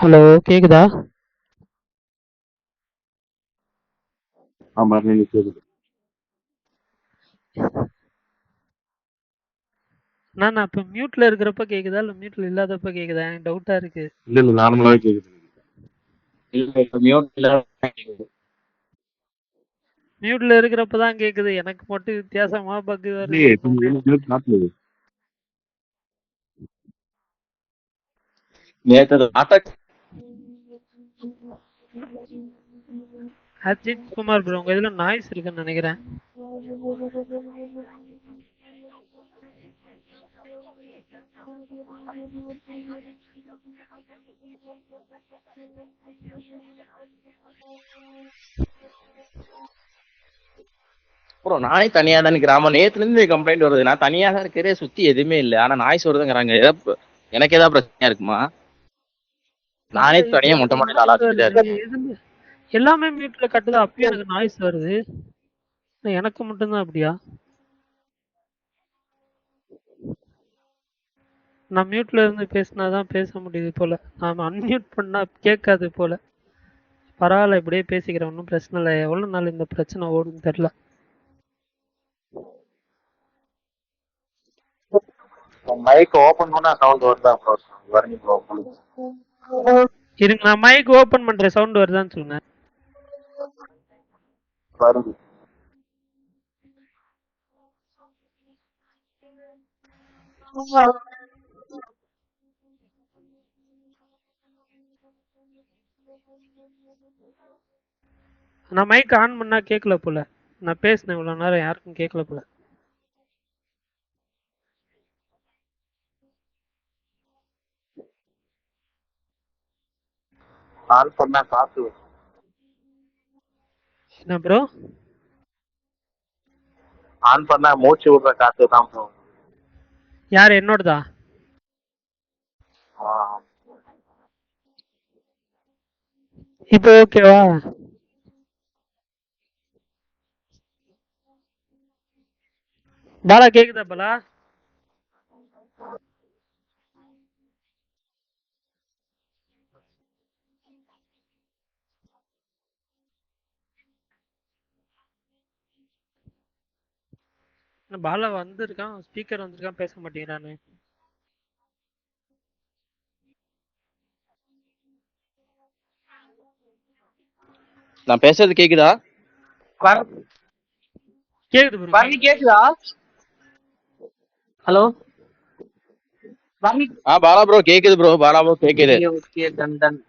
Hello, கேக்குதா? ஆமா நீங்க கேக்குது. நான் இப்ப மியூட்ல இருக்கிறப்ப கேக்குதா இல்ல மியூட்ல இல்லாதப்ப கேக்குதா? எனக்கு டவுட்டா இருக்கு. இல்ல நார்மலாவே கேக்குது. இல்ல இப்ப மியூட்ல கேக்குது. மியூட்ல இருக்கிறப்ப தான் கேக்குது. எனக்கு மட்டும் வித்தியாசமா பக் வருது. இல்லையே இப்ப நீங்க காட்டுது. நேத்து நாட்டக் அஜித் குமார் ப்ரோ, உங்க இதுல நாய்ஸ் இருக்குன்னு நினைக்கிறேன். ப்ரோ நானே தனியா தான் நிக்கிறேன். நேத்துல இருந்து கம்ப்ளைண்ட் வருது. நான் தனியா தான் இருக்கிறே, சுத்தி எதுவுமே இல்ல. ஆனா நாய்ஸ் வருதுங்கிறாங்க. எனக்கு ஏதாவது பிரச்சனையா இருக்குமா? இல்ல, நானே தனியா எனக்கு மொட்டை மாடியில நாய்ஸ் அலாசிட்டு தான் வருது. இருக்கேன். எல்லாமே மியூட்ல கட்டுது, அப்பயும் எனக்கு நாய்ஸ் வருது. எனக்கு மட்டும்தான் அப்படியா? நான் மியூட்ல இருந்து பேசினாதான் பேச முடியுது போல. நாம அன்மியூட் பண்ணா கேட்காது போல. பரவாயில்ல, இப்படியே பேசிக்கிறேன், ஒன்றும் பிரச்சனை இல்லை. எவ்வளவு நாள் இந்த பிரச்சனை ஓடுன்னு தெரியல. மைக் ஓபன் பண்ணா சவுண்ட் வருதா ப்ரோ? வரீங்க ப்ரோ. இருங்க, நான் மைக் ஓபன் பண்றேன், சவுண்ட் வருதான்னு சொல்லுங்க. வருது. நான் மைக் ஆன் பண்ணா கேட்கல போல. நான் பேசினேன் இவ்வளவு நேரம், யாருக்கும் கேட்கல போல. ஆன் பண்ணா காசு வரும். என்ன ப்ரோ? ஆன் பண்ணா மூச்சு விடுற காசு தான் ப்ரோ. யார், என்னோடதா? இப்போ ஓகேவா? பாலா கேக்குதா பாலா? பாலா வந்திருக்கான், ஸ்பீக்கர் வந்திருக்கான், பேச மாட்டேங்கிறானு. நான் பேசுறது கேக்குதா? கேக்குது ப்ரோ. பரணி கேக்குதா? ஹலோ பரணி. பாலா ப்ரோ கேக்குது ப்ரோ. பாலா ப்ரோ கேக்குது. Okay done done.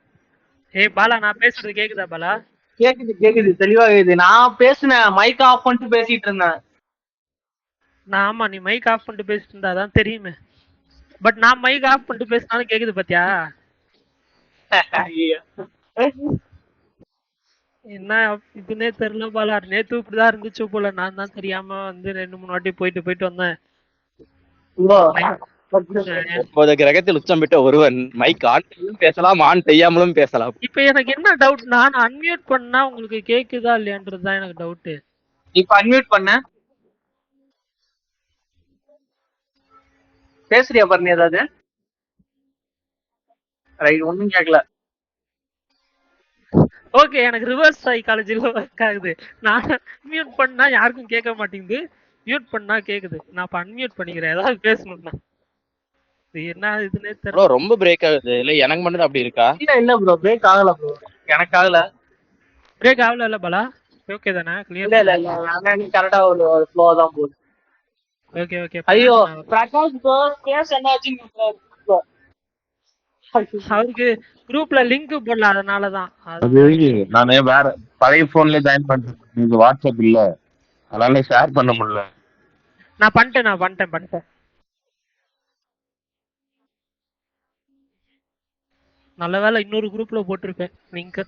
ஏய் பாலா, நான் பேசுறது கேக்குதா பாலா? கேக்குது தெளிவா கேக்குது. நான் பேசுனேன், மைக் ஆஃப் பண்ணிட்டு பேசிட்டு இருந்தேன். ஆமா, நீ மைக் ஆஃப் பண்ணிட்டு பேசிட்டு இருந்தா அதான் தெரியுமே. பட் நான் மைக் ஆஃப் பண்ணிட்டு பேசினாலும் கேக்குது பாத்தியா? என்ன இதுன்னே தெரியல பாலா. நேத்து இப்படிதான் இருந்துச்சு போல. நான் தான் தெரியாம வந்து 2-3 வாட்டி போயிட்டு வந்தேன். 9 கிரகத்தில் உச்சம் பெற்ற ஒருவன் மைக் ஆன் செய்யும் பேசலாம், ஆன் செய்யாமலும் பேசலாம். இப்ப எனக்கு என்ன டவுட், நான் அன்மியூட் பண்ணா உங்களுக்கு கேக்குதா இல்லையான்றதுதான் எனக்கு டவுட். இப்ப அன்மியூட் பண்ண பேசுறியா பரணி? ஏதாவது ரைட், ஒன்னும் கேட்கல. ஓகே, எனக்கு ரிவர்ஸ் சைக்காலஜில ஒர்க் ஆகுது. நான் மியூட் பண்ணா யாருக்கும் கேட்க மாட்டேங்குது, மியூட் பண்ணா கேக்குது. நான் இப்ப அன்மியூட் பண்ணிக்கிறேன், ஏதாவது பேசணும்னா. இது என்ன இதுன்னே ப்ரோ தெரியல. ரொம்ப பிரேக் ஆகுது. இல்ல எனக்கு மட்டும் அப்படி இருக்கா? இல்ல ப்ரோ, பிரேக் ஆகல ப்ரோ. எனக்கு ஆகல. பிரேக் ஆகல இல்ல பாலா? ஓகே தானே? இல்ல கிளியர்? கரெக்டா ஒரு ஃப்ளோ தான் போகுது. Okay okay. ஐயோ பிரகாஷ் ப்ரோ, கேஸ் என்னாச்சுன்னு அவருக்கு குரூப்ல லிங்க் போடல, அதனாலதான். நானே வேற பழைய போன்ல ஜாயின் பண்ணிட்டேன். இது வாட்ஸ்அப் இல்ல, அதனால ஷேர் பண்ண முடியல. நான் பண்ணிட்டேன். நல்ல வேலை, இன்னொரு குரூப்ல போட்டிருப்பேன் லிங்க்.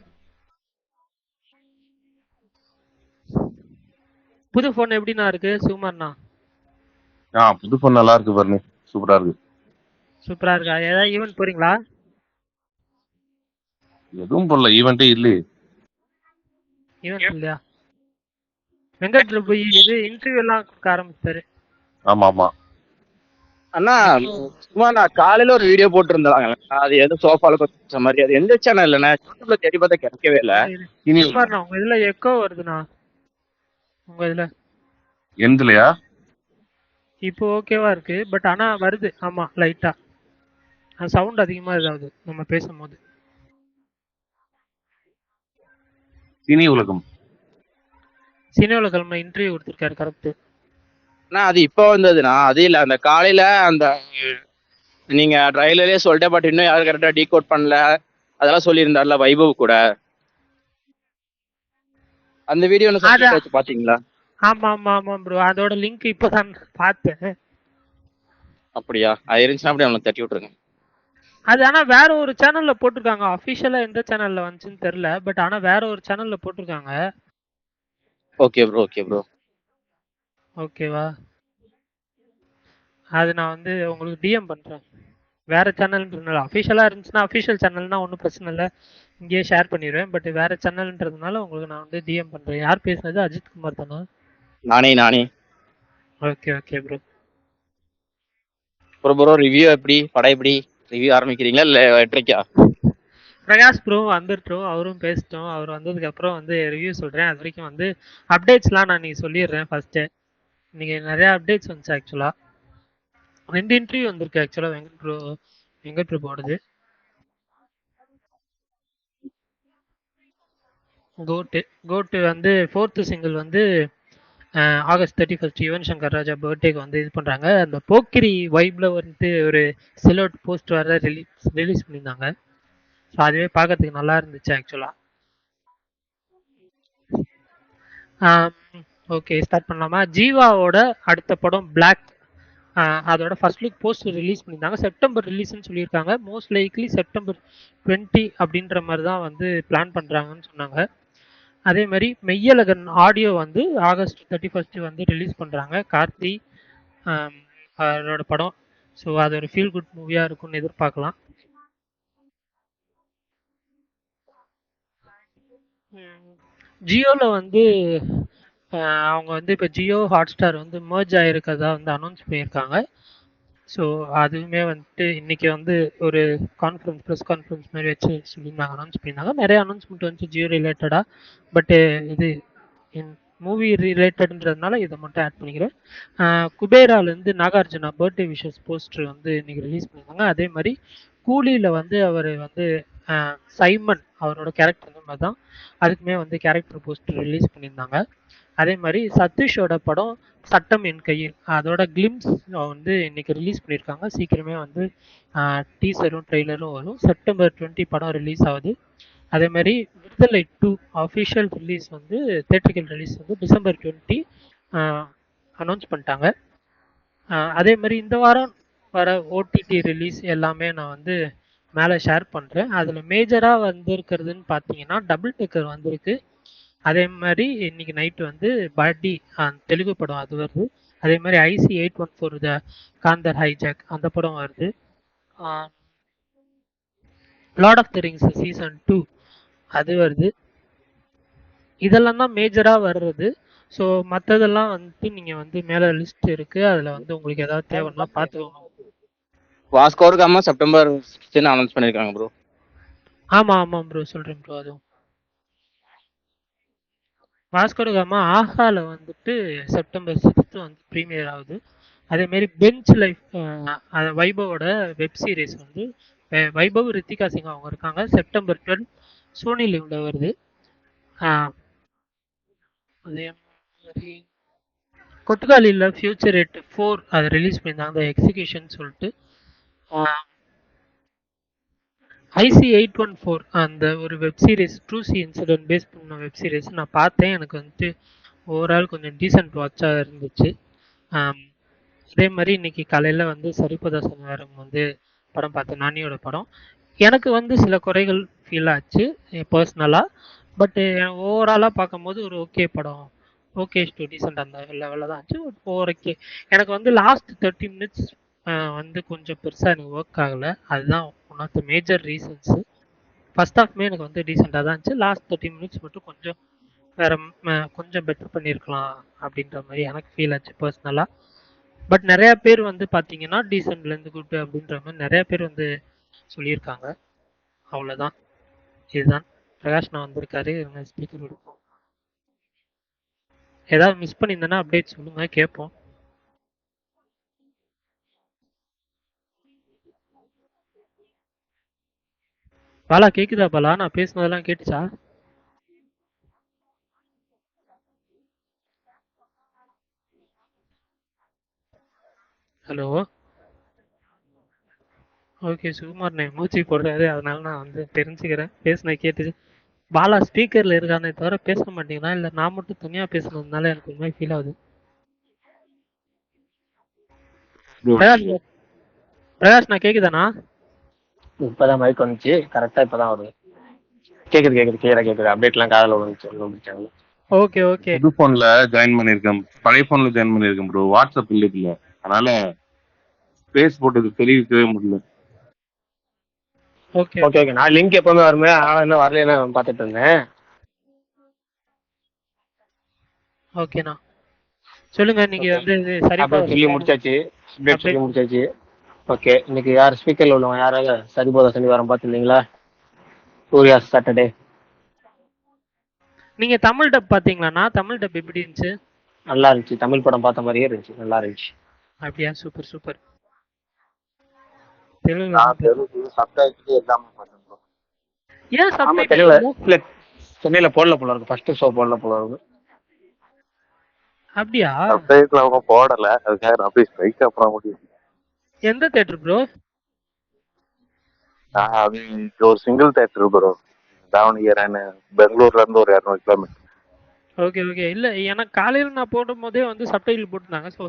புது போன் எப்படிண்ணா இருக்கு சுகுமார்ண்ணா? புது போன் நல்லா இருக்கு பாருங்க, சூப்பரா இருக்கு. சூப்பரா இருக்கா? ஏதாவது ஈவென்ட் போறீங்களா? எதுவும் போடல, ஈவெண்ட்டே இல்லையே. ஈவென்ட் இல்லையா? வெங்கட் போய் இது இன்டர்வியூ எல்லாம் கொடுக்க ஆரம்பிச்சாரு. ஆமா அண்ணா இப்போ சும்மா நான் காலையில ஒரு வீடியோ போட்டிருந்தாங்க. அது எதுவும் சோஃபால கொஞ்ச மாதிரி அது எந்த சேனல் இல்லைண்ணா, யூடியூப்ல தேடி பார்த்தா கிடைக்கவே இல்லை. இனி பாருண்ணா உங்க இதுல எக்கோ வருதுண்ணா உங்க இதுல. எந்துலயா? இப்போ ஓகேவா இருக்கு, பட் ஆனா வருது. ஆமா லைட்டா சவுண்ட் அதிகமா இதாகுது நம்ம பேசும்போது. சினி உலகம். சினிமாவில் கிளம்ப இன்டர்வியூ கொடுத்துருக்காரு கரெக்ட். அண்ணா அது இப்போ வந்ததுண்ணா, அது இல்லை அந்த காலையில அந்த நீங்க ட்ரைலரே சொல்லிட்டே, பட் இன்னும் யாரும் கரெக்டா டீகோட் பண்ணல அதெல்லாம் சொல்லியிருந்தாருல வைபவ் கூட. அந்த வீடியோ பாத்தீங்களா? ஆமா ஆமா ஆமா ப்ரோ, அதோட லிங்க் இப்போதான் பார்த்தேன். அப்படியா? அது இருந்துச்சுன்னா அப்படி அவனுக்கு தட்டி விட்டுருங்க. அது ஆனா வேற ஒரு சேனல்ல போட்டிருக்காங்க, அபிஷியலா எந்த சேனல்ல வந்துச்சுன்னு தெரியல, பட் ஆனா வேற ஒரு சேனல்ல போட்டிருக்காங்க. Okay bro, okay bro. ஓகேவா? அது நான் வந்து உங்களுக்கு டிஎம் பண்றேன். வேற சேனல்ன்றதுனால அஃபிஷியலா இருந்துச்சுன்னா அஃபிஷியல் சேனல்னா ஒன்றும் பிரச்சனை இல்லை, இங்கேயே ஷேர் பண்ணிடுவேன். பட் வேற சேனல்ன்றதுனால உங்களுக்கு நான் வந்து டிஎம் பண்றேன். யார் பேசுனது? அஜித் குமார் தானா? நானே. Okay okay bro. Bro review எப்படி, படம் எப்படி? ரிவ்யூ ஆரம்பிக்கிறீங்களா இல்ல வெற்றிக்கா? பிரகாஷ் ப்ரோ வந்துட்டோம், அவரும் பேசிட்டோம். அவர் வந்ததுக்கு அப்புறம் வந்து ரிவ்யூ சொல்றேன். அது வரைக்கும் வந்து அப்டேட்ஸ்லாம் நான் நீங்க சொல்லிடுறேன். ஃபர்ஸ்ட் இன்னைக்கு நிறைய அப்டேட்ஸ் வந்துச்சு ஆக்சுவலா. 2 இன்டர்வியூ வந்திருக்கு ஆக்சுவலா வெங்கட் ப்ரோவோடது. கோட்டு வந்து 4th சிங்கிள் வந்து ஆகஸ்ட் 31 யுவன் சங்கர் ராஜா பர்த்டேக்கு வந்து இது பண்றாங்க. அந்த போக்கிரி வைப்ல வந்து ஒரு சிலோட் போஸ்ட் வர ரிலீஸ் பண்ணியிருந்தாங்க. ஸோ அதுவே பார்க்கறதுக்கு நல்லா இருந்துச்சு ஆக்சுவலா. ஓகே ஸ்டார்ட் பண்ணலாமா? ஜீவாவோட அடுத்த படம் பிளாக், அதோட ஃபர்ஸ்ட் லுக் போஸ்ட் ரிலீஸ் பண்ணியிருந்தாங்க. செப்டம்பர் ரிலீஸ்ன்னு சொல்லியிருக்காங்க. மோஸ்ட் லைக்லி செப்டம்பர் 20 அப்படின்ற மாதிரி தான் வந்து பிளான் பண்ணுறாங்கன்னு சொன்னாங்க. அதே மாதிரி மெய்யழகன் ஆடியோ வந்து ஆகஸ்ட் 31 வந்து ரிலீஸ் பண்ணுறாங்க. கார்த்தி அவரோட படம். ஸோ அது ஒரு ஃபீல் குட் மூவியாக இருக்கும்னு எதிர்பார்க்கலாம். ஜியோவில் வந்து அவங்க வந்து இப்போ ஜியோ ஹாட்ஸ்டார் வந்து மர்ஜ் ஆகிருக்கதா வந்து அனௌன்ஸ் பண்ணியிருக்காங்க. ஸோ அதுவுமே வந்துட்டு இன்னைக்கு வந்து ஒரு ப்ரெஸ் கான்ஃபரன்ஸ் மாதிரி வச்சு சொல்லியிருந்தாங்க, அனௌன்ஸ் பண்ணியிருந்தாங்க. நிறைய அனௌன்ஸ்மெண்ட் வந்துச்சு ஜியோ ரிலேட்டடாக. பட்டு இது மூவி ரிலேட்டட்ன்றதுனால இதை மட்டும் ஆட் பண்ணிக்கிறேன். குபேராலேருந்து நாகார்ஜுனா பர்த்டே விஷஸ் போஸ்டர் வந்து இன்னைக்கு ரிலீஸ் பண்ணியிருந்தாங்க. அதே மாதிரி கூலியில் வந்து அவர் வந்து சைமன் அவரோட கேரக்டர் மாதிரி தான், அதுக்குமே வந்து கேரக்டர் போஸ்டர் ரிலீஸ் பண்ணியிருந்தாங்க. அதே மாதிரி சதீஷோட படம் சட்டம் என் கையில், அதோட கிளிம்ஸ் வந்து இன்னைக்கு ரிலீஸ் பண்ணியிருக்காங்க. சீக்கிரமே வந்து டீசரும் ட்ரெய்லரும் வரும். செப்டம்பர் 20 படம் ரிலீஸ் ஆகுது. அதே மாதிரி விடுதலை 2 அஃபிஷியல் ரிலீஸ் வந்து தேட்டரிக்கல் ரிலீஸ் வந்து டிசம்பர் 20 அனௌன்ஸ் பண்ணிட்டாங்க. அதே மாதிரி இந்த வாரம் வர ஓடிடி ரிலீஸ் எல்லாமே நான் வந்து மேலே ஷேர் பண்ணுறேன். அதில் மேஜராக வந்திருக்கிறதுன்னு பார்த்தீங்கன்னா டபுள் டெக்கர் வந்திருக்கு. அதே மாதிரி இன்னைக்கு நைட்டு வந்து பாடி தெலுங்கு படம் அது வருது. அதே மாதிரி IC 814 த காந்தர் ஹைஜாக் அந்த படம் வருது. Lord of the rings season 2 அது வருது. இதெல்லாம் தான் மேஜரா வர்றது. ஸோ மற்றதெல்லாம் வந்துட்டு நீங்க வந்து மேல லிஸ்ட் இருக்கு, அதுல வந்து உங்களுக்கு ஏதாவது தேவைன்னா பார்த்துக்கோங்க. வாஸ்கோட காமா செப்டம்பர் 16 அனௌன்ஸ் பண்ணிருக்காங்க ப்ரோ. ஆமா ஆமா ப்ரோ, சொல்றேன் ப்ரோ. அதுவும் வாஸ்கோட காமா ஆஹால வந்துட்டு செப்டம்பர் 6 வந்து ப்ரீமியர் ஆகுது. அதே மாதிரி பெஞ்ச் லைஃப் வைபவோட வெப் சீரிஸ் வந்து வைபவ் ரித்திகா சிங் அவங்க இருக்காங்க. செப்டம்பர் 12 சோனி லிவ்ல வருது. அதே மாதிரி கொட்டுக்காலியில் ஃபியூச்சர் 4 அதை ரிலீஸ் பண்ணியிருந்தாங்க, அந்த எக்ஸிகியூஷன் சொல்லிட்டு. IC 814 அந்த ஒரு வெப் சீரிஸ் ட்ரூசி இன்சிடென்ட் பேஸ் பண்ண வெப் சீரிஸ் நான் பார்த்தேன். எனக்கு வந்துட்டு ஓவரால் கொஞ்சம் டீசென்ட் வாட்சாக இருந்துச்சு. அதே மாதிரி இன்னைக்கு காலையில் வந்து சரிபதா சன்வாரம் வந்து படம் பார்த்தேன், நானியோட படம். எனக்கு வந்து சில குறைகள் ஃபீல் ஆச்சு பர்சனலாக. பட்டு ஓவராலாக பார்க்கும்போது ஒரு ஓகே படம், ஓகே டு டீசென்ட் அந்த லெவலில் தான் ஆச்சு. ஓகே, எனக்கு வந்து லாஸ்ட் 30 மினிட்ஸ் வந்து கொஞ்சம் பெருசாக எனக்கு ஒர்க் ஆகலை. அதுதான் one of the major reasons. First ஹாஃப்மே எனக்கு வந்து டீசெண்டாக தான் இருந்துச்சு. லாஸ்ட் 30 மினிட்ஸ் மட்டும் கொஞ்சம் வேற கொஞ்சம் பெட்டர் பண்ணியிருக்கலாம் அப்படின்ற மாதிரி எனக்கு ஃபீல் ஆச்சு பர்சனலாக. பட் நிறைய பேர் வந்து பாத்தீங்கன்னா டீசென்ட்ல இருந்து குட் அப்படின்ற மாதிரி நிறைய பேர் வந்து சொல்லியிருக்காங்க. அவ்வளவுதான். இதுதான். பிரகாஷ் நான் வந்திருக்காரு. ஸ்பீக்கர் கொடுப்போம். ஏதாவது மிஸ் பண்ணியிருந்தேன்னா அப்டேட் சொல்லுங்க கேட்போம். பாலா கேக்குதா பாலா? நான் பேசுனதெல்லாம் கேட்டுச்சா? ஹலோ. ஓகே சுகுமார் நான் மூச்சு போடுறாரு, அதனால நான் வந்து தெரிஞ்சுக்கிறேன். பேசுன கேட்டுச்சு. பாலா ஸ்பீக்கர்ல இருக்கானே தவிர பேச மாட்டேங்கிறான், இல்ல நான் மட்டும் தனியா பேசுனதுனால எனக்கு ஒரு மாதிரி ஃபீல் ஆகுது. பிரகாஷ் பிரகாஷ் நான் கேக்குதாண்ணா? இப்பதான் மைக் வந்துச்சு, கரெக்டா இப்பதான் வருது. கேக்குது கேக்குது கிளியரா கேக்குது. அப்டேட்லாம் காதுல விழுந்துச்சு. Okay okay. புது போன்ல ஜாயின் பண்ணிருக்கேன், பழைய போன்ல ஜாயின் பண்ணிருக்கேன் ப்ரோ. வாட்ஸ்அப் இல்ல, அதனால ஸ்பேஸ் போட்டது தெரிவிக்கவே முடியல. Okay okay okay. நான் லிங்க் எப்பவுமே வருமே, ஆனா இன்னும் வரலன்னு பாத்துட்டு இருந்தேன். ஓகேண்ணா சொல்லுங்க. நீங்க வந்து இது சரி அப்டேட் சொல்லி முடிச்சாச்சு. அப்டேட் சொல்லி முடிச்சாச்சு. ஓகே. இன்னைக்கு யார் ஸ்பீக்கர்ல உள்ளவங்க யாராவது சரிபோத சனிவாரம் பார்த்துருந்தீங்களா? சூர்யா சாட்டர்டே. நீங்க தமிழ் டப் பாத்தீங்களாண்ணா? தமிழ் டப் எப்படி இருந்துச்சு? நல்லா இருந்துச்சு. தமிழ் படம் பார்த்த மாதிரியே இருந்துச்சு. நல்லா இருந்துச்சு. அப்படியா? Super super. நான் தெலுங்கு சப்டைட்டில் எல்லாமே பார்த்தேன் ப்ரோ. ஏன் ஆமா சப்டைட்டில் தெரியல. இல்ல சென்னையில போடல போல இருக்கு. ஃபர்ஸ்ட் ஷோ போடல போல இருக்கு. அப்படியா? சப்டைட்டில் அவங்க போடல, அதுக்காக நான் போய் ஸ்ட்ரைக்கா போட முடியும். எந்த தியேட்டர் ப்ரோ? அது ஒரு சிங்கிள் தேட்டர் ப்ரோ, தாவணகிரான்னு பெங்களூர்ல இருந்து ஒரு 200 கிலோமீட்டர். Okay okay. இல்ல எனக்கு காலையில நான் போடும் போதே வந்து சப்டைட்டில் போட்டுருந்தாங்க. ஸோ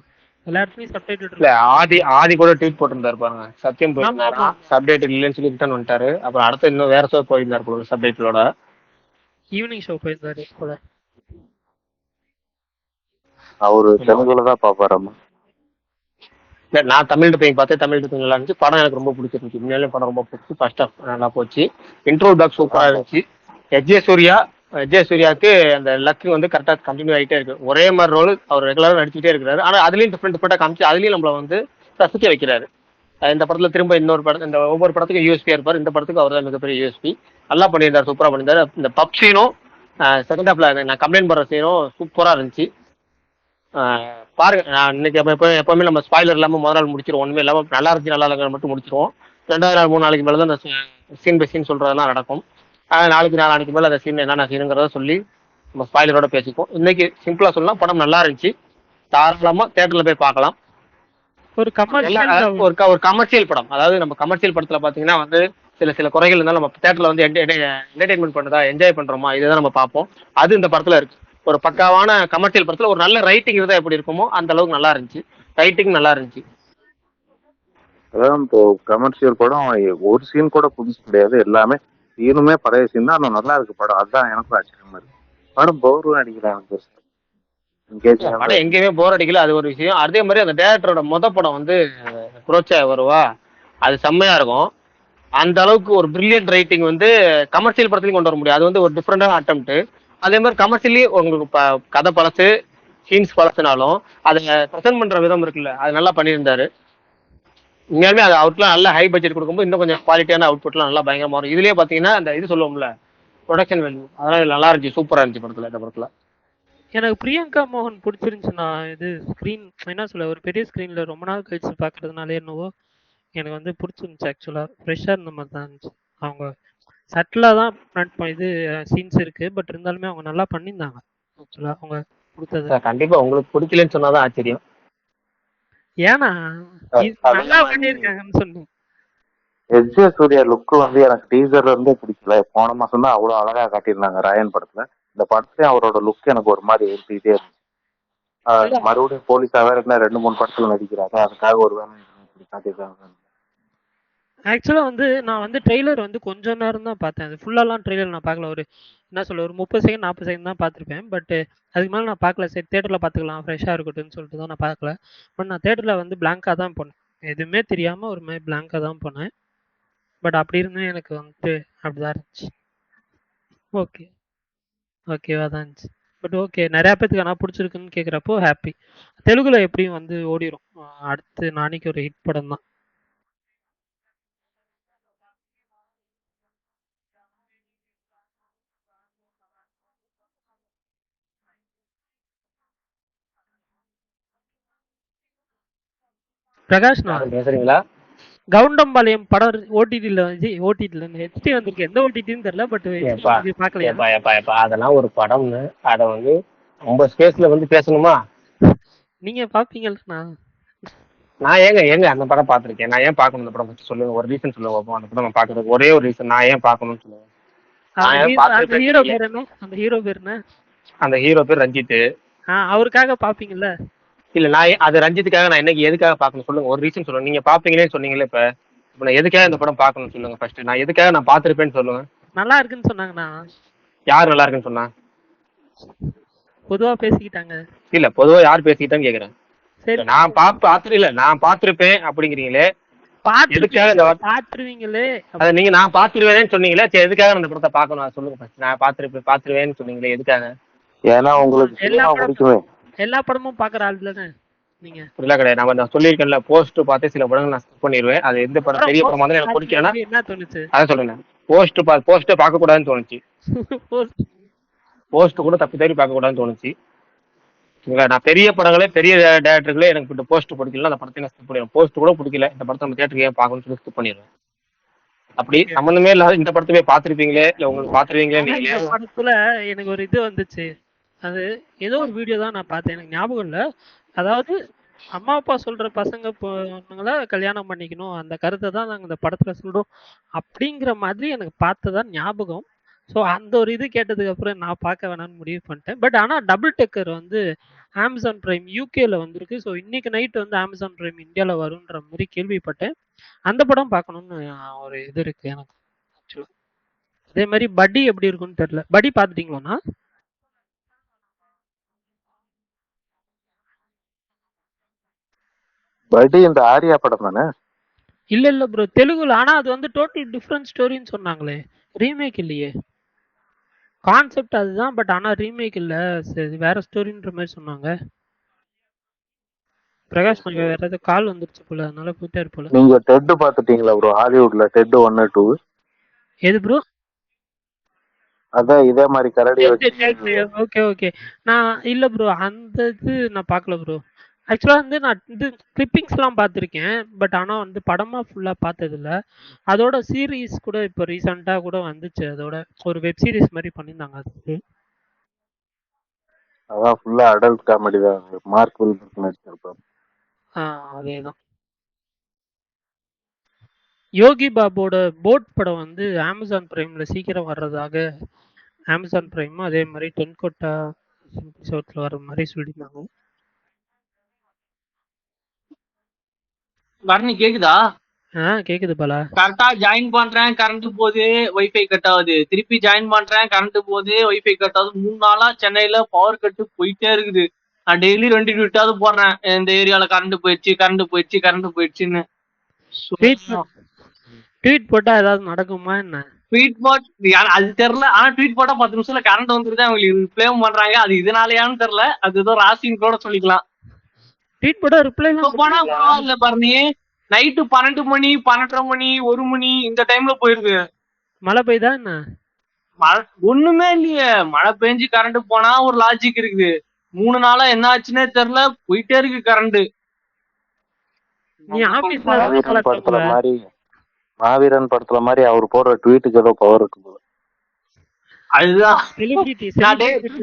எல்லா இடத்துலயும் சப்டைட்டில் இல்ல ஆதி கூட ட்வீட் போட்டிருந்தாரு பாருங்க. சத்தியம் போயிருந்தாரா சப்டைட்டில் இல்லைன்னு சொல்லி ரிட்டர்ன் வந்துட்டாரு. அப்புறம் அடுத்து இன்னும் வேற ஷோ போயிருந்தாரு போல சப்டைட்டிலோட. ஈவினிங் ஷோ போயிருந்தாரு போல. அவரு தெலுங்குல தான் பாப்பாராமா. நான் தமிழ் டப்பிங் பார்த்தேன். தமிழ் டப்பிங் நல்லா இருந்துச்சு. படம் எனக்கு ரொம்ப பிடிச்சிருந்துச்சு. உண்மையிலே படம் ரொம்ப பிடிச்சி. ஃபர்ஸ்ட் ஆஃப் நல்லா போச்சு. இன்ட்ரோ டாக் சூப்பரா இருந்துச்சு. விஜய் சூர்யாவுக்கு அந்த லக் வந்து கரெக்டா கண்டினியூ ஆகிட்டே இருக்கு. ஒரே மாதிரி ரோல் அவர் ரெகுலரா நடிச்சுட்டே இருக்கிறாரு. ஆனா அதுலயும் டிஃப்ரெண்ட் காமிச்சு அதுலயும் நம்மள வந்து ரசிக்க வைக்கிறாரு. இந்த படத்துல திரும்ப இன்னொரு படம், இந்த ஒவ்வொரு படத்துக்கும் யூஎஸ்பியா இருப்பார். இந்த படத்துக்கு அவர் தான் மிகப்பெரிய யூஎஸ்பி. நல்லா பண்ணியிருந்தாரு, சூப்பரா பண்ணியிருந்தாரு. இந்த பப் சீனும் செகண்ட் ஹாப்ல நான் கம்ப்ளைண்ட் பண்ற சீனும் சூப்பரா இருந்துச்சு. பாருங்க. நான் இன்னைக்கு எப்பவுமே நம்ம ஸ்பாய்லர் இல்லாம முதல் நாள் முடிச்சிருவோம். ஒண்ணுமே இல்லாம நல்லா இருந்துச்சு நல்லா இல்லைங்க மட்டும் முடிச்சிருவோம். 2வது நாள் 3 நாளைக்கு மேல தான் இந்த சீன் பை சீன் சொல்றதெல்லாம் நடக்கும். நாளைக்கு மேல அந்த சீன் என்னென்ன சீனுங்கிறத சொல்லி நம்ம ஸ்பாய்லரோட பேசிப்போம். இன்னைக்கு சிம்பிளா சொல்லலாம், படம் நல்லா இருந்துச்சு. தாராளமா தியேட்டர்ல போய் பார்க்கலாம். ஒரு ஒரு கமர்ஷியல் படம். அதாவது நம்ம கமர்ஷியல் படத்துல பாத்தீங்கன்னா வந்து சில குறைகள் இருந்தாலும் நம்ம தியேட்டர்ல வந்து என்டர்டைன்மெண்ட் பண்ணுறதா, என்ஜாய் பண்றோமா, இதுதான் நம்ம பார்ப்போம். அது இந்த படத்துல இருக்கு. ஒரு பக்காவான கமர்ஷியல் படத்துல ஒரு நல்ல ரைட்டிங் இருந்தா எப்படி இருக்குமோ அந்த அளவுக்கு நல்லா இருந்துச்சு. ரைட்டிங் நல்லா இருந்துச்சு. அதான் இப்போ கமர்ஷியல் படம் ஒரு சீன் கூட புதுசு கிடையாது, எல்லாமே சீனுமே பழைய சீன் தான். ஆனால் நல்லா இருக்கு படம். அதுதான் எனக்கும் ஆச்சரியமா இருக்கு. படம் போரும் அடிக்கிறாங்க. படம் எங்கேயுமே போர் அடிக்கல, அது ஒரு விஷயம். அதே மாதிரி அந்த டேரக்டரோட படம் வந்து புரோச்சா வருவா, அது செம்மையா இருக்கும். அந்த அளவுக்கு ஒரு பிரில்லியன்ட் ரைட்டிங் வந்து கமர்ஷியல் படத்துலையும் கொண்டு வர முடியும். அது வந்து ஒரு டிஃப்ரெண்டான அட்டம்ப்ட். அதே மாதிரி கமர்ஷியலி உங்களுக்கு கதை பழசு, சீன்ஸ் பழசுனாலும் அதை ப்ரெசென்ட் பண்ற விதம் இருக்குல்ல, அது நல்லா பண்ணியிருந்தாரு. உண்மையாலுமே அது அவுட்லாம் நல்ல ஹை பட்ஜெட் கொடுக்கும்போது இன்னும் கொஞ்சம் குவாலிட்டியான அவுட்புட்லாம் நல்லா பயங்கரமா வரும். இதுலயே பாத்தீங்கன்னா அந்த இது சொல்லுவோம்ல, ப்ரொடக்ஷன் வேல்யூ, அதெல்லாம் நல்லா இருந்துச்சு. சூப்பரா இருந்துச்சு படத்துல. இந்த படத்துல எனக்கு பிரியங்கா மோகன் பிடிச்சிருந்துச்சுண்ணா. இது ஸ்க்ரீன் என்ன சொல்ல, ஒரு பெரிய ஸ்க்ரீன்ல ரொம்ப நாள் கழிச்சு பார்க்கறதுனால என்னவோ எனக்கு வந்து பிடிச்சிருந்துச்சு. ஆக்சுவலாக ஃப்ரெஷ்ஷாக இருந்த மாதிரி தான் இருந்துச்சு. அவங்க சட்டிலாக தான் இது சீன்ஸ் இருக்கு, பட் இருந்தாலுமே அவங்க நல்லா பண்ணியிருந்தாங்க. ஆக்சுவலாக அவங்க கொடுத்தது கண்டிப்பா உங்களுக்கு பிடிக்கலன்னு சொன்னாதான் ஆச்சரியம். ஏன்னா நல்லா பண்ணியிருக்காங்கன்னு சொன்னேன். சூர்யா லுக் வந்து எனக்கு டீசர்ல இருந்தே பிடிக்கல. போன மாசம் தான் அவ்வளவு அழகா காட்டியிருந்தாங்க ராயன் படத்துல. இந்த படத்துலயும் அவரோட லுக் எனக்கு ஒரு மாதிரி ஏற்றிட்டே இருந்துச்சு. மறுபடியும் போலீஸாவே இருந்தா 2-3 படத்துல நடிக்கிறாங்க, அதுக்காக ஒரு வேலை காட்டியிருக்காங்க. ஆக்சுவலாக வந்து நான் வந்து ட்ரெய்லர் வந்து கொஞ்சம் நேரம் தான் பார்த்தேன். அது ஃபுல்லாலாம் ட்ரெய்லர் நான் பார்க்கல. ஒரு என்ன சொல்ல, ஒரு 30 செகண்ட் 40 செகண்ட் தான் பார்த்துருப்பேன். பட் அதுக்கு மேலே நான் பார்க்கல. சரி தேட்டரில் பார்த்துக்கலாம், ஃப்ரெஷ்ஷாக இருக்கட்டும்னு சொல்லிட்டு தான் நான் பார்க்கல. பட் நான் தேட்டரில் வந்து பிளாங்காக தான் போனேன். எதுவுமே தெரியாமல் ஒரு மாதிரி பிளாங்காக தான் போனேன். பட் அப்படி இருந்தும் எனக்கு வந்துட்டு அப்படிதான் இருந்துச்சு. ஓகேவா தான் இருந்துச்சு. பட் ஓகே, நிறைய பேத்துக்கு ஆனால் பிடிச்சிருக்குன்னு கேட்குறப்போ ஹாப்பி. தெலுங்குல எப்படியும் வந்து ஓடிரும். அடுத்து நாளைக்கு ஒரு ஹிட் படம் தான். பிரகாஷ் நான் பேசுறீங்களா? கவுண்டம்பாளையம் படம் ஓடிடில ஹெச்டி வந்திருக்கு. எந்த ஓடிடின்னு தெரியல, பட் பார்க்கலையா? அதெல்லாம் ஒரு படம்னு அதை வந்து ரொம்ப ஸ்பேஸ்ல வந்து பேசணுமா? நீங்க பாப்பீங்கல்ல. நான் ஏங்க அந்த படம் பார்த்திருக்கேன். நான் ஏன் பார்க்கணும் அந்த படம் பத்தி சொல்லுங்க. ஒரு ரீசன் சொல்லுங்க பாப்போம். அந்த படம் நான் பார்க்கறதுக்கு ஒரே ஒரு ரீசன் நான் ஏன் பார்க்கணும்னு சொல்லுங்க. அந்த ஹீரோ பேர் என்ன? அந்த ஹீரோ பேர் ரஞ்சித். அவருக்காக பாப்பீங்கல்ல? இல்ல நான் அது ரஞ்சித்துக்காக நான் என்னைக்கு எதுக்காக பார்க்கணும் சொல்லுங்க. ஒரு ரீசன் சொல்லுங்க. நீங்க பாப்பீங்களேன்னு சொன்னீங்களே இப்ப நான் எதுக்காக இந்த படம் பார்க்கணும்னு சொல்லுங்க. ஃபர்ஸ்ட் நான் எதுக்காக நான் பார்த்திருப்பேன்னு சொல்லுங்க. நல்லா இருக்குன்னு சொன்னாங்கண்ணா. யார் நல்லா இருக்குன்னு சொன்னா? பொதுவா பேசிக்கிட்டாங்க. இல்ல பொதுவா யார் பேசிக்கிட்டான்னு கேக்குறேன். நான் நான் பார்த்திருப்பேன் அப்படிங்கிறீங்களே, எதுக்காக பாத்துருவீங்களே? அத நீங்க நான் பார்த்துருவேன்னு சொன்னீங்களே, சரி எதுக்காக அந்த படத்தை பார்க்கணும் சொல்லுங்க ஃபர்ஸ்ட். நான் பார்த்துருவேன்னு சொன்னீங்களே, எதுக்காக? ஏன்னா உங்களுக்கு எல்லா படமும் பாக்குற ஆள் தானே நீங்க? இல்ல கிடையாது. நான் சொல்லியிருக்கேன்ல, போஸ்ட் பார்த்து சில படங்கள் நான் ஸ்கிப் பண்ணிடுவேன். அது எந்த படம் பெரிய படம் வந்து எனக்கு பிடிக்கலன்னா என்ன தோணுச்சு அதான் சொல்லுங்க. போஸ்ட்டை பார்க்க கூடாதுன்னு தோணுச்சு. போஸ்ட் கூட தப்பி தவறி பார்க்க கூடாதுன்னு தோணுச்சு. நான் பெரிய படங்களே பெரிய டேரக்டர்களே எனக்கு இந்த போஸ்ட் பிடிக்கல, அந்த படத்தை நான் ஸ்கிப் பண்ணிடுவேன். போஸ்ட் கூட பிடிக்கல, இந்த படத்தை நம்ம தியேட்டருக்கு ஏன் பார்க்கணும்னு சொல்லி ஸ்கிப் பண்ணிடுவேன். அப்படி சம்பந்தமே இல்லாத இந்த படத்தை போய் பார்த்துருப்பீங்களே, இல்ல உங்களுக்கு பார்த்துருவீங்களே. படத்துல எனக்கு ஒரு இது வந்துச்சு. அது ஏதோ ஒரு வீடியோ தான் நான் பார்த்தேன், எனக்கு ஞாபகம் இல்லை. அதாவது அம்மா அப்பா சொல்ற பசங்க பொண்ணுங்களை கல்யாணம் பண்ணிக்கணும், அந்த கருத்தை தான் நாங்கள் இந்த படத்துல சொல்றோம் அப்படிங்கிற மாதிரி எனக்கு பார்த்ததான் ஞாபகம். ஸோ அந்த ஒரு இது கேட்டதுக்கு அப்புறம் நான் பார்க்க வேணாம்னு முடிவு பண்ணிட்டேன். பட் ஆனால் டபுள் டெக்கர் வந்து அமேசான் பிரைம் யூகேல வந்திருக்கு. ஸோ இன்னைக்கு நைட் வந்து அமேசான் பிரைம் இந்தியாவில் வரும்ன்ற மாதிரி கேள்விப்பட்டேன். அந்த படம் பார்க்கணும்னு ஒரு இது இருக்கு எனக்கு ஆக்சுவலாக. அதே மாதிரி பட்டி எப்படி இருக்குன்னு தெரியல. பட்டி பார்த்துட்டீங்களா? பட்டி இந்த ஆரியா படம் தானே? இல்ல ப்ரோ, தெலுங்குல. ஆனா அது வந்து டோட்டல் டிஃப்ரெண்ட் ஸ்டோரின்னு சொன்னாங்களே, ரீமேக் இல்லையே. கான்செப்ட் அதுதான், பட் ஆனா ரீமேக் இல்ல, சரி வேற ஸ்டோரின்ற மாதிரி சொன்னாங்க. பிரகாஷ் வேற ஏதாவது கால் வந்துருச்சு போல, அதனால போயிட்டாரு போல. நீங்க டெட் பாத்துட்டீங்களா ப்ரோ? ஹாலிவுட்ல டெட் 1 2? எது ப்ரோ? அதான் இதே மாதிரி கரடி. ஓகே. நான் இல்ல ப்ரோ, அந்த இது நான் பார்க்கல ப்ரோ. ஆக்சுவலாக வந்து நான் இது கிளிப்பிங்ஸ்லாம் பார்த்துருக்கேன், பட் ஆனால் வந்து படமாக ஃபுல்லாக பார்த்ததில்ல. அதோட சீரீஸ் கூட இப்போ ரீசெண்டாக கூட வந்துச்சு, அதோட ஒரு வெப் சீரிஸ் மாதிரி பண்ணியிருந்தாங்க. அதுக்கு அதான் ஃபுல்லாக அடல்ட் காமெடி தான். மார்க் வில்பர்க் நடிச்சிருப்பாரு. அதே தான். யோகி பாபோட போட் படம் வந்து அமேசான் பிரைமில் சீக்கிரம் வர்றதாக அமேசான் பிரைமும் அதே மாதிரி டென்கோட்டா எபிசோட்ல வர மாதிரி சொல்லியிருந்தாங்க. வர்ணி கேக்குதா? கேக்குது பாலா. கரெக்டா ஜாயின் பண்றேன், கரண்ட் போகுது, வைஃபை கட் ஆகுது. திருப்பி ஜாயின் பண்றேன், கரண்ட் போகுது, வைஃபை கட் ஆகுது. 3 நாளா சென்னையில பவர் கட்டு போயிட்டே இருக்குது. நான் டெய்லி 2 ட்வீட்டாவது போடுறேன், இந்த ஏரியால கரண்ட் போயிடுச்சுன்னு. ட்வீட் போட்டா ஏதாவது நடக்குமா என்ன? ட்வீட் போட் அது தெரியல. ஆனா ட்வீட் போட்டா 10 நிமிஷத்துல கரண்ட் வந்துருது, அவங்களுக்கு ரிப்ளை பண்றாங்க. அது இதனாலயான்னு தெரியல, அது ஏதோ ராசின்னு கூட சொல்லிக்கலாம். ட்வீட் போட்டா ரிப்ளை போனா பரவாயில்ல பாருங்க. நைட்டு 12 மணி 12:30 மணி 1 மணி இந்த டைம்ல போயிருது. மழை பெய்தா என்ன? மழை ஒண்ணுமே இல்லையே. மழை பெஞ்சு கரண்ட் போனா ஒரு லாஜிக் இருக்குது. 3 நாளா என்ன ஆச்சுன்னே தெரியல, போயிட்டே இருக்கு கரண்ட். நீ ஆபீஸ்ல மாவீரன் படத்துல மாதிரி அவர் போடுற ட்வீட்டுக்கு ஏதோ பவர் இருக்கு. அதுதான்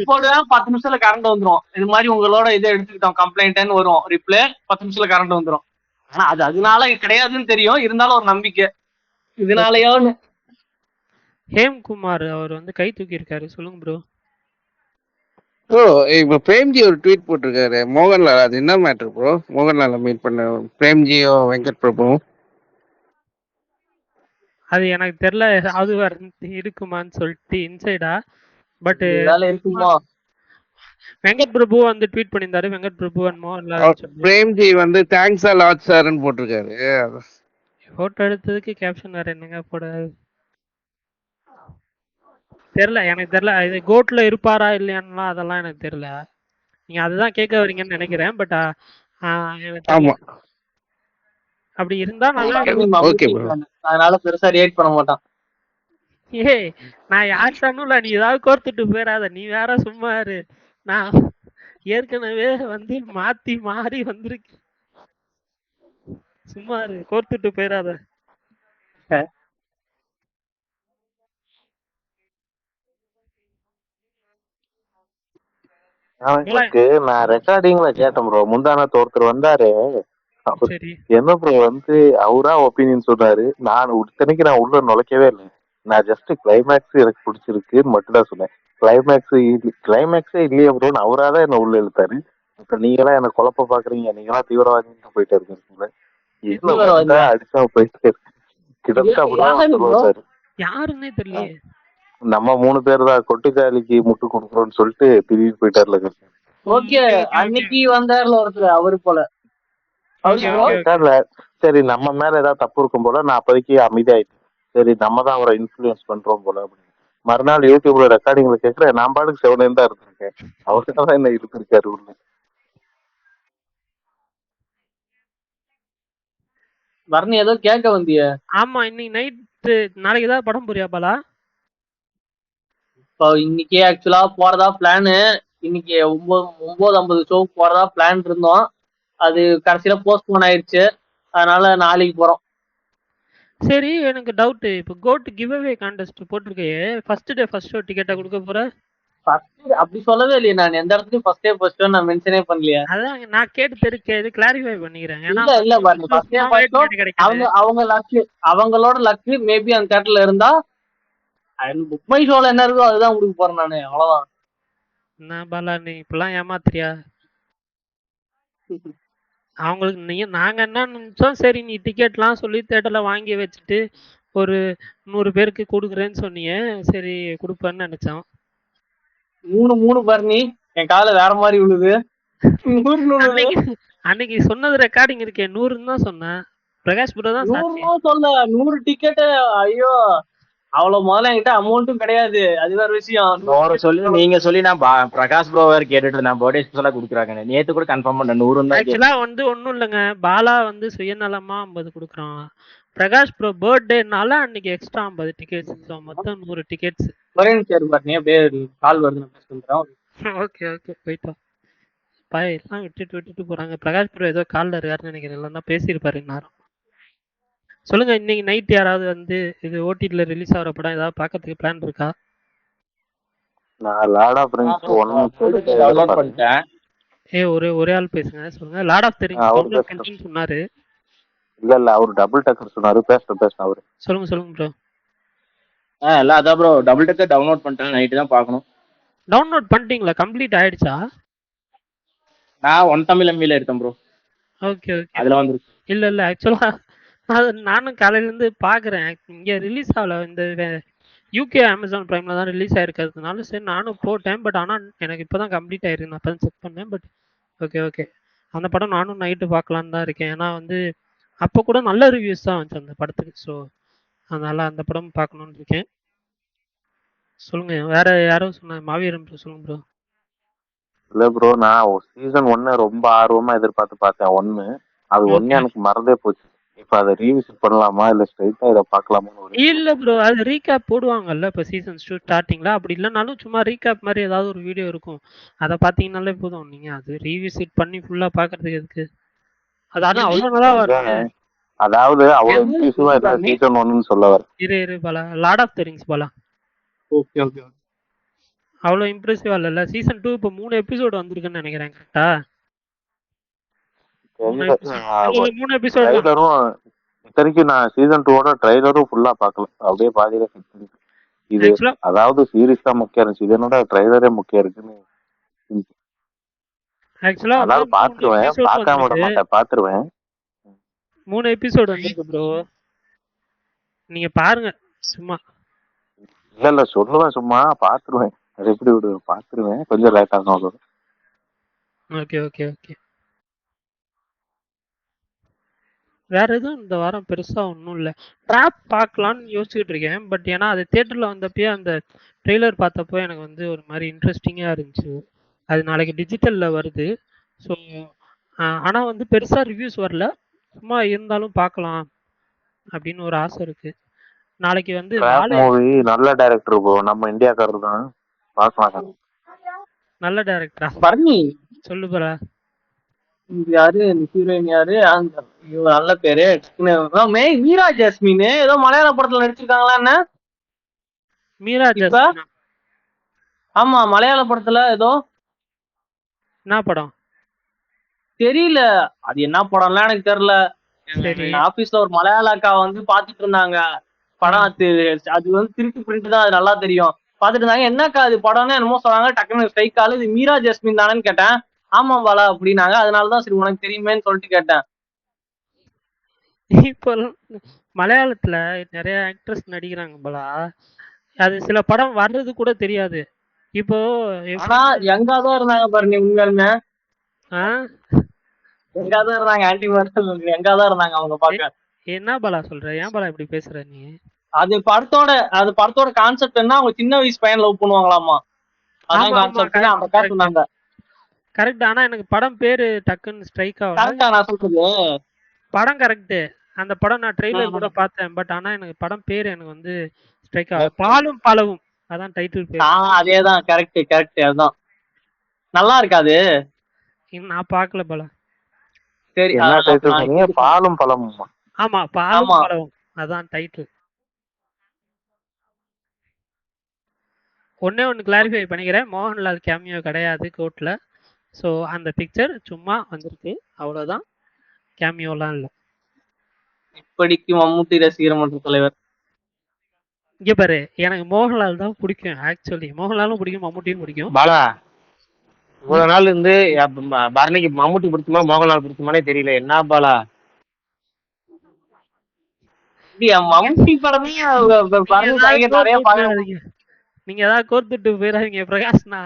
போடுவேன், 10 நிமிஷத்துல கரண்ட் வந்துரும். இது மாதிரி உங்களோட இதை எடுத்துக்கிட்டோம் கம்ப்ளைண்ட்னு வரும் ரிப்ளை, 10 நிமிஷத்துல கரண்ட் வந்துரும். ஆனா அது அதனால கிடையாதுன்னு தெரியும், இருந்தாலும் ஒரு நம்பிக்கை இதனாலயோன்னு. ஹேம்குமார் அவர் வந்து கை தூக்கி இருக்காரு. சொல்லுங்க ப்ரோ. ப்ரோ இப்போ பிரேம்ஜி ஒரு ட்வீட் போட்டிருக்காரு மோகன்லால். அது என்ன மேட்டர் ப்ரோ? மோகன்லால மீட் பண்ண பிரேம்ஜியோ வெங்கட் பிரபு? அது எனக்கு தெரியல, அது இருக்குமான்னு சொல்லிட்டு இன்சைடா. பட் இருக்குமா? வெங்கட் பிரபு வந்து ட்வீட் பண்ணியிருந்தாரு. வெங்கட் பிரபு அண்ட் மோகன்லால். பிரேம்ஜி வந்து தேங்க்ஸ் அ லாட் சார்னு போட்டிருக்காரு. போட்டோ எடுத்ததுக்கு கேப்ஷன் வேற என்னங்க போட? தெரியல, எனக்கு தெரியல. இது கோட்ல இருப்பாரா இல்லையான்லாம் அதெல்லாம் எனக்கு தெரியல. நீங்க அதுதான் கேட்க வரீங்கன்னு நினைக்கிறேன். பட் எனக்கு தெரியல. ஆமா அப்படி இருந்தா நல்லா ஓகே ப்ரோ. அதனால பெருசா ரியாக்ட் பண்ண மாட்டான். ஏய், நான் யார் சொன்னுல, நீ ஏதாவது கோர்த்துட்டு போயிடாத. நீ வேற சும்மா இரு. நான் ஏற்கனவே வந்து மாத்தி மாறி வந்திருக்கு. சும்மா இரு, கோர்த்துட்டு போயிடாத. அவங்களுக்கு நான் ரெக்கார்டிங்ல கேட்டேன் ப்ரோ. முந்தானத்து ஒருத்தர் வந்தாரு. அவர் சரி என்ன ப்ரோ வந்து அவரா ஒப்பீனியன் சொன்னாரு. நான் இத்தனைக்கு நான் உள்ள நுழைக்கவே இல்லை. நான் ஜஸ்ட் கிளைமேக்ஸ் எனக்கு பிடிச்சிருக்குன்னு மட்டும் தான் சொன்னேன். கிளைமேக்ஸே இல்லையே ப்ரோன்னு அவராதான் என்ன உள்ள இழுத்தாரு. அப்புறம் நீங்களாம் என்ன குழப்ப பாக்குறீங்க, நீங்களாம் தீவிரவாதின்னு போயிட்டு இருக்கீங்க. என்ன அடிச்சா போயிட்டு கிட்டத்தட்ட அப்படிதான் சொல்லுவாரு. யாருன்னே தெரியல. நம்ம 3 பேர் தான் கொட்டுக்காலிக்கு முட்டு கொடுக்குறோம்னு சொல்லிட்டு திடீர்னு போயிட்டார்ல. ஓகே, அன்னைக்கு வந்தாருல ஒருத்தர் அவரு போல. சரி, நம்ம மேல ஏதாவது தப்பு இருக்கும் போல நான் அப்போதைக்கு அமைதியாயிட்டேன். சரி, நம்ம தான் அவரை இன்ஃபுளுயன்ஸ் பண்றோம் போல அப்படின்னு. மறுநாள் யூடியூப்ல ரெக்கார்டிங்ல கேட்கிறேன், நான் பாட்டுக்கு செவனேன்னு தான் இருந்திருக்கேன். அவர்கிட்ட தான் என்ன இருந்திருக்காரு உள்ள. வர்ணி ஏதோ கேட்க வந்திய? ஆமா, இன்னைக்கு நைட்டு நாளைக்கு ஏதாவது படம் போறியா பாலா? இப்போ இன்னைக்கு ஆக்சுவலா போறதா பிளானு. இன்னைக்கு 9:50 ஷோக்கு போறதா பிளான் இருந்தோம். அது கடைசியில போஸ்ட்போன் ஆயிடுச்சு. அதனால நாளைக்கு போறோம். சரி, எனக்கு டவுட். இப்போ கோட் கிவ் அவே கான்டெஸ்ட் போட்டிருக்கே, ஃபர்ஸ்ட் டே ஃபர்ஸ்ட் ஷோ டிக்கெட்டை கொடுக்க போற? அப்படி சொல்லவே இல்லையே. நான் எந்த இடத்துலயும் ஃபர்ஸ்ட் டே ஃபர்ஸ்ட் ஷோ நான் மென்ஷனே பண்ணலையே. அதான் நான் கேட்டு தெரிஞ்சு கிளாரிஃபை பண்ணிக்கிறேன். ஏன்னா இல்ல ஃபர்ஸ்ட் டே ஃபர்ஸ்ட் ஷோ அவங்க லக்கு, அவங்களோட லக்கு மேபி அந்த தேட்டர்ல இருந்தா புக் மை ஷோல என்ன இருக்கோ அதுதான் கொடுக்க போறேன் நானு. அவ்வளவுதான். என்ன பாலா, நீ இப்பெல்லாம் ஏமாத்துறியா? அவங்களுக்கு நாங்க என்ன நினைச்சோம், சரி நீ டிக்கெட்லாம் சொல்லி தேட்டர்ல வாங்கி வச்சுட்டு ஒரு 100 பேருக்கு கொடுக்குறேன்னு சொன்னீங்க. சரி கொடுப்பேன்னு நினைச்சோம். 3 பர்னி என் கால வேற மாதிரி விழுது. அன்னைக்கு சொன்னது ரெக்கார்டிங் இருக்கே, 100ன்னு தான் சொன்னேன். பிரகாஷ் ப்ரோ தான் சொல்ல 100 டிக்கெட். ஐயோ, அவ்வளவு முதல்ல என்கிட்ட அமௌண்ட்டும் கிடையாது. அது வேற விஷயம். சொல்லி நீங்க சொல்லி நான் பிரகாஷ் ப்ரோ வேற கேட்டுட்டு இருந்தேன். பர்த்டே ஸ்பெஷலா கொடுக்குறாங்க. நேத்து கூட கன்ஃபார்ம் பண்ண 100 தான். ஆக்சுவலா வந்து ஒன்றும் இல்லைங்க, பாலா வந்து சுயநலமா 50 கொடுக்குறான். பிரகாஷ் ப்ரோ பர்த்டேனால அன்னைக்கு எக்ஸ்ட்ரா 50 டிக்கெட்ஸ். ஸோ மொத்தம் 100 டிக்கெட்ஸ். சரி பர்னி, அப்படியே கால் வருது, நான் பேசுறேன். ஓகே ஓகே, போயிட்டோம். பாய் எல்லாம் விட்டுட்டு போறாங்க. பிரகாஷ் ப்ரோ ஏதோ காலில் இருக்காருன்னு நினைக்கிறேன், இல்லைன்னா பேசியிருப்பாரு இந்நேரம். சொல்லுங்க, இன்னைக்கு நைட் யாராவது வந்து இது ஓடிடியில் ரிலீஸ் ஆகிற படம் ஏதாவது பார்க்கறதுக்கு பிளான் இருக்கா? நான் லார்ட் ஆஃப் ரிங்ஸ் 1 டவுன்லோட் பண்ணிட்டேன். ஒரே ஆள் பேசுங்க. சொல்லுங்க. Lord of the rings download பண்ணிட்டேன்னு சொன்னாரு. இல்ல அவர் டபுள் டக்கர் சொன்னாரு. பேசுறேன் அவரு. சொல்லுங்க ப்ரோ. இல்ல அதான் ப்ரோ, டபுள் டக்கர் டவுன்லோட் பண்ணிட்டேன். நைட்டு தான் பார்க்கணும். டவுன்லோட் பண்ணிட்டீங்களா? கம்ப்ளீட் ஆயிடுச்சா? நான் ஒன் தமிழ் எம்வில எடுத்தேன் ப்ரோ. ஓகே ஓகே, அதுல வந்துருக்கு. இல்ல ஆக்சுவலா அது நானும் காலையில இருந்து பாக்குறேன். இங்க ரிலீஸ் ஆகல. இந்த யூகே அமேசான் பிரைம்ல தான் ரிலீஸ் ஆயிருக்கிறதுனால சரி நானும் போட்டேன். பட் ஆனா எனக்கு இப்பதான் கம்ப்ளீட் ஆயிருக்கு. நான் அப்பதான் செக் பண்ணேன். பட் ஓகே, அந்த படம் நானும் நைட்டு பார்க்கலான்னு தான் இருக்கேன். ஏன்னா வந்து அப்போ கூட நல்ல ரிவ்யூஸ் தான் வந்துச்சு அந்த படத்துக்கு. ஸோ அதனால அந்த படம் பார்க்கணும்னு இருக்கேன். சொல்லுங்க, வேற யாரும் சொன்னாங்க? மாவீரன் ப்ரோ சொல்லுங்க ப்ரோ. இல்ல ப்ரோ, நான் சீசன் 1 ரொம்ப ஆர்வமா எதிர்பார்த்து பார்த்தேன். 1 அது 1 எனக்கு மறந்தே போச்சு. இப்ப அதை ரீவிசிட் பண்ணலாமா இல்ல ஸ்ட்ரைட்டா இதை பார்க்கலாமா? இல்ல ப்ரோ, அது ரீகேப் போடுவாங்கல்ல இப்போ சீசன் 2 ஸ்டார்டிங்ல. அப்படி இல்லைனாலும் சும்மா ரீகேப் மாதிரி ஏதாவது ஒரு வீடியோ இருக்கும், அதை பார்த்தீங்கன்னாலே போதும். நீங்க அது ரீவிசிட் பண்ணி ஃபுல்லா பார்க்கறதுக்கு எதுக்கு? அது ஆனா அவ்வளவு நல்லா வருது. அதாவது அவ்வளவு இன்ட்ரெஸ்டிங்கா இருக்க சீசன் 1ன்னு சொல்ல வர. இரு Bala, lord of the rings Bala. Okay அவ்வளோ இம்ப்ரெசிவா இல்லைல்ல? சீசன் 2 இப்போ 3 எபிசோடு வந்திருக்குன்னு நினைக்கிறேன். கரெக்டா? 3 எபிசோடு. இத்தனைக்கும் நான் சீசன் 2 ட்ரைலரும் ஃபுல்லா பார்க்கல. அப்படியே பாதியில இது அதாவது சீரிஸ் தான் முக்கியம் இருந்துச்சு. இதனோட ட்ரைலரே முக்கியம் இருக்குன்னு ஆக்சுவலா பாத்துருவேன். பார்க்காம விட மாட்டேன், பாத்துருவேன். 3 எபிசோடு வந்திருக்கு ப்ரோ, நீங்க பாருங்க சும்மா. இல்ல சொல்லுவேன், சும்மா பாத்துருவேன். அது எப்படி விடுவேன்? பாத்துருவேன், கொஞ்சம் லேட் ஆகும். ஓகே வேற எதுவும் இந்த வாரம் பெருசா ஒன்றும் இல்லை. ட்ராப் பார்க்கலான்னு யோசிச்சுட்டு இருக்கேன். பட் ஏன்னா அது தியேட்டர்ல வந்தப்பயே அந்த ட்ரெய்லர் பார்த்தப்போ எனக்கு வந்து ஒரு மாதிரி இன்ட்ரெஸ்டிங்கா இருந்துச்சு. அது நாளைக்கு டிஜிட்டல்ல வருது. ஸோ ஆனா வந்து பெருசா ரிவ்யூஸ் வரல. சும்மா இருந்தாலும் பார்க்கலாம் அப்படின்னு ஒரு ஆசை இருக்கு. நாளைக்கு வந்து ட்ராப் மூவி நல்ல டைரக்டர் ப்ரோ, நம்ம இந்தியாக்காரர் தான், பார்க்கலாம். நல்ல டைரக்டரா? பரணி சொல்லு போற. யாரு ஹீரோயின் யாரு? நல்ல பேரு மீரா ஜாஸ்மின் ஏதோ மலையாள படத்துல நடிச்சிருக்காங்களா என்ன? மீரா ஜாஸ்மின்? ஆமா, மலையாள படத்துல ஏதோ. என்ன படம் தெரியல, அது என்ன படம்லாம் எனக்கு தெரியல. ஆபீஸ்ல ஒரு மலையாள அக்கா வந்து பாத்துட்டு இருந்தாங்க படம். அது வந்து திருப்பி பிரிண்ட் தான், அது நல்லா தெரியும். பாத்துட்டு இருந்தாங்க, என்னக்கா அது படம்னு என்னமோ சொன்னாங்க. டக்குனு ஸ்ட்ரைக் ஆளு, இது மீரா ஜாஸ்மின் தானேன்னு கேட்டேன். ஆமா பாலா அப்படின்னாங்க. அதனாலதான் சரி உனக்கு தெரியுமேன்னு சொல்லிட்டு கேட்டேன். இப்போ மலையாளத்துல நிறைய ஆக்ட்ரஸ் நடிக்கிறாங்க பாலா. அது சில படம் வர்றது கூட தெரியாது. இப்போ ஆனா எங்காதான் இருந்தாங்க பாருங்க, உண்மையாலுமே எங்காதான் இருந்தாங்க. ஆன்டி மார்ஷல் எங்காதான் இருந்தாங்க அவங்க பாக்க. என்ன பாலா சொல்ற? ஏன் பாலா இப்படி பேசுற நீ? அது படத்தோட கான்செப்ட் என்ன, அவங்க சின்ன வயசு பையன் லவ் பண்ணுவாங்களாமா. அதான் கான்செப்ட். அந்த காசு சொன்னாங்க. கரெக்ட். ஆனா எனக்கு படம் பேரு டக்குன்னு ஸ்ட்ரைக் ஆகல. கரெக்டா நான் சொல்றது? படம் கரெக்ட். அந்த படம் நான் ட்ரெய்லர் கூட பார்த்தேன். பட் ஆனா எனக்கு படம் பேரு எனக்கு வந்து ஸ்ட்ரைக் ஆகல. பாலும் பலவும் அதான் டைட்டில் பேர். அதேதான். கரெக்ட் அதான். நல்லா இருக்காது. நான் பார்க்கல பாலா. சரி, என்ன டைட்டில் சொன்னீங்க? பாலும் பழமும்? ஆமா, பாலும் பலவும் அதான் டைட்டில். ஒண்ணே ஒன்று கிளாரிஃபை பண்ணிக்கிறேன், மோகன்லால் கேமியோ கிடையாது கோர்ட்ல. ஸோ அந்த பிக்சர் சும்மா வந்திருக்கு, அவ்வளோதான். கேமியோலாம் இல்லை. இப்படிக்கு மம்முட்டி ரசிகர் மன்ற தலைவர். இங்க பாரு, எனக்கு மோகன்லால் தான் பிடிக்கும். ஆக்சுவலி மோகன்லாலும் பிடிக்கும், மம்முட்டியும் பிடிக்கும். பாலா, இவ்வளவு நாள் இருந்து பரணிக்கு மம்முட்டி பிடிக்குமா மோகன்லால் பிடிக்குமானே தெரியல. என்ன பாலா மம்முட்டி படமே நிறைய பாருங்க. நீங்க ஏதாவது கோர்த்துட்டு போயிடாதீங்க பிரகாஷ்னா.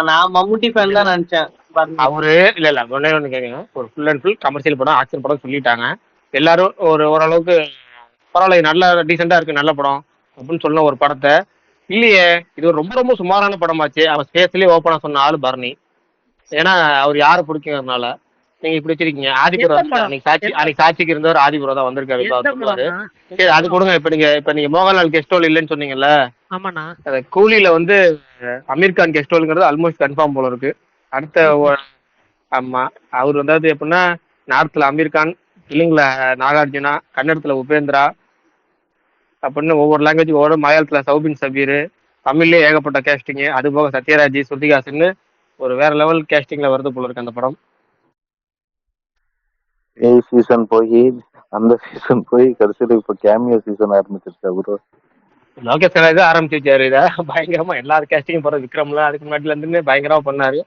நான் மம்முட்டி ஃபேன் தான் நினைச்சேன். அவரு இல்ல ஒன்னே ஒண்ணு கேக்குங்க. ஒரு ஃபுல் அண்ட் ஃபுல் கமர்ஷியல் படம், ஆக்ஷன் படம் சொல்லிட்டாங்க. எல்லாரும் ஓரளவுக்கு பரவாயில்ல, நல்ல டீசெண்டா இருக்கு, நல்ல படம் அப்படின்னு சொன்ன ஒரு படத்தை இல்லையே, இது ரொம்ப ரொம்ப சுமாரான படமாச்சு. அவன் ஸ்பேஸ்லயே ஓப்பனா சொன்ன ஆளு பரணி. ஏன்னா அவர் யாரு பிடிக்கிறதுனால நீங்க இப்படி வச்சிருக்கீங்க. ஆதிபுரம் அன்னைக்கு சாட்சிக்கு இருந்தவர் ஆதிபுரம் தான் வந்திருக்காரு சொல்லுவாரு. சரி, அது கொடுங்க. இப்ப நீங்க மோகன்லால் கெஸ்ட் ரோல் இல்லைன்னு சொன்னீங்கல்ல, கூலியில வந்து அமீர் கான் கெஸ்ட் ரோல்ங்கிறது ஆல்மோஸ்ட் கன்ஃபார்ம் போல இருக்கு. அடுத்த ஆமா, அவர் வந்தாது எப்படின்னா, நார்த்ல அமீர் கான், தெலுங்குல நாகார்ஜுனா, கன்னடத்துல உபேந்திரா அப்படின்னு ஒவ்வொரு லாங்குவேஜ் மலையாளத்துல சௌபின் சபீர், தமிழ்லயே ஏகப்பட்ட கேஸ்டிங். அது போக சத்யராஜ், ஸ்ருதிஹாசன் ஒரு வேற லெவல் கேஸ்டிங்ல வருது போல இருக்கு அந்த படம். சீசன் போய் அந்த சீசன் போய் கடைசியில இப்ப கேமியோ சீசன் ஆரம்பிச்சிருச்சு. ப்ரோ லோகேஷ் கனகராஜ் ஆரம்பிச்சு வச்சாரு இதை பயங்கரமா. எல்லா கேஸ்டிங்கும் போற விக்ரம்ல அதுக்கு முன்னாடில இருந்து பயங்கரமா பண்ணாரு.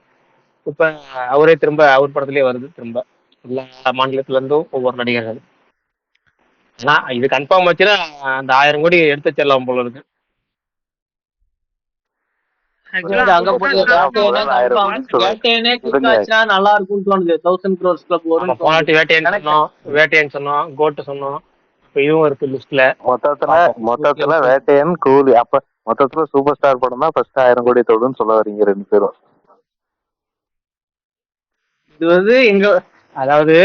இப்ப அவரே திரும்ப அவர் படத்துலயே வருது திரும்ப. எல்லா மாநிலத்துல இருந்தும் ஒவ்வொரு நடிகர்கள். ஆனா இது கன்ஃபார்ம் வச்சுன்னா அந்த 1000 கோடி எடுத்து வச்சிடலாம் போல இருக்கு. நல்லா இருக்கும்னு தோணுது. 1000 crores club வரும். வேட்டையன் சொன்னோம், கோட்டு சொன்னோம். இதுவும் இருக்கு லிஸ்ட்ல. மொத்தத்துல வேட்டையன், கூலி. அப்ப மொத்தத்துல சூப்பர் ஸ்டார் படம் தான் ஃபர்ஸ்ட் 1000 கோடி தொடுன்னு சொல்ல வரீங்க ரெண்டு பேரும். இது வந்து எங்க அதாவது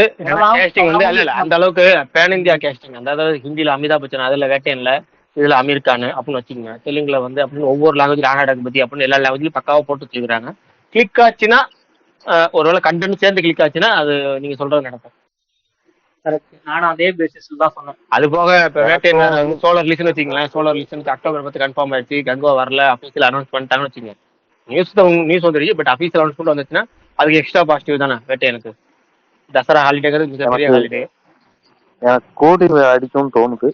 கேஸ்டிங் வந்து இல்ல அந்த அளவுக்கு பேன் இந்தியா கேஸ்டிங். அதாவது ஹிந்தில அமிதாப் பச்சன், அதுல வேட்டையன்ல, இதுல அமீர் கான் அப்படின்னு வச்சுக்கோங்க. தெலுங்குல வந்து அப்படின்னு ஒவ்வொரு லாங்குவேஜ் ஆனாடக்கு பத்தி அப்படின்னு எல்லா லாங்குவேஜ்லயும் பக்காவா போட்டு வச்சுக்கிறாங்க. கிளிக் ஆச்சுன்னா ஒருவேளை கண்டென்ட் சேர்ந்து கிளிக் ஆச்சுன்னா அது நீங்க சொல்றது நடக்கும். நானும் அதே பேசிஸ்ல தான் சொன்னேன். அது போக இப்ப வேட்டையன் சோலர் ரிலீஸ்னு வச்சுக்கலாம். சோலர் ரிலீஸ் அக்டோபர் 10 கன்ஃபார்ம் ஆயிடுச்சு. கங்கோ வரல, அஃபீஷியல் அனௌன்ஸ் பண்ணிட்டாங்கன்னு வச்சுக்கோங்க. நியூஸ் வந்துருச்சு. பட் அஃபீஷியல் அனௌன்ஸ்மெண்ட் வந்துச்சுன்னா அதுக்கு எக்ஸ்ட்ரா பாசிட்டிவ் தானே வேட்டையனுக்கு. தசரா ஹாலிடேங்கிறது மிகப்பெரிய ஹாலிடே. எனக்கு கோடி அடிக்கும்னு தோணுது.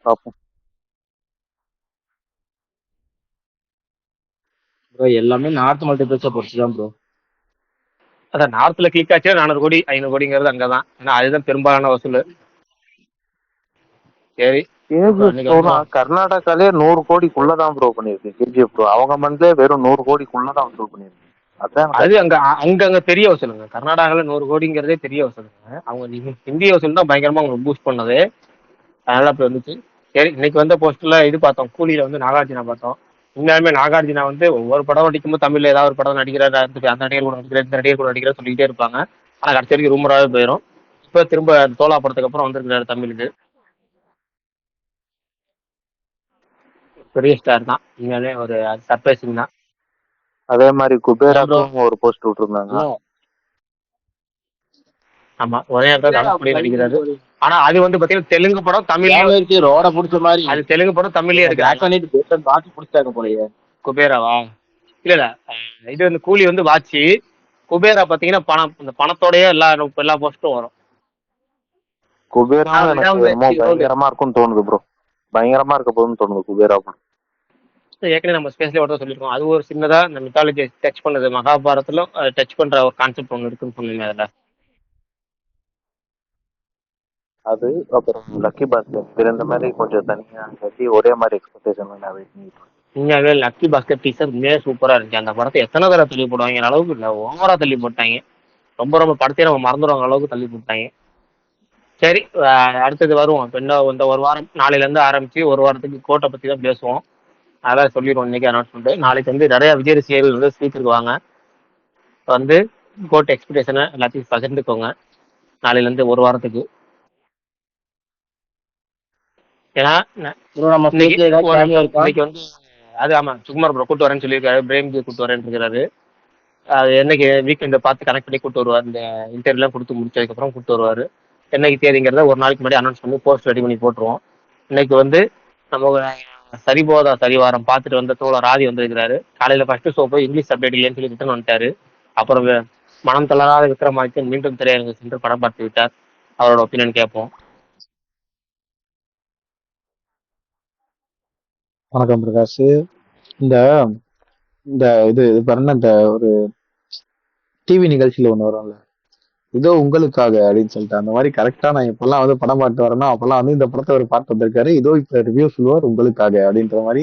பார்ப்போம். ப்ரோ எல்லாமே நார்த் மல்டிபிளெக்ஸை பொறுத்து தான் ப்ரோ. அதான் நார்த்ல கிளிக் ஆச்சு 400 கோடி 500 கோடிங்கிறது அங்கதான். ஏன்னா அதுதான் பெரும்பாலான வசூல். சரி, கர்நாடகாலே 100 கோடிக்குள்ளதான் ப்ரோ பண்ணிருக்கு கேஜிஎஃப் ப்ரோ. அவங்க மண்ட்லயே வெறும் 100 கோடிக்குள்ளதான் வசூல் பண்ணிருக்கு. அதான் அது அங்க பெரிய வசூலுங்க. கர்நாடகாவில் 100 கோடிங்கிறதே பெரிய வசூலுங்க. அவங்க ஹிந்தி வசூல் தான் பயங்கரமா அவங்க பூஸ்ட் பண்ணது. அதனால இப்ப வந்துச்சு. சரி, இன்னைக்கு வந்த போஸ்ட்ல இது பார்த்தோம், கூலியில வந்து நாகார்ஜுனா பார்த்தோம். உண்மையாலுமே நாகார்ஜுனா வந்து ஒவ்வொரு படம் நடிக்கும்போது தமிழ்ல ஏதாவது ஒரு படம் நடிக்கிறாரு, அந்த நடிகர் கூட நடிக்கிறார், இந்த நடிகர் கூட நடிக்கிறார் சொல்லிக்கிட்டே இருப்பாங்க. ஆனா கடைசி வரைக்கும் ரூமராகவே போயிடும். இப்ப திரும்ப தோலா படத்துக்கு அப்புறம் வந்திருக்கிறாரு தமிழுக்கு. பெரிய ஸ்டார் தான். உண்மையாலே ஒரு சர்ப்ரைசிங் தான். அதே மாதிரி குபேராக்கும் ஒரு போஸ்ட் விட்டுருந்தாங்க. ஆமா, ஒரே இடத்துல நடிக்கிறாரு. ஆனா அது வந்து பாத்தீங்கன்னா தெலுங்கு படம் தமிழ்லயே ரோட புடிச்ச மாதிரி அது தெலுங்கு படம் தமிழ்லயே இருக்கு. பாட்டு புடிச்சாங்க போலயே. குபேராவா? இல்ல இது வந்து கூலி வந்து வாட்சி. குபேரா பாத்தீங்கன்னா பணம், இந்த பணத்தோடய எல்லா போஸ்டும் வரும். குபேரா எனக்கு பயங்கரமா இருக்கும்னு தோணுது ப்ரோ. பயங்கரமா இருக்க போதுன்னு தோணுது குபேரா படம். ஏற்கனவே நம்ம ஸ்பேஸ்ல ஒருத்தர் சொல்லியிருக்கோம், அது ஒரு சின்னதா இந்த மித்தாலஜி டச் பண்ணது, மகாபாரத்துல டச் பண்ற ஒரு கான்செப்ட் ஒன்று இருக்குன்னு சொன்னீங்க அதுல. அது அப்புறம் லக்கி பாஸ்கர் இந்த மாதிரி கொஞ்சம் தனியா கட்டி ஒரே மாதிரி எக்ஸ்பெக்டேஷன் நான் வெயிட் பண்ணிட்டு. உண்மையாவே லக்கி பாஸ்கர் டீசர் உண்மையே சூப்பரா இருந்துச்சு. அந்த படத்தை எத்தனை தடவை தள்ளி போடுவாங்க அளவுக்கு இல்லை, ஓவரா தள்ளி போட்டாங்க. ரொம்ப படத்தையே நம்ம மறந்துடுவாங்க அளவுக்கு தள்ளி போட்டாங்க. சரி, அடுத்தது வருவோம். இப்போ இந்த ஒரு வாரம் நாளையில இருந்து ஆரம்பிச்சு ஒரு வாரத்துக்கு கோட்டை பத்தி தான் பேசுவோம். அதான் சொல்லிடுவோம் இன்னைக்கு அனௌன்ஸ்மெண்ட். நாளைக்கு வந்து நிறைய விஜய் ரசிகர்கள் வந்து ஸ்பீக்கருக்கு வாங்க, வந்து கோட் எக்ஸ்பெக்டேஷனை எல்லாத்தையும் பகிர்ந்துக்கோங்க நாளையில இருந்து ஒரு வாரத்துக்கு. ஏன்னா இன்னைக்கு வந்து அது ஆமா சுகுமார் ப்ரோ கூட்டு வரேன்னு சொல்லியிருக்காரு, பிரேம்ஜி கூட்டு வரேன்னு இருக்கிறாரு. அது என்னைக்கு வீக்கெண்டை பார்த்து கனெக்ட் பண்ணி கூட்டு வருவார். இந்த இன்டர்வியூலாம் கொடுத்து முடிச்சதுக்கப்புறம் கூட்டு வருவார். என்னைக்கு தேதிங்கிறத ஒரு நாளைக்கு முன்னாடி அனௌன்ஸ் பண்ணி போஸ்ட் ரெடி பண்ணி போட்டுருவோம். இன்னைக்கு வந்து நம்ம சரிபோதா சரிவாரம் பார்த்துட்டு வந்த தோழர் ராதி வந்திருக்கிறாரு. காலையில ஃபர்ஸ்ட் ஷோ போய் இங்கிலீஷ் அப்டேட் இல்லைன்னு சொல்லி ரிட்டர்ன் வந்துட்டாரு. அப்புறம் மனம் தளராத விக்ரமாதித்யன் மீண்டும் திரையரங்கு சென்று படம் பார்த்து விட்டார். அவரோட ஒப்பீனியன் கேட்போம். வணக்கம் பிரகாஷ். இந்த இந்த இது பாருங்க, இந்த ஒரு டிவி நிகழ்ச்சியில ஒண்ணு வரும்ல, இதோ உங்களுக்காக அப்படின்னு சொல்லிட்டு, அந்த மாதிரி கரெக்டா நான் இப்பெல்லாம் வந்து படம் பார்த்து வரேன்னா அப்பெல்லாம் வந்து இந்த படத்தை ஒரு பார்த்து வந்திருக்காரு, இதோ இப்ப ரிவ்யூ சொல்லுவார் உங்களுக்காக அப்படின்ற மாதிரி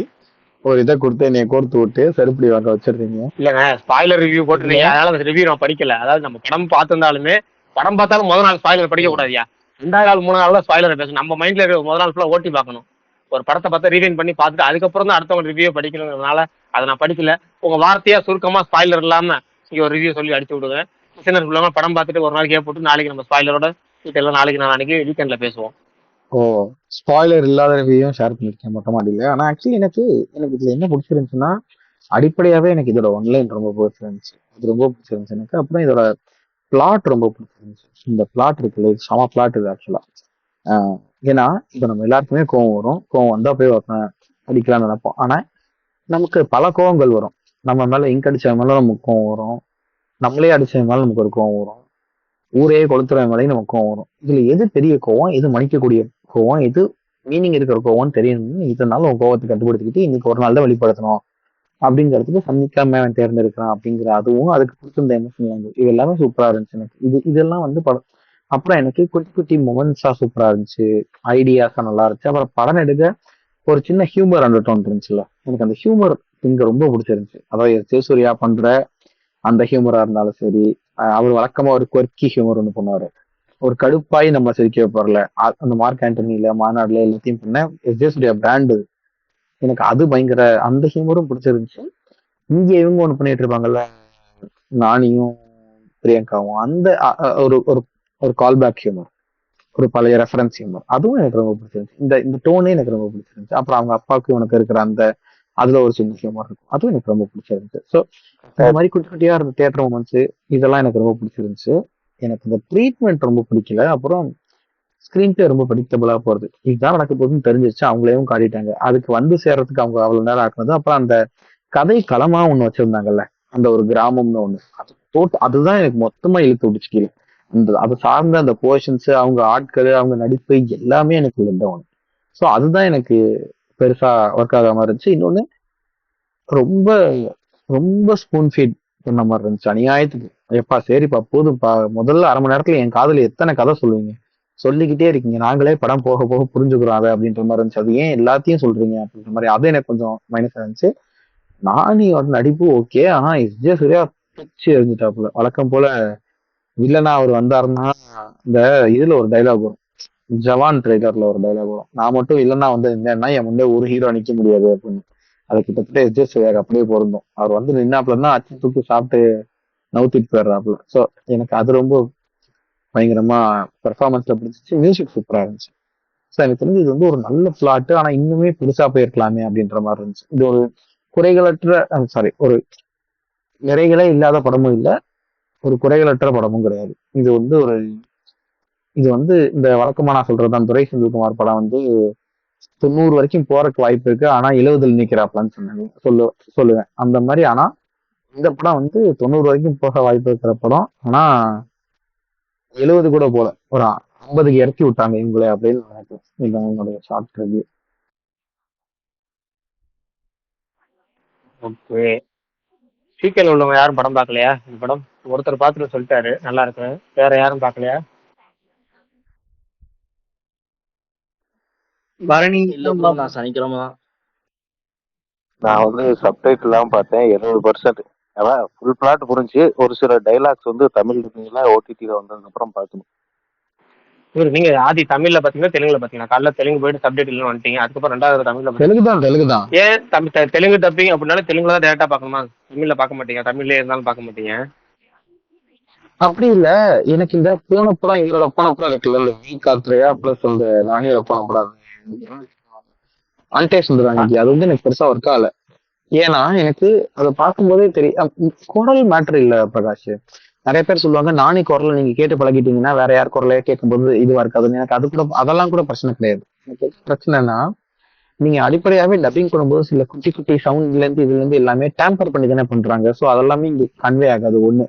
ஒரு இதை கொடுத்து என்னைய கோர்த்து விட்டு செருப்படி வாங்க வச்சிருந்தீங்க. இல்லங்க, ஸ்பாய்லர் ரிவ்யூ போட்டுருந்தீங்க, அதனால அந்த ரிவ்யூ நான் படிக்கல. அதாவது நம்ம படம் பார்த்திருந்தாலுமே படம் பார்த்தாலும் முதல் நாள் ஸ்பாய்லர் படிக்க கூடாதியா. 2வது நாள் 3வது நாள் ஸ்பாய்லர் பேசணும். நம்ம மைண்ட்ல இருக்க முதல் நாள் ஃபுல்லா ஓட்டி பார்க்கணும். ஒரு படத்தை பார்த்து ரீவைன் பண்ணி பார்த்துட்டு அதுக்கப்புறம் தான் அடுத்தவங்க ரிவ்யூ படிக்கணுங்கிறதுனால அதை நான் படிக்கல. உங்க வார்த்தையா சுருக்கமா ஸ்பாய்லர் இல்லாம இங்க ஒரு ரிவ்யூ சொல்லி அடிச்சு விடுங்க. சின்ன படம் பார்த்துட்டு ஒரு நாள் போட்டு நாளைக்கு நம்ம ஸ்பாய்லரோட டீட்டெயிலாம் நாளைக்கு நாளைக்கு வீக்கெண்ட்ல பேசுவோம். ஓ, ஸ்பாய்லர் இல்லாத ரிவ்யூயும் ஷேர் பண்ணிருக்கேன் மொட்டை மாடியில. ஆனா ஆக்சுவலி எனக்கு இதுல என்ன பிடிச்சிருந்துச்சுன்னா, அடிப்படையாவே எனக்கு இதோட ஒன்லைன் ரொம்ப பிடிச்சிருந்துச்சு. இது ரொம்ப பிடிச்சிருந்துச்சு எனக்கு. அப்புறம் இதோட பிளாட் ரொம்ப பிடிச்சிருந்துச்சு. இந்த பிளாட் இருக்குல்ல, இது சம பிளாட் இது ஆக்சுவலா. ஏன்னா இப்ப நம்ம எல்லாருக்குமே கோவம் வரும். கோவம் வந்தா போய் அடிக்கலாம்னு நினைப்போம். ஆனா நமக்கு பல கோவங்கள் வரும். நம்ம மேல இங்க் அடிச்ச மேல நமக்கு கோவம் வரும், நம்மளே அடிச்ச மேல நமக்கு ஒரு கோவம் வரும், ஊரே கொளுத்துற மேலேயும் நமக்கு கோவம் வரும். இதுல எது பெரிய கோவம், எது மன்னிக்கக்கூடிய கோவம், எது மீனிங் இருக்கிற கோவம்னு தெரியணும்னு இதனால உன் கோவத்தை கட்டுப்படுத்திக்கிட்டு இன்னைக்கு ஒரு நாள் தான் வெளிப்படுத்தணும் அப்படிங்கிறதுக்கு சனிக்கிழமை அவன் தேர்ந்தெடுக்கிறான் அப்படிங்கிற அதுவும் அதுக்கு பிடிச்சிருந்த எமோஷனல் லாங்குவேஜ் இது எல்லாமே சூப்பரா இருந்துச்சு எனக்கு. இதெல்லாம் வந்து படம். அப்புறம் எனக்கு குட்டி குட்டி மொமெண்ட்ஸா சூப்பரா இருந்துச்சு, ஐடியாஸா நல்லா இருந்துச்சு. அப்புறம் படம் எடுக்க ஒரு சின்ன ஹியூமர் அண்டர்டோன் இருந்துச்சுல்ல, எனக்கு அந்த ஹியூமர் இங்க ரொம்ப பிடிச்சிருந்துச்சு. அதாவது ஜெயசூர்யா பண்ற அந்த ஹியூமரா இருந்தாலும் சரி, அவர் வழக்கமா ஒரு கொர்க்கி ஹியூமர் ஒன்று பண்ணுவாரு, ஒரு கடுப்பாய் நம்ம சிரிக்க வைப்பார்ல, அந்த மார்க் ஆண்டனில மாநாடுல எல்லாத்தையும் பண்ண ஜெயசூர்யா பிராண்டு, எனக்கு அது பயங்கர அந்த ஹியூமரும் பிடிச்சிருந்துச்சு. இங்க இவங்க ஒண்ணு பண்ணிட்டு இருப்பாங்கல்ல, நானியும் பிரியங்காவும், அந்த ஒரு ஒரு ஒரு கால் பேக் ஹியூமர், ஒரு பழைய ரெஃபரன்ஸ் ஹியூமர், அதுவும் எனக்கு ரொம்ப பிடிச்சிருந்துச்சு. இந்த டோனே எனக்கு ரொம்ப பிடிச்சிருந்துச்சு. அப்புறம் அவங்க அப்பாவுக்கு உனக்கு இருக்கிற அந்த அதுல ஒரு சின்ன ஹியூமர் இருக்கும், அதுவும் எனக்கு ரொம்ப பிடிச்சிருந்துச்சு. ஸோ இந்த மாதிரி குட்டி குட்டியா இருந்த தியேட்டர் மூமெண்ட்ஸ் இதெல்லாம் எனக்கு ரொம்ப பிடிச்சிருந்துச்சு. எனக்கு இந்த ட்ரீட்மெண்ட் ரொம்ப பிடிக்கல. அப்புறம் ஸ்கிரீன் பிளே ரொம்ப ப்ரெடிக்டபிளா போறது, இதுதான் நடக்க போகுதுன்னு தெரிஞ்சிச்சு, அவங்களையும் காட்டிட்டாங்க. அதுக்கு வந்து சேர்றதுக்கு அவங்க அவ்வளவு நேரம் ஆக்குனது. அப்புறம் அந்த கதை களமா ஒண்ணு வச்சிருந்தாங்கல்ல, அந்த ஒரு கிராமம்னு ஒண்ணு, அதுதான் எனக்கு மொத்தமா இழுத்து விடுச்சு. அந்த அது சார்ந்த அந்த போர்ஷன்ஸ், அவங்க ஆட்கள், அவங்க நடிப்பு எல்லாமே எனக்கு உள்ள ஒண்ணு. ஸோ அதுதான் எனக்கு பெருசா ஒர்க் ஆகாம இருந்துச்சு. இன்னொன்னு ரொம்ப ரொம்ப ஸ்பூன் ஃபீட் பண்ண மாதிரி இருந்துச்சு அநியாயத்துக்கு. எப்பா சரிப்பா போதும்ப்பா, முதல்ல அரை மணி நேரத்துல என் காதல எத்தனை கதை சொல்லுவீங்க, சொல்லிக்கிட்டே இருக்கீங்க, நாங்களே படம் போக போக புரிஞ்சுக்கிறோம் அதை அப்படின்ற மாதிரி இருந்துச்சு. அது ஏன் எல்லாத்தையும் சொல்றீங்க அப்படின்ற மாதிரி, அது எனக்கு கொஞ்சம் மைனஸா இருந்துச்சு. நானியோட நடிப்பு ஓகே, ஆனா எஸ் ஜே சூர்யா பிச்சு எரிஞ்சிட்டாப்புல. வழக்கம் போல வில்லனா அவர் வந்தாருன்னா இந்த இதுல ஒரு டைலாக் வரும், ஜவான் ட்ரெய்லர்ல ஒரு டைலாக் வரும், நான் மட்டும் இல்லைன்னா வந்து இருந்தேன்னா என் முன்னே ஒரு ஹீரோ நிக்க முடியாது அப்படின்னு. அது கிட்டத்தட்ட எஸ்ஜே சூர்யாக்கு அப்படியே பொருந்தும். அவர் வந்து நின்னாப்புலன்னா அச்சு தூக்கி சாப்பிட்டு நவுத்திட்டு போயிடுறாப்புல. ஸோ எனக்கு அது ரொம்ப பயங்கரமா பெர்ஃபார்மன்ஸ்ல பிடிச்சிச்சு. மியூசிக் சூப்பரா இருந்துச்சு. ஸோ எனக்கு தெரிஞ்சு இது வந்து ஒரு நல்ல பிளாட், ஆனா இன்னுமே பெருசா போயிருக்கலாமே அப்படின்ற மாதிரி இருந்துச்சு. இது ஒரு குறைகளற்ற சாரி ஒரு நிறைகளே இல்லாத படமும் இல்ல, ஒரு குறைகளற்ற படமும் கிடையாது. இது வந்து இந்த வழக்கமா நான் சொல்றதுதான், துரை செந்தில்குமார் படம் வந்து 90 வரைக்கும் போறதுக்கு வாய்ப்பு இருக்கு, ஆனா 70ல் நிக்கிறாப்லன்னு சொல்லுவேன் அந்த மாதிரி. ஆனா இந்த படம் வந்து 90 வரைக்கும் போக வாய்ப்பு இருக்கிற படம், ஆனா 70 கூட போல, ஒரு 50க்கு இறக்கி விட்டாங்க இவங்களே அப்படின்னு நினைக்கிறேன். இதுதான் என்னுடைய ஷார்ட் ரிவ்யூ. ஓகே. சீக்கிரம் உள்ளவங்க யாரும் படம் பார்க்கலையா? இந்த படம் ஒருத்தர் பார்த்துட்டு சொல்லிட்டாரு நல்லா இருக்கு, வேற யாரும் பார்க்கலையா? பரணி இல்ல ப்ரோ, நான் சனிக்கிழமை தான். நான் வந்து சப்டைட்டில் எல்லாம் பார்த்தேன் 70%. அதான் ஃபுல் பிளாட் புரிஞ்சு, ஒரு சில டைலாக்ஸ் வந்து தமிழ் இருக்கீங்களா ஓடிடியில் வந்ததுக்கு அப்புறம் பார்க்கணும். இவர் நீங்க ஆதி தமிழ்ல பாத்தீங்கன்னா தெலுங்குல பாத்தீங்கன்னா காலைல தெலுங்கு போயிட்டு சப்டைட்டில் வந்துட்டீங்க, அதுக்கப்புறம் ரெண்டாவது தமிழ்ல தெலுங்கு தான். ஏன் தெலுங்கு டப்பிங் அப்படின்னால தெலுங்குல தான் டேரக்டா பார்க்கணுமா? தமிழ்ல பார்க்க மாட்டீங்க? தமிழ்ல இருந்தாலும் பார்க்க மாட்டீங்க? அப்படி இல்ல, எனக்கு இந்த போன படம் இவரோட போன படம் இருக்குல்ல, இந்த வீ காத்ரேயா பிளஸ் அந்த நானியோட போன படம் அன்டே சுந்தராங்கி, அது வந்து எனக்கு பெருசா ஒர்க் ஆகல. ஏன்னா எனக்கு அதை பார்க்கும்போதே தெரியும் குரல் மேட்டர் இல்ல பிரகாஷ். நிறைய பேர் சொல்லுவாங்க நானி குரலை நீங்க கேட்டு பழகிட்டீங்கன்னா வேற யார் குரலையே கேட்கும்போது இதுவா இருக்காதுன்னு. எனக்கு அது கூட அதெல்லாம் கூட பிரச்சனை கிடையாது. எனக்கு பிரச்சனைனா நீங்க அடிப்படையாவே டப்பிங் பண்ணும்போது சில குட்டி குட்டி சவுண்ட்ல இருந்து இதுல இருந்து எல்லாமே டேம்பர் பண்ணி தானே பண்றாங்க. ஸோ அதெல்லாமே இங்க கன்வே ஆகாது. ஒண்ணு.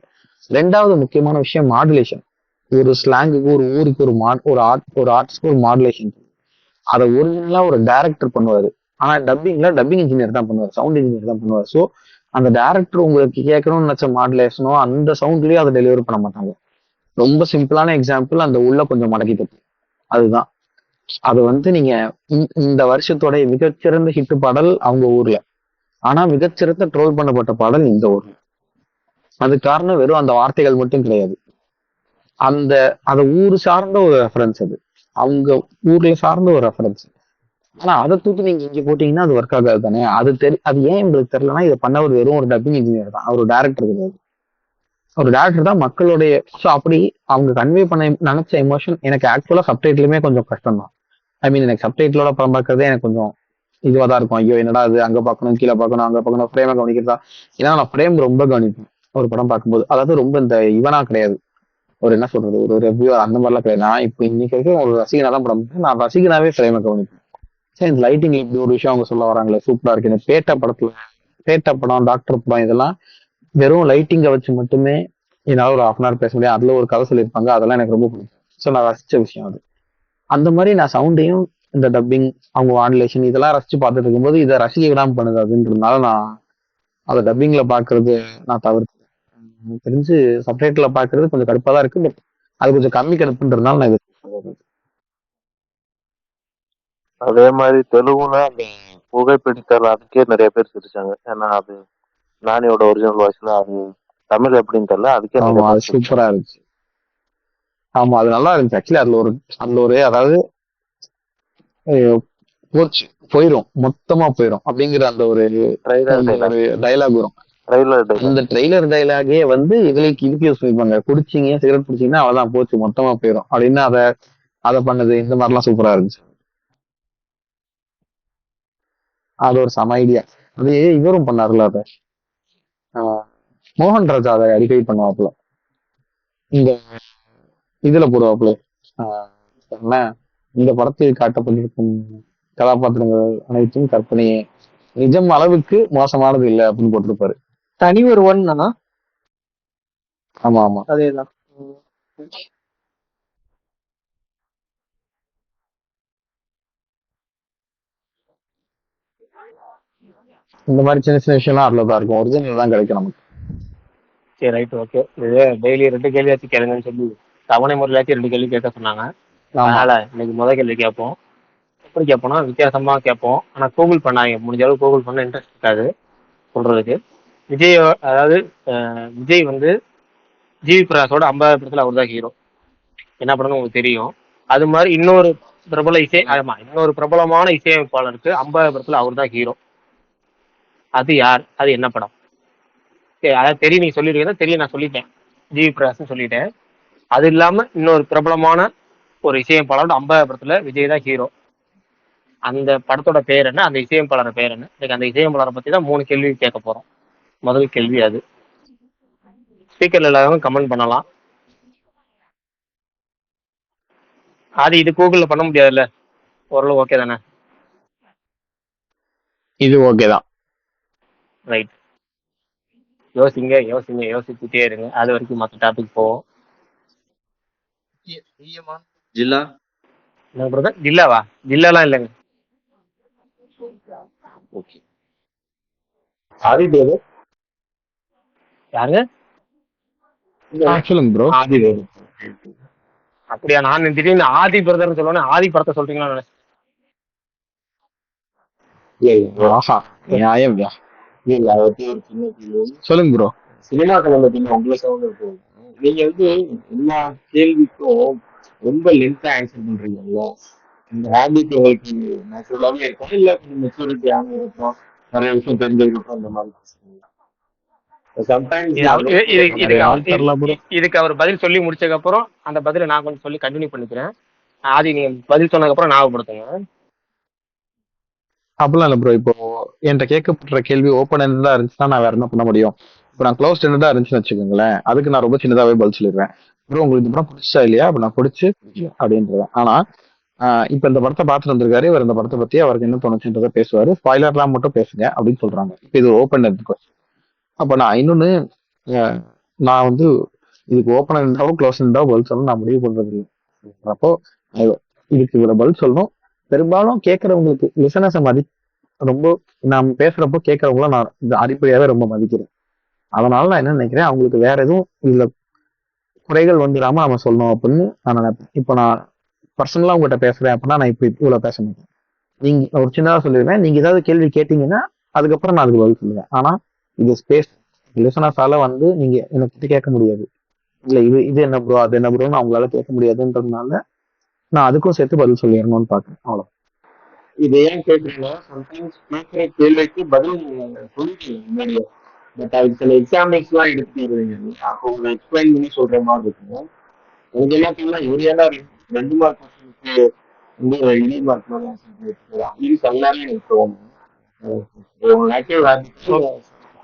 ரெண்டாவது முக்கியமான விஷயம் மாடுலேஷன். ஒரு ஸ்லாங்குக்கு ஒரு ஊருக்கு ஒரு ஆர்ட்ஸ்க்கு ஒரு மாடுலேஷன். அதை ஒரிஜினலா ஒரு டைரக்டர் பண்ணுவாரு, ஆனா டப்பிங் இன்ஜினியர் தான் பண்ணுவார், சவுண்ட் இன்ஜினியர் தான் பண்ணுவார். ஸோ அந்த டைரக்டர் உங்களுக்கு கேட்கணும்னு நினைச்ச மாடுலேஷனோ அந்த சவுண்ட்லயே அதை டெலிவரி பண்ண மாட்டாங்க. ரொம்ப சிம்பிளான எக்ஸாம்பிள், அந்த உள்ள கொஞ்சம் மடக்கி தட்டு, அதுதான். அது வந்து நீங்க இந்த வருஷத்தோட மிகச்சிறந்த ஹிட் பாடல் அவங்க ஊர்ல, ஆனா மிகச்சிறந்த ட்ரோல் பண்ணப்பட்ட பாடல் இந்த ஊர்ல. அது காரணம் வெறும் அந்த வார்த்தைகள் மட்டும் கிடையாது, அந்த அதை ஊரு சார்ந்த ஒரு ரெஃபரன்ஸ், அது அவங்க ஊர்ல சார்ந்த ஒரு ரெஃபரன்ஸ். ஆனா அதை தூக்கி நீங்க இங்க போட்டீங்கன்னா அது ஒர்க் ஆகாது தானே. அது ஏன் உங்களுக்கு தெரியலன்னா, இதை பண்ண ஒரு வெறும் ஒரு டப்பிங் இன்ஜினியர் தான், அவர் டேரக்டர் கிடையாது. ஒரு டேரக்டர் தான் மக்களுடைய. ஸோ அப்படி அவங்க கன்வே பண்ண நினைச்ச எமோஷன் எனக்கு ஆக்சுவலா சப்டைட்டிலுமே கொஞ்சம் கஷ்டம் தான். ஐ மீன் எனக்கு சப்டைட்டிலோட படம் பார்க்கறதே எனக்கு கொஞ்சம் இதுவாக தான் இருக்கும். ஐயோ என்னடா அது, அங்க பார்க்கணும் கீழே பார்க்கணும் அங்க பார்க்கணும், ஃப்ரேமை கவனிக்கிறதா. ஏன்னா நான் ஃப்ரேம் ரொம்ப கவனிப்பேன் ஒரு படம் பார்க்கும்போது. அதாவது ரொம்ப இந்த இவனா கிடையாது, ஒரு என்ன சொல்றது, ஒரு ரிவ்யூ அந்த மாதிரிலாம் கிடையாது. நான் இப்போ இன்னைக்கு வரைக்கும் ஒரு ரசிகனா தான் படம் பார்ப்பேன். நான் ரசிகனாவே ஃப்ரேமை கவனிப்பேன். சரி இந்த லைட்டிங் இப்படி ஒரு விஷயம் அவங்க சொல்ல வராங்களே சூப்பரா இருக்கு. இந்த பேட்ட படம் டாக்டர் படம் இதெல்லாம் வெறும் லைட்டிங்கை வச்சு மட்டுமே என்னால ஒரு 1/2 பேச முடியும். அதுல ஒரு கதை சொல்லியிருப்பாங்க, அதெல்லாம் எனக்கு ரொம்ப பிடிக்கும். ஸோ நான் ரசிச்ச விஷயம் அது. அந்த மாதிரி நான் சவுண்டையும் இந்த டப்பிங் அவங்க மாடுலேஷன் இதெல்லாம் ரசிச்சு பார்த்துட்டு இருக்கும்போது இதை ரசிக்க விடாம பண்ணுது அப்படின்றதுனால நான் அதை டப்பிங்ல பாக்குறது நான் தவிர்த்தேன். எனக்கு தெரிஞ்சு சப்டைட்டில் பாக்குறது கொஞ்சம் கடுப்பா தான் இருக்கு, பட் அது கொஞ்சம் கம்மி கடுப்புன்றதுனால நான் இது சொல்றது. அதே மாதிரி தெலுங்குல அந்த புகைப்பிடித்தல் அதுக்கே நிறைய பேர் சிரிச்சாங்க. ஏன்னா அது நானியோட ஒரிஜினல் வாய்ஸ்ல, அது தமிழ் எப்படின்னு தெரியல, அதுக்கே ஆமா அது சூப்பரா இருந்துச்சு. ஆமா அது நல்லா இருந்துச்சு ஆக்சுவலி. அதுல ஒரு அதாவது போச்சு போயிரும் மொத்தமா போயிரும் அப்படிங்கிற அந்த ஒரு டைலாக் வரும். அந்த ட்ரெய்லர் டைலாகே வந்து இதுக்கு யூஸ் பண்ணிருப்பாங்க. குடிச்சிங்க சிகரெட் குடிச்சீங்கன்னா அவதான் போச்சு மொத்தமா போயிரும் அப்படின்னு அதை பண்ணது. இந்த மாதிரிலாம் சூப்பரா இருந்துச்சு. அது ஒரு சம ஐடியா. அது இவரும் பண்ணாருல அதை, மோகன் ராஜா அதை அடிக்கடி பண்ணுவாப்புல. இந்த இதுல போடுவாப்புல என்ன, இந்த படத்தில் காட்டப்பட்டிருக்கும் கதாபாத்திரங்கள் அனைத்தும் கற்பனையே, நிஜம் அளவுக்கு மோசமானது இல்லை அப்படின்னு போட்டிருப்பாரு. தனி ஒரு ஒன்னா. ஆமா ஆமா அதேதான். இந்த மாதிரி சின்ன சின்ன விஷயம்லாம் அதுலதான் இருக்கும், ஒரிஜினல் தான் கிடைக்கும் நமக்கு. சரி ரைட் ஓகே. இது டெய்லி 2 கேள்வியாச்சும் கேளுங்கன்னு சொல்லி தவணை முறையிலாச்சும் 2 கேள்வி கேட்க சொன்னாங்க. அதனால இன்னைக்கு முதல் கேள்வி கேட்போம். எப்படி கேட்போம்னா வித்தியாசமா கேட்போம், ஆனா கூகுள் பண்ணாங்க, முடிஞ்ச அளவு கூகுள் பண்ண இன்ட்ரெஸ்ட் இருக்காது சொல்றதுக்கு. விஜய் அதாவது விஜய் வந்து ஜிவி பிரகாஷோட 50 படத்துல அவர் தான் ஹீரோ. என்ன படம்னு உங்களுக்கு தெரியும். அது மாதிரி இன்னொரு இன்னொரு பிரபலமான இசையமைப்பாளருக்கு 50 படத்துல அவர் தான் ஹீரோ. அது யார்? அது என்ன படம்? அதாவது தெரியும், நீங்க சொல்லிருக்கீங்க, தெரியும், நான் சொல்லிட்டேன், ஜிவி பிரகாஷ்னு சொல்லிட்டேன். அது இல்லாம இன்னொரு பிரபலமான ஒரு இசையமைப்பாளர் 50 படத்துல விஜய் தான் ஹீரோ. அந்த படத்தோட பேர் என்ன? அந்த இசையமைப்பாளர் பேர் என்ன? இன்னைக்கு அந்த இசையமைப்பாளரை பத்தி தான் 3 கேள்வி கேட்க போறோம். முதல் கேள்வி அது. ஸ்பீக்கர்ல இல்லாதவங்க கமெண்ட் பண்ணலாம். அது இது கூகுள்ல பண்ண முடியாதுல்ல, ஓரளவு ஓகே தானே? இது ஓகே தான். ரைட். யோசிங்க யோசிங்க, யோசிச்சுட்டே இருங்க, அது வரைக்கும் மற்ற டாபிக் போவோம். ஜில்லா என்ன பிரதர்? ஜில்லாவா? ஜில்லாலாம் இல்லைங்க. ஓகே. ஆதி பிரதர் யாருங்க? சொல்லுங்க ப்ரோ. ஆதி வேலு. அப்படியா? நான் திடீர்னு ஆதி பிரதர்னு சொல்லணும், ஆதி படத்தை சொல்றீங்களா நினைச்சேன். ஆஹா நியாயம்யா. சொல்லுங்க ப்ரோ. சினிமா கலந்த பின்ன உங்களை சவுண்ட் இருக்கு. நீங்க வந்து எல்லா கேள்விக்கும் ரொம்ப லென்த்தா ஆன்சர் பண்றீங்கல்ல, இந்த ஹேபிட் உங்களுக்கு நேச்சுரலாவே இருக்கும் இல்ல மெச்சூரிட்டி ஆக இருக்கும், நிறைய விஷயம் தெரிஞ்சதுக்கப்புறம் இந்த மாதிரி இதுக்கு அவர் பதில் சொல்லி முடிச்சதுக்கு அப்புறம் அந்த பதிலை நான் கொஞ்சம் சொல்லி கண்டினியூ பண்ணிக்கிறேன். ஆதி நீங்க பதில் சொன்னதுக்கு அப்புறம் ஞாபகப்படுத்துங்க. அப்படிலாம் இல்லை ப்ரோ. இப்போ என்கிட்ட கேட்கப்படுற கேள்வி ஓப்பன் எண்டா இருந்துச்சுன்னா நான் வேற என்ன பண்ண முடியும்? இப்போ நான் க்ளோஸ் எண்டா இருந்துச்சுன்னு வச்சுக்கோங்களேன், அதுக்கு நான் ரொம்ப சின்னதாவே பதில் சொல்லிடுவேன். ப்ரோ உங்களுக்கு இந்த படம் பிடிச்சா இல்லையா? அப்ப நான் பிடிச்சு அப்படின்றேன். ஆனா இப்ப இந்த படத்தை பார்த்துட்டு வந்திருக்காரு, இவர் இந்த படத்தை பத்தி அவருக்கு என்ன தோணுச்சுன்றதை பேசுவாரு, ஸ்பாய்லர்லாம் மட்டும் பேசுங்க அப்படின்னு சொல்றாங்க. இப்போ இது ஓப்பன் எண்ட் கொஸ்டின். அப்ப நான் இன்னொன்னு நான் வந்து இதுக்கு ஓப்பன் எண்டாவோ க்ளோஸ் எண்டாவோ பதில் சொல்லணும் நான் முடிவு பண்றது இல்லை. அப்போ இதுக்கு இவ்வளவு பதில் சொல்லணும். பெரும்பாலும் கேட்கறவங்களுக்கு லிசனஸை ரொம்ப நான் பேசுறப்போ கேட்கறவங்கள நான் இந்த அடிப்படையாவே ரொம்ப மதிக்கிறேன். அதனால நான் என்ன நினைக்கிறேன், அவங்களுக்கு வேற எதுவும் இதுல குறைகள் வந்துடாம நம்ம சொல்லணும் அப்படின்னு நான் நினைப்பேன். இப்போ நான் பர்சனலா உங்ககிட்ட பேசுறேன் அப்படின்னா நான் இப்ப இவ்வளவு பேச மாட்டேன். நீங்க ஒரு சின்னதா சொல்லிடுவேன், நீங்க ஏதாவது கேள்வி கேட்டீங்கன்னா அதுக்கப்புறம் நான் அதுக்கு பதில் சொல்லுவேன். ஆனா இது ஸ்பேஸ் லிசனஸால நீங்க எனக்கு கேட்க முடியாது. இல்ல இது என்ன ப்ரோ அது என்ன ப்ரோன்னு அவங்களால கேட்க முடியாதுன்றதுனால நான் அதுக்கும் சேர்த்து பதில் சொல்லிடணும்னு பாக்குறேன். அவ்வளவு. இதை ஏன் கேட்குறீங்கன்னா, சம்டைம்ஸ் கேட்குற கேள்விக்கு பதில் சொல்லிட்டீங்க முன்னாடியே, பட் அதுக்கு சில எக்ஸாம்பிள்ஸ் எல்லாம் எடுத்துக்கிறீங்க. அப்போ உங்களை எக்ஸ்பிளைன் பண்ணி சொல்ற மாதிரி இருக்கும். எனக்கு என்ன பண்ணலாம், இவர் ஏன்னா 2 மார்க் கொஸ்டினுக்கு வந்து 20 மார்க் அப்படின்னு சொல்லாமே எனக்கு தோணும்.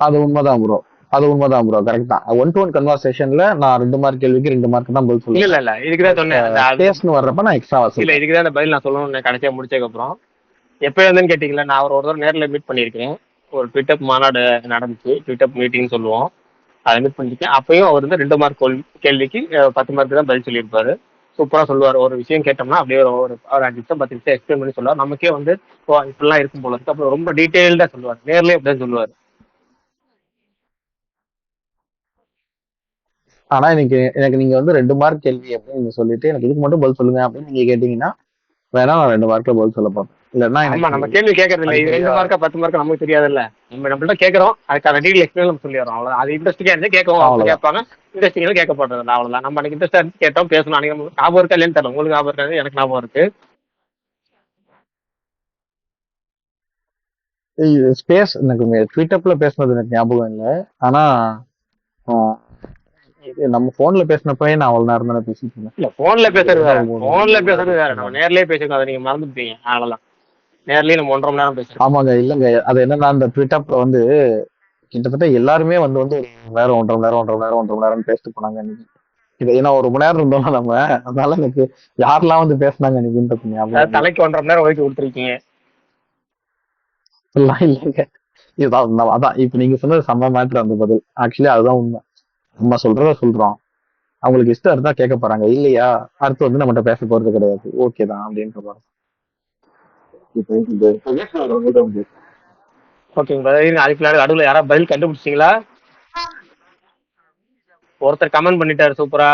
அது உண்மைதான் ப்ரோ. அது உண்மைதான் ப்ரோ. கரெக்ட் தான். 1-to-1 கன்வர்சேஷன்ல நான் 2 மார்க் கேள்விக்கு 2 மார்க் தான் பதில் சொல்லுவேன். இல்ல இதுக்குதான் சொன்னேன், பேசணும் வர்றப்ப நான் எக்ஸ்ட்ரா இல்ல இதுக்குதான் அந்த பதில் நான் சொல்லணும்னு கடைசியா முடிச்சதுக்கு அப்புறம். எப்போ வந்துன்னு கேட்டீங்களா, நான் ஒரு தடவை நேரில் மீட் பண்ணியிருக்கேன். ஒரு ட்விட்டப் மாநாடு நடந்துச்சு, ட்விட்டப் மீட்டிங் சொல்லுவோம், அதை மீட் பண்ணிருக்கேன். அப்பயும் அவர் வந்து 2 மார்க் கேள்விக்கு 10 மார்க் தான் பதில் சொல்லியிருப்பாரு. சூப்பராக சொல்லுவார். ஒரு விஷயம் கேட்டோம்னா அப்படியே ஒரு 5 நிமிஷம் 10 நிமிஷம் எக்ஸ்பிளைன் பண்ணி சொல்லுவார். நமக்கே வந்து இப்படிலாம் இருக்கும் போல இருக்கு. அப்புறம் ரொம்ப டீட்டெயில்டாக சொல்லுவார், நேர்லேயே அப்படிதான் சொல்லுவார். ஆனா எனக்கு நீங்க வந்து 2 மார்க் கேள்வி அப்படின்னு நீங்க சொல்லிட்டு எனக்கு இதுக்கு மட்டும் பதில் சொல்லுங்க அப்படின்னு நீங்க கேட்டீங்கன்னா வேணா நான் 2 மார்க்ல பதில் சொல்ல பார்ப்பேன். இல்லன்னா நம்ம கேள்வி கேட்கறது இல்லை, இது 2 மார்க்கா 10 மார்க்கா நமக்கு தெரியாதுல்ல. நம்மள்ட்ட கேட்கறோம், அதுக்கான டீட்டெயில் எக்ஸ்பிளைன் நம்ம சொல்லிடுறோம். அவ்வளோ. அது இன்ட்ரெஸ்டிங்கா இருந்து கேட்கவும் கேட்பாங்க, இன்ட்ரெஸ்டிங்காக கேட்கப்படுறது. அவ்வளோதான். நம்ம அன்னைக்கு இன்ட்ரெஸ்டா இருந்து கேட்டோம், பேசணும். அன்னைக்கு ஞாபகம் இருக்கா இல்லைன்னு தெரியல, உங்களுக்கு ஞாபகம் இருக்காது, எனக்கு ஞாபகம் இருக்கு. ஸ்பேஸ் எனக்கு ட்விட்டப்ல பேசுனது எனக்கு ஞாபகம் இல்லை. ஆனா நம்ம போன்ல பேசினப்பவே நான் அவ்வளவு நேரம் தானே பேசிட்டு இருந்தேன். இல்ல போன்ல பேசுறது வேற, போன்ல பேசுறது வேற. நம்ம நேர்லயே பேசிருக்கோம், அதை நீங்க மறந்துட்டீங்க. அவ்வளவுதான். நேர்லயே நம்ம 1.5 மணி நேரம் பேசுறோம். ஆமாங்க. இல்லங்க, அது என்னன்னா அந்த ட்விட்டப்ல கிட்டத்தட்ட எல்லாருமே வந்து 1 மணி நேரம் 1.5 மணி நேரம் பேசிட்டு போனாங்க இன்னைக்கு. இது ஏன்னா 1 மணி நேரம் இருந்தோம் நம்ம, அதனால எனக்கு யாரெல்லாம் வந்து பேசினாங்க இன்னைக்கு தலைக்கு 1.5 மணி நேரம் ஒதுக்கி கொடுத்துருக்கீங்க. இல்லைங்க, இதுதான் அதான் இப்ப நீங்க சொன்னது செம்ம மேட்டர். அந்த பதில் ஆக்சுவலி அதுதான் உண்மை. நம்ம சொல்றத சொல்றோம், அவங்களுக்கு இஷ்டம் இருந்தா கேட்க போறாங்க, இல்லையா அடுத்து வந்து நம்மகிட்ட பேச போறது கிடையாது. ஓகே தான் அப்படின்ற மாதிரி. ஓகேங்க, அதுக்கு நடுவில் யாராவது பதில் கண்டுபிடிச்சிங்களா? ஒருத்தர் கமெண்ட் பண்ணிட்டாரு சூப்பரா,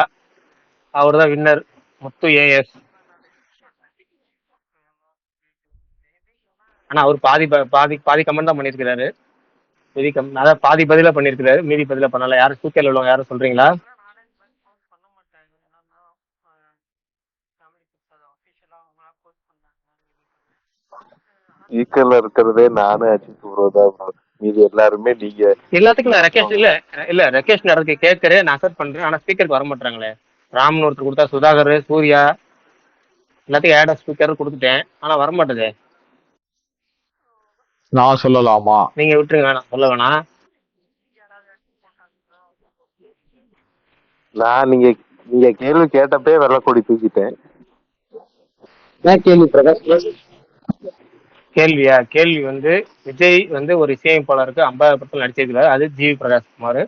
அவர் தான் வின்னர், முத்து ஏஎஸ். ஆனா அவர் பாதி பாதி பாதி கமெண்ட் தான் பண்ணியிருக்கிறாரு. மீதி அதாவது பாதி பதிலாக பண்ணியிருக்கிறாரு, மீதி பதிலாக பண்ணல. யாரும் ஸ்பீக்கர்ல உள்ளவங்க யாரும் சொல்றீங்களா? ஈக்குவல்ல இருக்கிறதே நானும் அஜித் ப்ரோ தான் bro. மீதி எல்லாருமே நீங்க எல்லாத்துக்கும் நான் ரெக்வஸ்ட் இல்ல ரெக்வஸ்ட் நடக்கு கேட்கறேன், நான் அக்செப்ட் பண்றேன். ஆனா ஸ்பீக்கருக்கு வர மாட்டாங்களே. ராம்னு ஒருத்தர் கொடுத்தா, சுதாகர், சூர்யா எல்லாத்துக்கும் ஆட் ஸ்பீக்கர் கொடுத்துட்டேன், ஆனா வர மாட்டேது. நான் சொல்லலாமா? நீங்க விட்டுருங்க, வேணாம் சொல்ல வேணாம். நான் நீங்க நீங்க கேள்வி கேட்டப்பே வெள்ளக்கொடி தூக்கிட்டேன். கேள்வி பிரகாஷ். கேள்வியா? கேள்வி வந்து விஜய் வந்து ஒரு இசையமைப்பாளருக்கு 50 படத்தில் நடிச்சிருக்கிறாரு, அது ஜிவி பிரகாஷ்குமார்.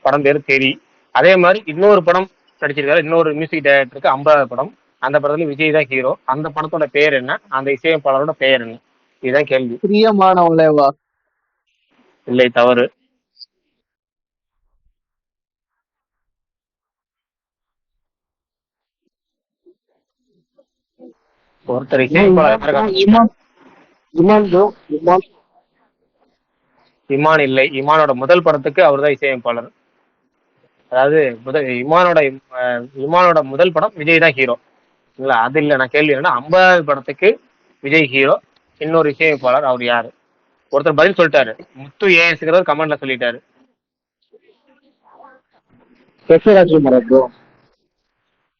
படம் பேரு தேரி. அதே மாதிரி இன்னொரு படம் நடிச்சிருக்காரு, இன்னொரு மியூசிக் டைரக்டருக்கு 50 படம். அந்த படத்துல விஜய் தான் ஹீரோ. அந்த படத்தோட பெயர் என்ன? அந்த இசையமைப்பாளரோட பெயர் என்ன? இதுதான் கேள்வி. பிரியமானவளேவா? இல்லை, தவறு. ஒருத்தர் இசையமைப்பாளர். இமான் இல்லை. இமானோட முதல் படத்துக்கு அவர் தான் இசையமைப்பாளர். அதாவது இமானோட முதல் படம் விஜய் தான் ஹீரோ. இல்ல அது இல்ல, நான் கேள்வி என்னன்னா 50 படத்துக்கு விஜய் ஹீரோ, இன்னொரு இசையமைப்பாளர், அவர் யாரு? ஒருத்தர் பதில் சொல்லிட்டாரு, முத்து ஏஎஸ்ங்கிறவர் கமெண்ட்ல சொல்லிட்டாரு.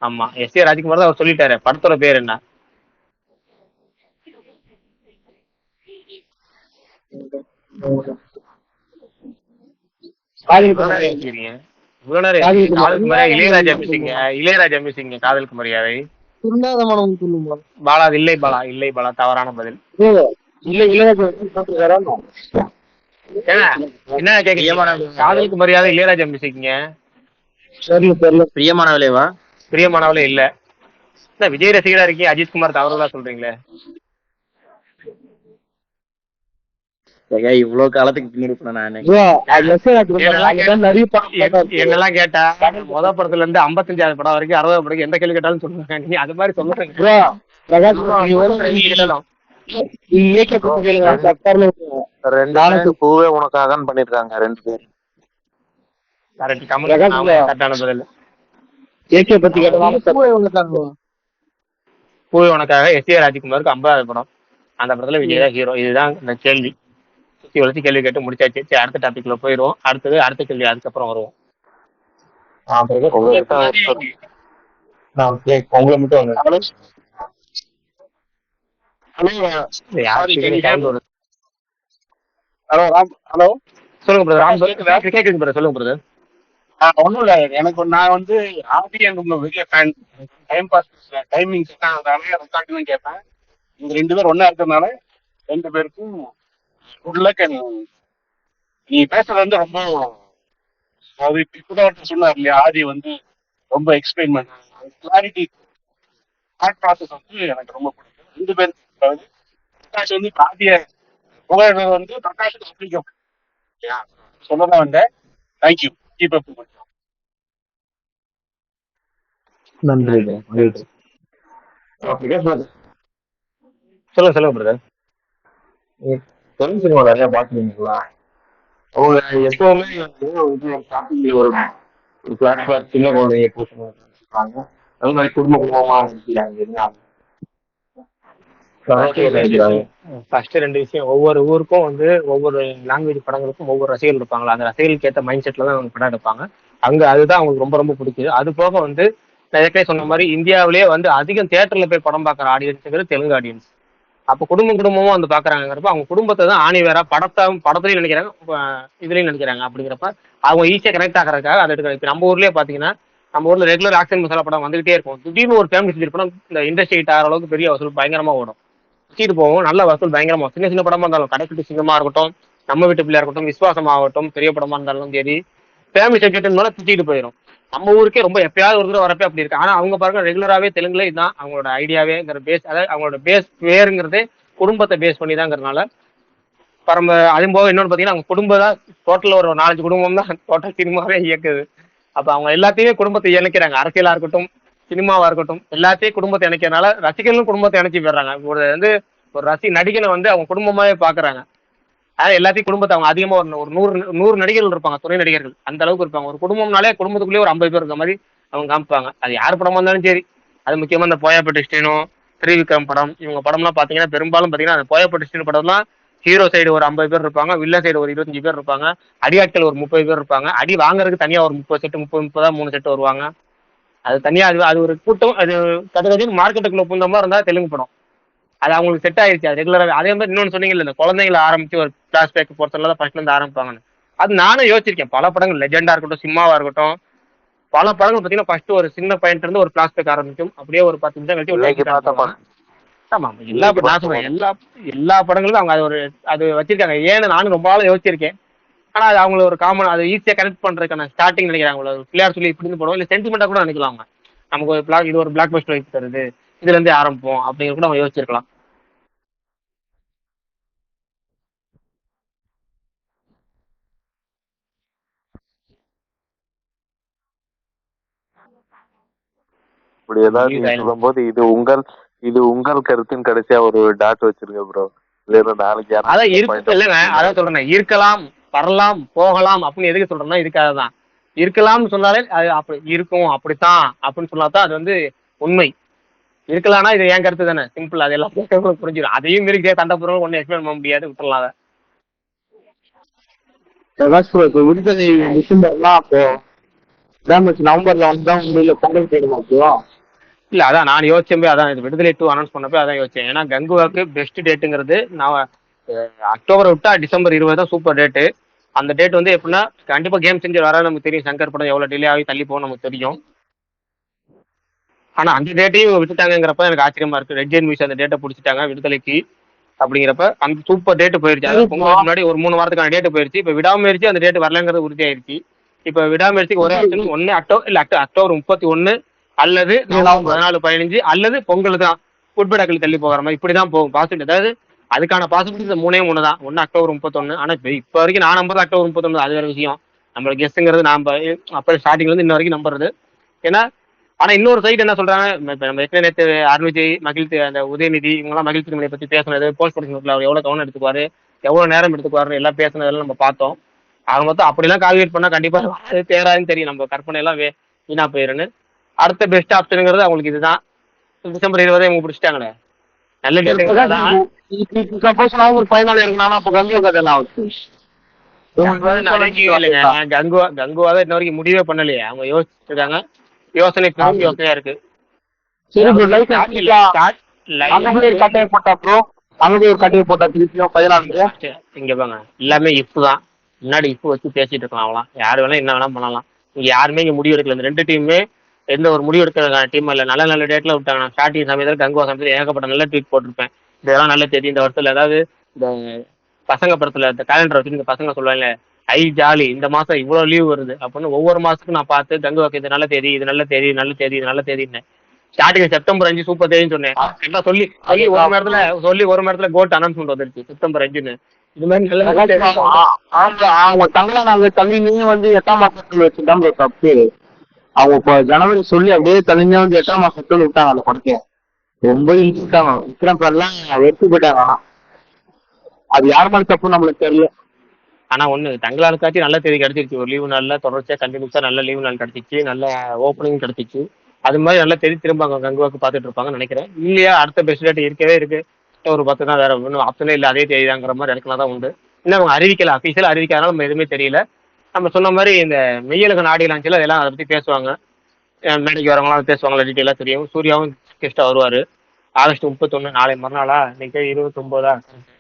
ஆமா, எஸ் ஏ ராஜ்குமார் தான் அவர் சொல்லிட்டாரு. படத்தோட பேர் என்ன? இளையராஜா மியூசிக். இளையராஜா மியூசிக் காதலுக்கு மரியாதை. பாலா இல்லை. இல்லை பாலா, தவறான பதில். என்ன கேக்குறீங்க? காதலுக்கு மரியாதை இளையராஜா மியூசிக்ங்க. பிரியமானவளேவா? பிரியமானவளே இல்ல. விஜய் ரசிகரா இருக்கீங்க, அஜித்குமார் தவறுதா சொல்றீங்களே. இவ்வளவு காலத்துக்கு பின்னாடி நானு என்னெல்லாம் கேட்டா முத படத்துல இருந்து 55வது படம் வரைக்கும் 60 படம் எந்த கேள்வி கேட்டாலும் சொல்லுங்க. நீ அது மாதிரி சொல்லுங்க. பூவே உனக்காக பண்ணிருக்காங்க 2 பேர். கரெக்டான பதில். பூவே உனக்காக எஸ் ஏ ராஜ்குமாருக்கு 50வது படம். அந்த படத்துல விஜய் தான் ஹீரோ. இதுதான் இந்த கேள்வி. சுத்தி வளர்ச்சி கேள்வி கேட்டு முடிச்சாச்சு. அடுத்த டாபிக்ல போயிடுவோம். அடுத்த கேள்வி அதுக்கப்புறம் வருவோம். உங்களை மட்டும் ஹலோ சொல்லுங்க பிரதர். கேக்குது பிரதர், சொல்லுங்க பிரதர். ஒன்றும் இல்லை, எனக்கு நான் வந்து ஆதி என்ற பெரிய fan. Time pass timing record கேட்பேன். இந்த 2 பேர் ஒன்னா இருக்கிறதுனால 2 பேருக்கும் குட் லக். நீ பேசுறது வந்து ரொம்ப, அது இப்பதான் சொன்னார் இல்லையா, ஆதி வந்து ரொம்ப எக்ஸ்பிளைன் பண்ண கிளாரிட்டி, தாட் ப்ராசஸ் வந்து எனக்கு ரொம்ப பிடிக்கும். 2 பேருக்கு பிரகாஷ் வந்து ஆதிய புகழ் வந்து பிரகாஷுக்கு பிடிக்கும் சொல்லதான் வந்தேன். தேங்க்யூ. Keep up. நன்றி. சொல்லுங்க பிரதர். தமிழ் சினிமா நிறைய பாக்குறீங்களா? அவங்க எப்பவுமே வந்து ஒரு பிளாட்ஃபார்ம் சின்ன குழந்தைங்க இருக்காங்க, அது மாதிரி குடும்பமா நினைக்கிறாங்க. ஃபர்ஸ்ட் 2 விஷயம், ஒவ்வொரு ஊருக்கும் வந்து ஒவ்வொரு லாங்குவேஜ் படங்களுக்கும் ஒவ்வொரு ரசிகர்கள் இருப்பாங்களா, அந்த ரசிகர்களுக்கு ஏற்ற மைண்ட் செட்ல தான் அவங்க படம் எடுப்பாங்க. அங்க அதுதான் அவங்களுக்கு ரொம்ப ரொம்ப பிடிக்குது. அது போக வந்து நான் ஏற்கனவே சொன்ன மாதிரி இந்தியாவிலேயே வந்து அதிகம் தியேட்டர்ல போய் படம் பார்க்குற ஆடியன்ஸுங்கிறது தெலுங்கு ஆடியன்ஸ். அப்போ குடும்பமும் வந்து பாக்குறாங்கிறப்ப அவங்க குடும்பத்தை தான் ஆணி வேற படத்துலையும் நினைக்கிறாங்க, இதுலயும் நினைக்கிறாங்க. அப்படிங்கிறப்ப அவங்க ஈஸியா கனெக்ட் ஆகிறதுக்காக அதை எடுக்கிறாங்க. இப்போ நம்ம ஊர்லயே பாத்தீங்கன்னா, நம்ம ஊர்ல ரெகுலர் ஆக்ஷன் மசாலா படம் வந்துகிட்டே இருக்கும். திடீர்னு ஒரு ஃபேமிலி செஞ்சு படம் இந்த இண்டஸ்ட்ரி ஹிட் ஆகிற அளவுக்கு பெரிய வசூல் பயங்கரமா ஓடும், சுத்திட்டு போவோம், நல்ல வசூல் பயங்கரமா. சின்ன சின்ன படமா இருந்தாலும், கடைக்குட்டி சிங்கமா இருக்கட்டும், நம்ம வீட்டு பிள்ளையா இருக்கட்டும், விசுவாசம் ஆகட்டும், பெரிய படமா இருந்தாலும் சரி, ஃபேமிலி சப்ஜெக்ட்னால சுத்திட்டு போயிடும். நம்ம ஊருக்கே ரொம்ப எப்பயாவது ஒரு தடவை வரப்பே அப்படி இருக்கு. ஆனா அவங்க பாருங்க ரெகுலராகவே தெலுங்குல இதுதான் அவங்களோட ஐடியாவேங்கிற பேஸ், அதாவது அவங்களோட பேஸ் பேருங்கிறதே குடும்பத்தை பேஸ் பண்ணி தாங்கிறதுனால அதுவும் போக இன்னொன்று பார்த்தீங்கன்னா, அவங்க குடும்பம் தான் டோட்டல் ஒரு 4-5 குடும்பம் தான் டோட்டல் சினிமாவே இயக்குது. அப்போ அவங்க எல்லாத்தையுமே குடும்பத்தை இணைக்கிறாங்க. அரசியலா இருக்கட்டும், சினிமாவா இருக்கட்டும், எல்லாத்தையும் குடும்பத்தை இணைக்கிறதுனால ரசிகர்களும் குடும்பத்தை இணைச்சி போயிடுறாங்க. ஒரு நடிகனை வந்து அவங்க குடும்பமாவே பாக்குறாங்க. அதாவது எல்லாத்தையும் குடும்பத்தை அவங்க அதிகமா ஒரு 100 நடிகர்கள் இருப்பாங்க, துணை நடிகர்கள் அந்த அளவுக்கு இருப்பாங்க. ஒரு குடும்பம்னாலே குடும்பத்துக்குள்ளேயே ஒரு 50 பேர் இருக்க மாதிரி அவங்க காமிப்பாங்க. அது யார் படமா இருந்தாலும் சரி. அது முக்கியமா இந்த போயாப்பட்டு ஸ்டீனோ, திரிவிக்ரம் படம், இவங்க படம்லாம் பாத்தீங்கன்னா பெரும்பாலும் பாத்தீங்கன்னா அந்த போயாப்பட்டு ஸ்டீனோ படம்லாம் ஹீரோ சைடு ஒரு 50 பேர் இருப்பாங்க, வில்ல சைடு ஒரு 25 பேர் இருப்பாங்க, அடியாட்கள் ஒரு 30 பேர் இருப்பாங்க, அடி வாங்குறதுக்கு தனியா ஒரு 30 செட்டு 30 3 செட்டு வருவாங்க. அது தனியா அது ஒரு கூட்டம். அது கதை மார்க்கெட்டுக்குள்ள புந்தமா இருந்தா தெலுங்கு படம். அது அவங்களுக்கு செட் ஆயிருச்சு. அது ரெகுலராக அதே மாதிரி இன்னொன்று சொன்னீங்கல்ல, இந்த குழந்தைங்களை ஆரம்பிச்சு ஒரு பிளாஷ்பேக் பொறுத்தவரை தான் ஃபர்ஸ்ட்ல இருந்து ஆரம்பிப்பாங்கன்னு. அது நானும் யோசிச்சிருக்கேன். பல படங்கள் லெஜெண்டா இருக்கட்டும், சிம்மாவா இருக்கட்டும், பல படங்கள் பார்த்தீங்கன்னா ஃபர்ஸ்ட் ஒரு சின்ன பையன் இருந்து ஒரு பிளாஷ்பேக் ஆரம்பிக்கும். அப்படியே ஒரு 10 நிமிஷம் கழிச்சு ஒரு லைட். ஆமா, நான் சொல்றேன் எல்லா படங்களும் அவங்க அது வச்சிருக்காங்க. ஏன்னு நானும் ரொம்ப நாள் யோசிச்சிருக்கேன். ஆனா அது அவங்களுக்கு ஒரு காமன், அது ஈஸியா கனெக்ட் பண்றதுக்கான ஸ்டார்டிங் நினைக்கிறாங்க. பிள்ளையார் சொல்லி இப்படி போடுவோம், இல்ல சென்டிமெண்டா கூட நினைக்கலாம். அவங்க நமக்கு ஒரு இது ஒரு பிளாக் பஸ்டர் வைத்து தருது, இதுல இருந்தே ஆரம்பிப்போம் அப்படிங்கிற கூட அவங்க யோசிச்சிருக்கலாம். இப்படி ஏதாவது நீங்க சொல்லும்போது இது உங்கள் கருத்தின் கடைசியா ஒரு டாட் வச்சிருங்க ப்ரோ. நாளைக்கு அதான் இருக்கு இல்லைங்க, அதான் சொல்றேன். இருக்கலாம், வரலாம், போகலாம் அப்படின்னு எதுக்கு சொல்றேன்னா இதுக்காக தான். இருக்கலாம்னு சொன்னாலே அது அப்படி இருக்கும், அப்படித்தான் அப்படின்னு சொன்னாதான் அது வந்து உண்மை. இருக்கலாம்னா இது என் கருத்து தானே, சிம்பிள். அது எல்லாம் புரிஞ்சிடும். அதையும் மீறி சண்டை போடுறவங்க ஒன்றும் எக்ஸ்பிளைன் பண்ண முடியாது, விட்டுறலாம் அதை. விடுதலை டிசம்பர்லாம் அப்போ நவம்பர்ல வந்துதான் உண்மையில பொங்கல் போயிடுமா? இல்ல அதான் நான் யோசிச்சேன். அதான் இது விடுதலை 2 அனௌன்ஸ் பண்ணப்போ அதான் யோசிச்சேன். ஏன்னா கங்குவாக்கு பெஸ்ட் டேட்டுங்கிறது நான் அக்டோபர் விட்டா டிசம்பர் 20 தான் சூப்பர் டேட்டு. அந்த டேட் வந்து எப்படின்னா கண்டிப்பா கேம் செஞ்சர் வர நமக்கு தெரியும். சங்கர் படம் எவ்வளவு டிலே ஆகி தள்ளி போகும் நமக்கு தெரியும். ஆனா அந்த டேட்டையும் விட்டுட்டாங்கிறப்ப எனக்கு ஆச்சரியமா இருக்கு. ரெட் ஜெயின் மியூஸ் அந்த டேட்டை பிடிச்சிட்டாங்க விடுதலைக்கு அப்படிங்கிறப்ப. அந்த சூப்பர் டேட்டு போயிருச்சு. அதாவது பொங்கலுக்கு முன்னாடி ஒரு 3 வாரத்துக்கான டேட்டு போயிருச்சு. இப்ப விடாமுயற்சி அந்த டேட் வரலங்கிறது உறுதியாயிருச்சு. இப்ப விடாமுயற்சிக்கு ஒரே ஆப்ஷன் ஒன்னு அக்டோபர் 31 அல்லது 14-15 அல்லது பொங்கல் தான் உட்படாக்கள் தள்ளி போகிற மாதிரி இப்படிதான் போகும் பாசிபிலிட்டி. அதாவது அதுக்கான பாசிபிலிட்டி இந்த 3 தான். ஒன்னு அக்டோபர் 31. ஆனா இப்ப வரைக்கும் நான் நம்புறது அக்டோபர் 31. அது வேற விஷயம். நம்மளோட கெஸ்ட்ங்கிறது நாம அப்ப ஸ்டார்டிங்ல இருந்து இன்ன வரைக்கும் நம்புறது. ஏன்னா ஆனா இன்னொரு சைடு என்ன சொல்றாங்க, இப்ப நம்ம நேற்று அருண்விஜய், மகிழ்ச்சி, அந்த உதயநிதி இவங்கெல்லாம் மகிழ்ச்சி திருமணியை பத்தி பேசுனது, போஸ்ட் ப்ரொடக்ஷன்ல அவர் எவ்வளவு கவனம் எடுத்துக்குவாரு, எவ்வளவு நேரம் எடுத்துக்குவாருன்னு எல்லாம் பேசுனதெல்லாம் நம்ம பார்த்தோம். அவங்க மொத்தம் அப்படிலாம் கால்குலேட் பண்ணா கண்டிப்பா தேராதுன்னு தெரியும். நம்ம கற்பனை எல்லாம் வீணா போயிருன்னு. அடுத்த பெஸ்ட் ஆப்ஷனுங்கிறது அவங்களுக்கு இதுதான். டிசம்பர் 20 இவங்க பிடிச்சிட்டாங்களே, நல்ல கங்குவாதான் இன்ன வரைக்கும் முடிவே பண்ணலையே. அவங்க யோசிச்சுட்டு இருக்காங்க. யோசனை பெரும் யோசனையா இருக்கு. இங்க பாங்க எல்லாமே இப்பு தான். முன்னாடி இப்பு வச்சு பேசிட்டு இருக்கலாம். அவங்களாம் யாரு வேணா என்ன வேணா பண்ணலாம். இங்க யாருமே இங்க முடிவு எடுக்கல. இந்த 2 டீமுமே எந்த ஒரு முடிவு எடுக்கிறதுக்கான டீம் இல்ல. நல்ல டேட்ல விட்டாங்க. நான் ஸ்டார்டிங் சமயத்தில் கங்குவா சமயத்தில் ஏகப்பட்ட நல்ல ட்வீட் போட்டிருப்பேன். இதெல்லாம் நல்ல தேதி இந்த வருஷத்துல. அதாவது இந்த பசங்க படத்துல இந்த கேலண்டர் வச்சு இந்த பசங்க சொல்லுவாங்க ஐ ஜாலி இந்த மாசம் இவ்வளவு லீவ் வருது அப்படின்னு ஒவ்வொரு மாசத்துக்கும் நான் பார்த்து கங்குவாக்கு இது நல்ல தேதி, இது நல்ல தேதி, நல்ல தேதி, இது நல்ல தேதின்னு ஸ்டார்டிங் செப்டம்பர் 5 சூப்பர் தேதின்னு சொன்னேன். சொல்லி ஒரு மணி நேரத்துல கோட் அனௌன்ஸ்மெண்ட் வந்துருச்சு செப்டம்பர் 5ன்னு. இது மாதிரி அவங்க தங்களாங்க தள்ளினே வந்து 8ஆம் மாசத்துல வச்சுதான் தப்பு. அவங்க இப்ப ஜனவரி சொல்லி அப்படியே தள்ளினே வந்து 8ஆம் மாசத்துல விட்டாங்க அந்த படத்தை. ரொம்ப இழுத்துட்டாங்க. விக்ரம் எல்லாம் வெற்றி போயிட்டாங்க. அது யார் மேல தப்பு நம்மளுக்கு தெரியல. ஆனா ஒண்ணு தங்களாளுக்காச்சும் நல்ல தேதி கிடைச்சிருச்சு. ஒரு லீவு நாள்ல தொடர்ச்சியா கண்டினியூஸா நல்ல லீவு நாள் கிடைச்சிச்சு, நல்ல ஓப்பனிங் கிடைச்சிச்சு. அது மாதிரி நல்ல தேதி திரும்ப கங்குவாக்கு பார்த்துட்டு இருப்பாங்கன்னு நினைக்கிறேன். இல்லையா அடுத்த பெஸ்ட் டேட் இருக்கவே இருக்கு. ஒரு 10 தான் வேற ஒன்றும் ஆப்ஷனே இல்லை. அதே தேதிதாங்கிற மாதிரி எனக்குலாம் தான் உண்டு. இன்னும் அவங்க அறிவிக்கல, அஃபீஷியலா அறிவிக்காதனால நம்ம எதுவுமே தெரியல. நம்ம சொன்ன மாதிரி இந்த மெய்யழகன் ஆடியோ லான்ச்சில் அதெல்லாம் அதை பத்தி பேசுவாங்க. மேடைக்கு வரவங்களாம் பேசுவாங்களா டீட்டெயிலாக தெரியும். சூர்யாவும் கெஸ்டா வருவாரு. ஆகஸ்ட் 31 நாளை மறுநாளா, இன்னைக்கு 29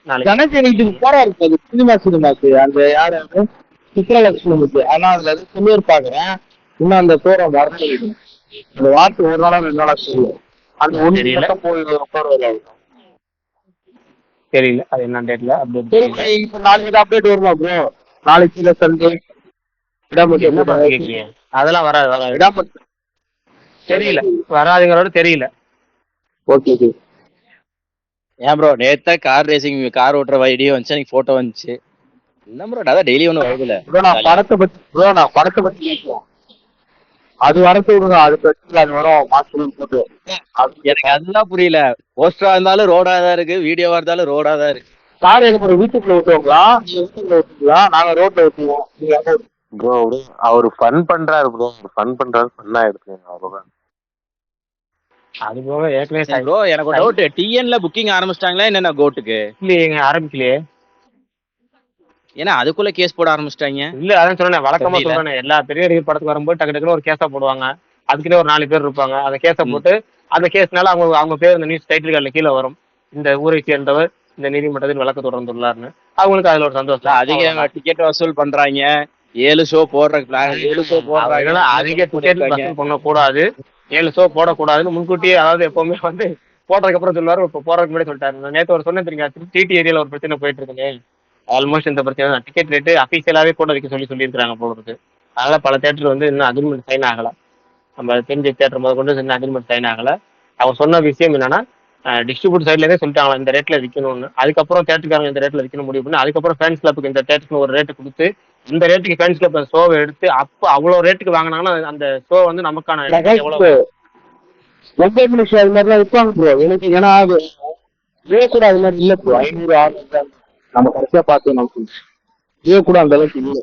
நாளைக்கு போரா இருக்காது சினிமாக்கு. அந்த யாரு சித்ரலட்சுமி, ஆனா அதுல சொல்லியர் பாக்குறேன். இன்னும் அந்த பேரை வரல. அந்த வார்த்தை ஒரு நாளா 2 நாளா சொல்லு. அந்த ஒன்று தெரியல அது என்ன டேட்ல அப்டேட். இப்ப நாளைக்கு அப்டேட் வருமா ப்ரோ? நாளைக்கு சண்டே அதெல்லாம் வராது. தெரியல, வராதுங்கிறோட தெரியல. ஓகே. ஏன் ப்ரோ நேத்தா கார் ரேசிங் கார் ஓட்டுற வீடியோ வந்துச்சு, எனக்கு போட்டோ வந்துச்சு. என்ன ப்ரோ அதான் டெய்லி ஒன்றும் வருதுல. நான் படத்தை பத்தி பேசுவோம். அது வரத்து விடுங்க. அது பிரச்சனை. அது வரும் மாசம் போட்டு. எனக்கு அதுதான் புரியல. போஸ்டரா இருந்தாலும் ரோடா தான் இருக்கு, வீடியோவா இருந்தாலும் ரோடா தான் இருக்கு. கார் எங்க போற வீட்டுக்குள்ள ஊத்துவாங்களா, நீங்க வீட்டுக்குள்ள ஊத்துவீங்களா, நாங்க ரோட்ல ஊத்துவோம், நீங்க எங்க ஊத்துவீங்க? ப்ரோ அவர் ஃபன் பண்றாரு ப்ரோ, ஃபன் பண்றாரு, ஃபன்னா எடுத்துக்கோங்க அவ்வளவுதான். அது போக ஏற்கனவே ப்ரோ எனக்கு ஒரு டவுட், டிஎன்ல புக்கிங் ஆரம்பிச்சிட்டாங்களா என்னென்ன கோட்டுக்கு? இல்லையே ஆரம்பிக்கலையே. ஏன்னா அதுக்குள்ள கேஸ் போட ஆரம்பிச்சிட்டாங்க. இல்ல அதான் சொன்னேன், வழக்கமா தெரியல. சொல்றேன், எல்லா பெரிய நடிகர் படத்துக்கு வரும்போது டக்கு டக்குன்னு ஒரு கேஸா போடுவாங்க. அதுக்குன்னே ஒரு 4 பேர் இருப்பாங்க. அந்த கேஸை போட்டு அந்த கேஸ்னால அவங்க பேர் இந்த நியூஸ் டைட்டில் கார்டில் கீழே வரும், இந்த ஊரை சேர்ந்தவர் இந்த நீதிமன்றத்தில் வழக்கு தொடர்ந்துள்ளார்னு. அவங்களுக்கு அதுல ஒரு சந்தோஷம். அதிக டிக்கெட் வசூல் பண்றாங்க, 7 ஷோ போடுற பிளான், 7 ஷோ போடுறாங்க. அதிக டிக்கெட் வசூல் பண்ணக்கூடாது, 7 ஷோ போடக்கூடாதுன்னு முன்கூட்டியே, அதாவது எப்பவுமே வந்து போடுறதுக்கு அப்புறம் சொல்லுவாரு, இப்போ போறதுக்கு முன்னாடி சொல்லிட்டாரு. நேற்று ஒரு சொன்னேன் தெரியுங்க, டிடி ஏரியால ஒரு பிரச்சனை போயிட்டு இருக்குங்க. ஆல்மோஸ்ட் இந்த பிரச்சனை தான், டிக்கெட் ரேட்டு அஃபீஷியலாவே கூட வைக்க சொல்லியிருக்காங்க போல இருக்கு. அதனால பல தேட்டர் வந்து இன்னும் அக்ரிமெண்ட் சைன் ஆகல. நம்ம தெரிஞ்ச தேட்டர் முதல் கொண்டு இன்னும் அக்ரிமெண்ட் சைன் ஆகல. அவங்க சொன்ன விஷயம் என்னன்னா, டிஸ்ட்ரிபியூட் சைட்லேயே சொல்லிட்டாங்களா இந்த ரேட்ல விற்கணும்னு. அதுக்கப்புறம் தேட்டருக்காரங்க இந்த ரேட்ல விற்கணும் முடிவு பண்ணி, அதுக்கப்புறம் ஃபேன்ஸ் கிளப்புக்கு இந்த தேட்டருக்கு ஒரு ரேட்டு கொடுத்து, இந்த ரேட்டுக்கு ஃபேன்ஸ் கிளப் ஷோவை எடுத்து அப்போ அவ்வளோ ரேட்டுக்கு வாங்கினாங்கன்னா அந்த ஷோ வந்து நமக்கான எவ்வளவு வெங்கட் அது மாதிரிலாம் விற்பாங்க ப்ரோ. எனக்கு ஏன்னா கூட அது மாதிரி இல்ல ப்ரோ. 500 600 நம்ம கடைசியா பார்த்தோம், நமக்கு கூட அந்த அளவுக்கு இல்லை.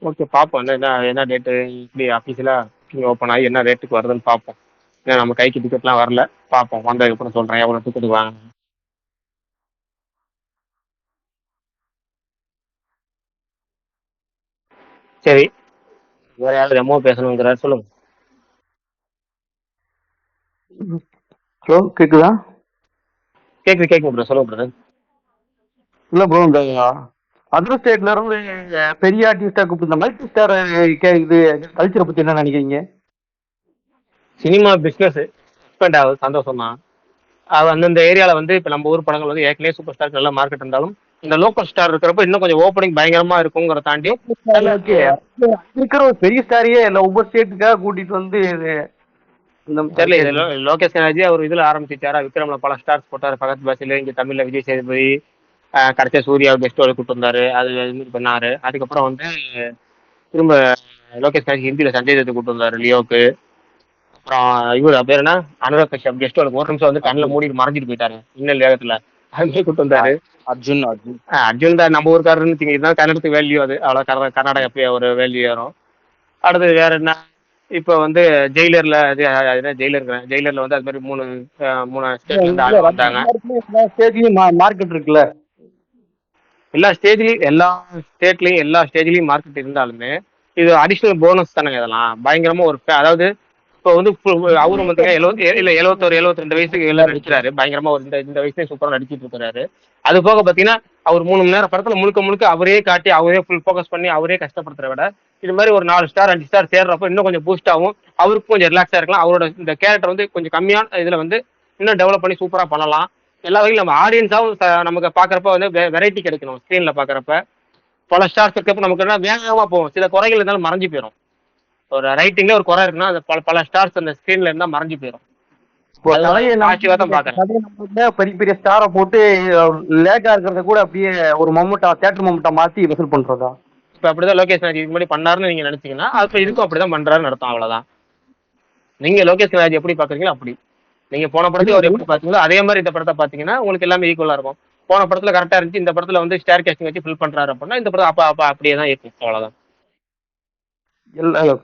ஓகே பார்ப்போம், என்ன டேட்டு இப்படி அஃபீஷியலாக ஓப்பன் ஆகி என்ன ரேட்டுக்கு வருதுன்னு பார்ப்போம். ஏன்னா நம்ம கைக்கு டிக்கெட்லாம் வரல, பார்ப்போம் வந்ததுக்கப்புறம் சொல்கிறேன் எவ்வளோ டிக்கெட்டுக்கு வாங்க. சரி, வேற யாரும் ரெமோ பேசணுங்கிறார், சொல்லுங்க. ப்ரோ கேக்குதா? கேட்குது ப்ரோ, சொல்லுங்க பிரதர். இல்ல ப்ரோ, இந்த அதர் ஸ்டேட்ல இருந்து பெரிய ஆர்டிஸ்டா கூப்பிட்டு இந்த மல்டி ஸ்டார் இது கல்ச்சரை பத்தி என்ன நினைக்கிறீங்க? சினிமா பிஸ்னஸ் எக்ஸ்பெண்ட் ஆகுது, சந்தோஷம் தான். அது அந்தந்த ஏரியாவில் வந்து இப்போ நம்ம ஊர் படங்கள் வந்து ஏற்கனவே சூப்பர் ஸ்டார் நல்ல மார்க்கெட் இருந்தாலும், இந்த லோக்கல் ஸ்டார் இருக்கிறப்ப இன்னும் கொஞ்சம் ஓப்பனிங் பயங்கரமா இருக்குங்கிற தாண்டி இருக்கிற ஒரு பெரிய ஸ்டாரையே இல்லை ஒவ்வொரு ஸ்டேட்டுக்காக கூட்டிட்டு வந்து தெரியல. லோகேஷ் கனகராஜ் அவர் இதுல ஆரம்பிச்சிட்டாரா, விக்ரம்ல பல ஸ்டார்ஸ் போட்டாரு, பகத் பாசில, இங்க தமிழ்ல விஜய் சேதுபதி, கடைசியா சூர்யா கெஸ்ட் ரோல் கூட்டு வந்தாரு, அது மாதிரி பண்ணாரு. அதுக்கப்புறம் வந்து திரும்ப லோகேஷ் கனகராஜ் ஹிந்தியில சஞ்சய் தத்து கூட்டு வந்தாரு லியோக்கு. அப்புறம் இவர் பேர் என்ன, அனுராக் கஷ்யப் கெஸ்ட் ரோல் ஒரு நிமிஷம் வந்து கண்ணில் மூடி மறைஞ்சிட்டு போயிட்டாரு இன்னல் வேகத்துல, அது மாதிரி கூட்டு வந்தாரு. அர்ஜுன் தான் நம்ம ஊருக்காரன்னு இதுதான் கன்னடத்துக்கு வேல்யூ, அது அவ்வளோ கர்நாடகா போய் ஒரு வேல்யூ ஏறும். அடுத்தது வேற என்ன, இப்போ வந்து ஜெயிலர்ல ஜெயிலர்ல வந்து அது மாதிரி மூணு ஸ்டேட்ல இருந்து ஆள் வந்தாங்க. மார்க்கெட் இருக்குல்ல, எல்லா ஸ்டேட்லயும் எல்லா ஸ்டேஜ்லயும் மார்க்கெட் இருந்தாலுமே இது அடிஷனல் போனஸ் தானங்க. இதெல்லாம் பயங்கரமா ஒரு அதாவது இப்போ வந்து அவரும் வந்து 71 வயசுக்கு நடிக்கிறாரு, பயங்கரமா ஒரு இந்த வயசுலயே சூப்பரா நடிச்சிட்டு இருக்கிறாரு. அது போக பாத்தீங்கன்னா அவர் 3 மணி நேரம் படத்துல முழுக்க அவரே காட்டி அவரே ஃபுல் ஃபோக்கஸ் பண்ணி அவரே கஷ்டப்படுத்துற விட இது மாதிரி ஒரு 4 ஸ்டார் 5 ஸ்டார் சேர்றப்ப இன்னும் கொஞ்சம் பூஸ்ட் ஆகும், அவருக்கும் கொஞ்சம் ரிலாக்ஸா இருக்கலாம். அவரோட இந்த கேரக்டர் வந்து கொஞ்சம் கம்மியான இதுல வந்து இன்னும் டெவலப் பண்ணி சூப்பரா பண்ணலாம். எல்லா வகையும் நம்ம ஆடியன்ஸாவும் நமக்கு பாக்குறப்ப வந்து வெரைட்டி கிடைக்கணும். ஸ்கிரீன்ல பாக்குறப்ப பல ஸ்டார்ஸ் இருக்கப்ப நமக்கு என்ன வேகமா போகும், சில குறைகள் இருந்தாலும் மறைஞ்சு போயிடும். ஒரு ரைட்டிங்ல ஒரு குறை இருக்குன்னா அந்த பல ஸ்டார்ஸ் அந்த ஸ்கிரீன்ல இருந்தா மறைஞ்சு போயிடும். பெரிய பெரிய ஸ்டாரை போட்டு லேக்கா இருக்கிறத கூட அப்படியே ஒரு மொமெண்டா தியேட்டர் மொமெண்டா மாத்தி வசூல் பண்றதா. இப்ப அப்படிதான் லோகேஷ் கனகராஜ் இதுக்கு முன்னாடி பண்ணாருன்னு நீங்க நினைச்சீங்கன்னா அப்ப இதுக்கும் அப்படிதான் பண்றாருன்னு அர்த்தம், அவ்வளவுதான். நீங்க லோகேஷ் கனகராஜ் எப்படி பாக்குறீங்களோ அப்படி, நீங்க போன படத்துக்கு அவர் எப்படி பாத்தீங்களோ அதே மாதிரி இந்த படத்தை பாத்தீங்கன்னா உங்களுக்கு எல்லாமே ஈக்குவலா இருக்கும். போன படத்துல கரெக்டா இருந்துச்சு, இந்த படத்துல வந்து ஸ்டார் கேஸ்டிங் வச்சு ஃபில் பண்றாரு அப்படின்னா இந்த படம் அப்ப அப்படியே தான் இருக்கும், அவ்வளவுதான்.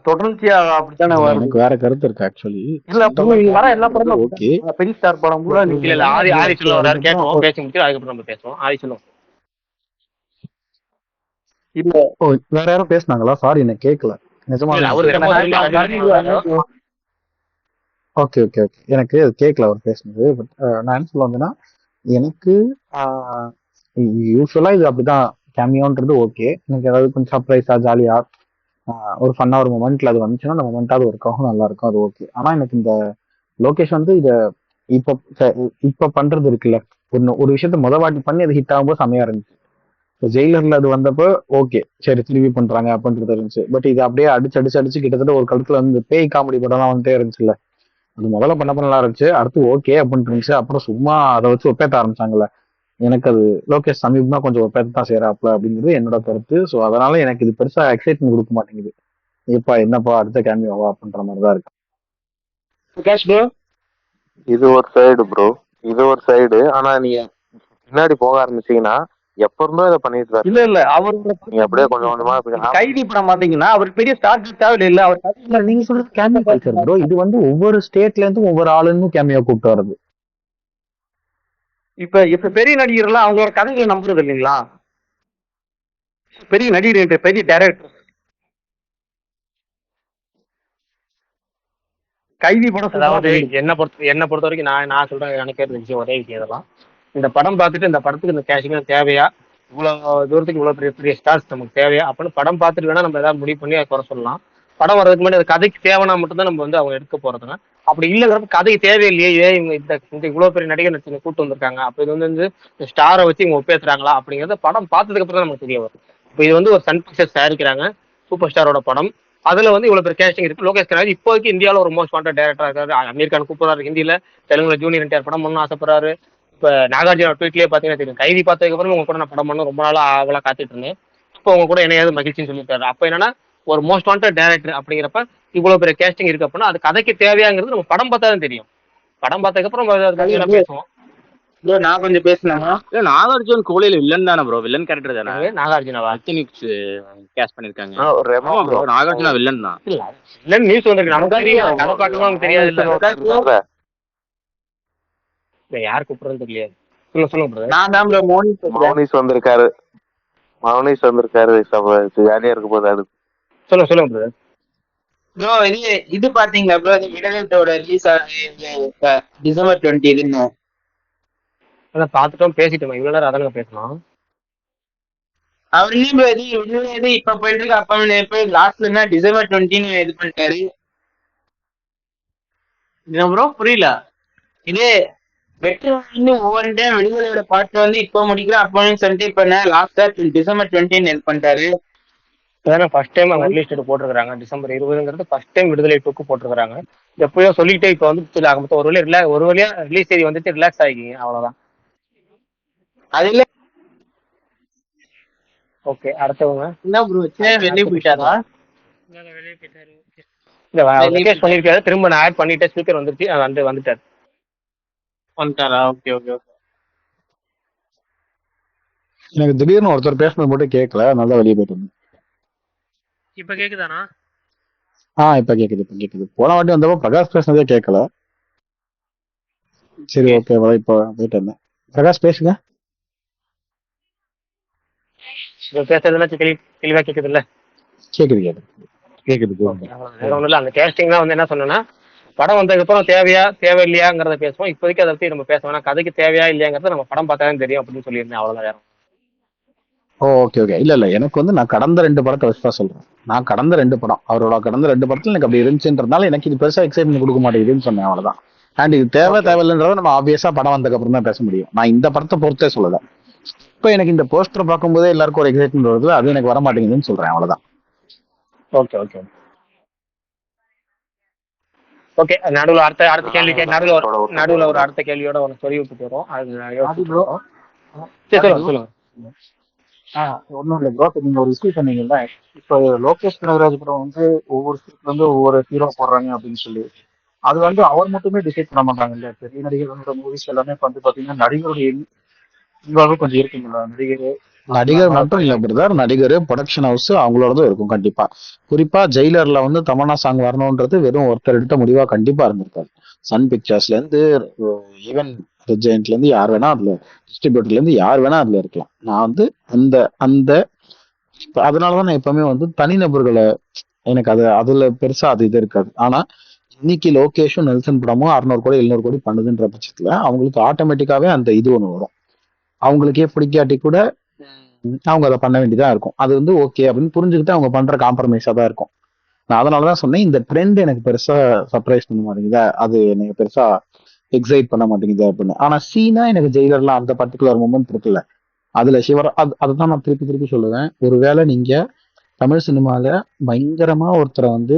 தொடர்ச்சியா அப்படித்தானே எனக்கு வேற கருத்து இருக்கு ஆக்சுவலி. வர எல்லா படமும் ஓகே, பெரிய ஸ்டார் படம் கூட இல்ல ஆரி சொல்ல வராரு, கேட்போம், பேசி முடிச்சு அதுக்கப்புறம் நம்ம பேசுவோம். ஆரி சொல்லுவோம். இல்ல வேற யாரும் பேசினாங்களா? சாரி எனக்கு கேட்கல நிஜமா. ஓகே ஓகே ஓகே, எனக்கு கேட்கல அவர் பேசுனது. பட் நான் என்ன சொல்ல வந்தேன்னா, எனக்கு யூஸ்வலா இது அப்படிதான் கேமியோன்றது ஓகே. எனக்கு ஏதாவது கொஞ்சம் சர்ப்ரைஸா ஜாலியா ஒரு ஃபன்னா ஒரு மொமெண்ட்ல அது வந்துச்சுன்னா அந்த மொமெண்டாவது ஒர்க் ஆகும், நல்லா இருக்கும், அது ஓகே. ஆனா எனக்கு இந்த லோகேஷ் வந்து இத இப்ப பண்றது இருக்குல்ல, ஒரு விஷயத்த வாட்டி பண்ணி அது ஹிட் ஆகும்போது செமையா இருந்துச்சு. ஜெயிலர்ல அது வந்தப்போ ஓகே சரி திரும்பி பண்றாங்க அப்படின்றது இருந்துச்சு. பட் இது அப்படியே அடிச்சு கிட்டத்தட்ட ஒரு கழுத்துல வந்து பேய் காமெடி படம்லாம் வந்துட்டே இருந்துச்சுல்ல, அது முதல்ல பண்ண நல்லா இருந்துச்சு, அடுத்து ஓகே அப்படின்னு இருந்துச்சு, அப்புறம் சும்மா அதை வச்சு ஒப்பேத்த ஆரம்பிச்சாங்கல்ல. எனக்கு அது லோகேஷ் சமீபமா கொஞ்சம் ஒப்பேத்த தான் செய்யறாப்ல அப்படிங்கிறது என்னோட கருத்து. ஸோ அதனால எனக்கு இது பெருசா எக்ஸைட்மெண்ட் கொடுக்க மாட்டேங்குது. இப்ப என்னப்பா அடுத்த கேமியோவா அப்படின்ற மாதிரிதான் இருக்கு. இது ஒரு சைடு ப்ரோ. இது ஒரு சைடு. ஆனா நீங்க பின்னாடி போக ஆரம்பிச்சீங்கன்னா எப்ப இருந்தோ இதை பண்ணிட்டு இருக்காரு. இல்ல அவரோட நீங்க அப்படியே கொஞ்சம் கொஞ்சமா கைதி படம் பாத்தீங்கன்னா அவருக்கு பெரிய ஸ்டார் தேவையில்லை. இல்ல அவர் இல்ல நீங்க சொல்றது கேமியோ கல்ச்சர் ப்ரோ. இது வந்து ஒவ்வொரு ஸ்டேட்ல இருந்தும் ஒவ்வொரு ஆளுன்னு கேமியோ கூப்பிட்டு வர்றது. இப்ப பெரிய நடிகர்லாம் அவங்களோட கதைகளை நம்புறது இல்லைங்களா? பெரிய நடிகர், பெரிய டைரக்டர், கைதி படம். அதாவது என்ன பொறுத்த வரைக்கும் நான் சொல்றேன், நினைக்கிறது விஷயம் ஒரே விஷயம். இதெல்லாம் இந்த படம் பார்த்துட்டு இந்த படத்துக்கு இந்த கேஷிங் தேவையா, இவ்வளவு தூரத்துக்கு இவ்வளவு பெரிய பெரிய ஸ்டார்ஸ் நமக்கு தேவையா அப்படின்னு படம் பார்த்துட்டு வேணா நம்ம ஏதாவது முடிவு பண்ணி அதை குறை சொல்லலாம். படம் வர்றதுக்கு முன்னாடி அது கதைக்கு தேவைன்னா மட்டும்தான் நம்ம வந்து அவங்க எடுக்க போறதுங்க. அப்படி இல்லைங்கிறப்ப கதைக்கு தேவையில்லையே, ஏன் இவங்க இந்த இவ்வளவு பெரிய நடிகர் நடிச்சு கூட்டு வந்திருக்காங்க, அப்ப இது வந்து ஸ்டாரை வச்சு இவங்க ஒப்பேத்துறாங்களா அப்படிங்கறத படம் பார்த்ததுக்கு அப்புறம் தான் நமக்கு தெரிய வரும். இப்போ இது வந்து ஒரு சன் பிக்சர்ஸ் தயாரிக்கிறாங்க, சூப்பர் ஸ்டாரோட படம். அதுல வந்து இவ்வளவு பேர் கேஸ்டிங் இருக்கு. லோகேஷ் கனகராஜ் இப்போதைக்கு இந்தியாவில் ஒரு மோஸ்ட் வாண்டட் டைரக்டரா இருக்காரு. அமெரிக்கான கூப்பிடுறாரு, ஹிந்தியில தெலுங்குல ஜூனியர் என்டிஆர் படம் பண்ணணும் ஆசைப்படுறாரு. இப்ப நாகார்ஜுன ட்வீட்லயே பாத்தீங்கன்னா தெரியும், கைதி பார்த்ததுக்கு அப்புறம் உங்க கூட நான் படம் பண்ண ரொம்ப நாளா ஆவலா காத்துட்டு இருந்தேன், இப்போ உங்க கூட என்னையாவது மகிழ்ச்சின்னு சொல்லியிருக்காரு. அப்ப என்னன்னா ஒரு மோஸ்ட் வாண்டட் டைரக்டர் அப்படிங்கிறப்ப இவ்வளவு பெரிய கேஸ்டிங் இருக்கு அப்படின்னா அது கதைக்கு தேவையாங்கிறது நம்ம படம் பார்த்தா தான் தெரியும். படம் பார்த்ததுக்கு அப்புறம் பேசுவோம். ப்ரோ நான் கொஞ்சம் பேசலாமா? இல்ல நாகார்ஜுன் கோலியில வில்லன் தானே ப்ரோ, வில்லன் கேரக்டர் தானே. நாகார்ஜுனாவா கேஸ்ட் பண்ணிருக்காங்க. ப்ரோ நாகார்ஜுனா வில்லன் தான். இல்ல நியூஸ் வந்திருக்கு, நமக்கு தெரியும், கதை பார்க்கணும் நமக்கு தெரியாது. இல்ல யார் கூப்பிடுறது தெரியாது. சொல்லுங்க. நான் தான் ப்ரோ மௌனிஸ் வந்திருக்காரு. ஜாலியா இருக்க போது அடுத்து. சொல்லுங்க ப்ரோ. ப்ரோ இது பாத்தீங்களா ப்ரோ, விடலத்தோட ரிலீஸ் டிசம்பர் 20 அதான் பார்த்துட்டோம், பேசிட்டோம், இவ்வளவு நேரம் அதாங்க பேசலாம். அவர் என்ன ப்ரோ இது இப்ப போயிட்டு இருக்கு, அப்ப லாஸ்ட்ல டிசம்பர் 20 இது பண்ணிட்டாரு. ப்ரோ புரியல. இது வெற்றி ஒவ்வொரு டைம் விடுதலையோட பாட்டு வந்து இப்ப முடிக்கிறேன் அப்பன்னு சொல்லிட்டு இப்ப லாஸ்டா டிசம்பர் 20 இது பண்ணிட்டாரு. ஃபர்ஸ்ட் டைம் அவங்க ரிலீஸ் டேட் போட்டிருக்காங்க டிசம்பர் 20ங்கிறது. ஃபர்ஸ்ட் டைம் விடுதலை 2 போட்டிருக்காங்க. எப்பயோ சொல்லிட்டே இப்ப வந்து ஒரு வழியா ரிலீஸ் தேதி வந்துட்டு ரிலாக்ஸ் ஆகிக்கிங்க, அவ்வளவுதான். அதுல ஓகே அடுத்தவங்க என்ன ப்ரோ வெளியே போயிட்டாரா? வெளியே போயிட்டாரு. இல்ல பண்ணிருக்காரு, திரும்ப நான் ஆட் பண்ணிட்டேன், ஸ்பீக்கர் வந்துருச்சு, வந்துட்டாரு. Okay okay okay. எனக்கு திடீர்னு ஒருத்தர் பேசுனது மட்டும் கேட்கல, நல்லா வெளியே போயிட்டு இருந்தேன். இப்ப கேக்குதானா? இப்ப கேக்குது. போன வாட்டி வந்தப்போ பிரகாஷ் பேசுனதே கேட்கல. சரி ஓகே, இப்போ போயிட்டு இருந்தேன். பிரகாஷ் பேசுங்க. பேசுறதுல தெளிவா கேக்குது இல்ல? கேக்குது. வேற ஒண்ணும் இல்ல. அந்த கேஸ்டிங் தான் வந்து என்ன சொன்னா, படம் வந்ததுக்கு அப்புறம் தேவையில்லையாங்கிறத பேசுவோம். இப்போதைக்கு அதை பத்தி நம்ம பேச வேணாம், கதைக்கு தேவையா இல்லையாங்கிறத நம்ம படம் பார்த்தாதான் தெரியும் அப்படின்னு சொல்லியிருந்தேன், அவ்வளவுதான். வேற ஓகே இல்ல எனக்கு வந்து நான் கடந்த 2 படத்தை வச்சுதான் சொல்றேன். நான் கடந்த 2 படம் அவரோட கடந்த 2 படத்துல எனக்கு அப்படி இருந்துச்சுன்றதுனால எனக்கு இது பெருசா எக்ஸைட்மெண்ட் கொடுக்க மாட்டேங்குதுன்னு சொன்னேன், அவ்வளவுதான். அண்ட் இது தேவையில்லைன்றத நம்ம ஆப்வியஸா படம் வந்ததுக்கு அப்புறம் தான் பேச முடியும். நான் இந்த படத்தை பொறுத்தே சொல்லல. இப்ப எனக்கு இந்த போஸ்டர் பார்க்கும்போதே எல்லாருக்கும் ஒரு எக்ஸைட்மெண்ட் வருது, அது எனக்கு வர மாட்டேங்குதுன்னு சொல்றேன், அவ்வளவுதான். ஓகே நடுவுல அடுத்த கேள்வி நடுவுல ஒரு அடுத்த கேள்வியோட ஒரு சொல்லி விட்டு வரும். சொல்லுங்க. ஒன்றும் இல்லை ப்ரோ, நீங்க ஒரு விஷயம் சொன்னீங்கல்ல, இப்போ லோகேஷ் கனகராஜ் படம் வந்து ஒவ்வொரு ஸ்டேட்ல வந்து ஒவ்வொரு ஹீரோ போடுறாங்க அப்படின்னு சொல்லி, அது வந்து அவர் மட்டுமே டிசைட் பண்ண மாட்டாங்க இல்லையா? பெரிய நடிகர்களோட மூவிஸ் எல்லாமே வந்து பாத்தீங்கன்னா நடிகருடைய இன்வால்வ் கொஞ்சம் இருக்குங்களா? நடிகர் மட்டும் இல்ல பிரதர், நடிகர் ப்ரொடக்ஷன் ஹவுஸ் அவங்களோடதும் இருக்கும் கண்டிப்பா. குறிப்பா ஜெயிலர்ல வந்து தமன்னா சாங் வரணும்ன்றது வெறும் ஒருத்தர் எடுத்த முடிவா கண்டிப்பா இருந்திருக்காரு. சன் பிக்சர்ஸ்ல இருந்து ஈவன் ரெஜெயன்ட்ல இருந்து யார் வேணா அதுல, டிஸ்ட்ரிபியூட்டர்ல இருந்து யார் வேணா அதுல இருக்கலாம். நான் வந்து அந்த அதனாலதான் நான் எப்பவுமே வந்து தனிநபர்களை எனக்கு அதுல பெருசா இது இருக்காது. ஆனா இன்னைக்கு லோகேஷும் நெல்சன் படமும் 600 கோடி 700 கோடி பண்ணுதுன்ற பட்சத்துல அவங்களுக்கு ஆட்டோமேட்டிக்காவே அந்த இது ஒண்ணு வரும். அவங்களுக்கே பிடிக்காட்டி கூட அவங்க அதை பண்ண வேண்டியதா இருக்கும். அது வந்து ஓகே அப்படின்னு புரிஞ்சுக்கிட்டு அவங்க பண்ற காம்ப்ரமைஸா தான் இருக்கும். நான் அதனாலதான் சொன்னேன், இந்த ட்ரெண்ட் எனக்கு பெருசா சர்ப்ரைஸ் பண்ண மாட்டேங்குதா, அது எனக்கு பெருசா எக்ஸைட் பண்ண மாட்டேங்குது அப்படின்னு. ஆனா சீனா எனக்கு ஜெயிலர்லாம் அந்த பர்டிகுலர் மூமெண்ட் இருக்குல்ல, அதுல அதுதான் நான் திருப்பி சொல்லுவேன். ஒருவேளை நீங்க தமிழ் சினிமால பயங்கரமா ஒருத்தரை வந்து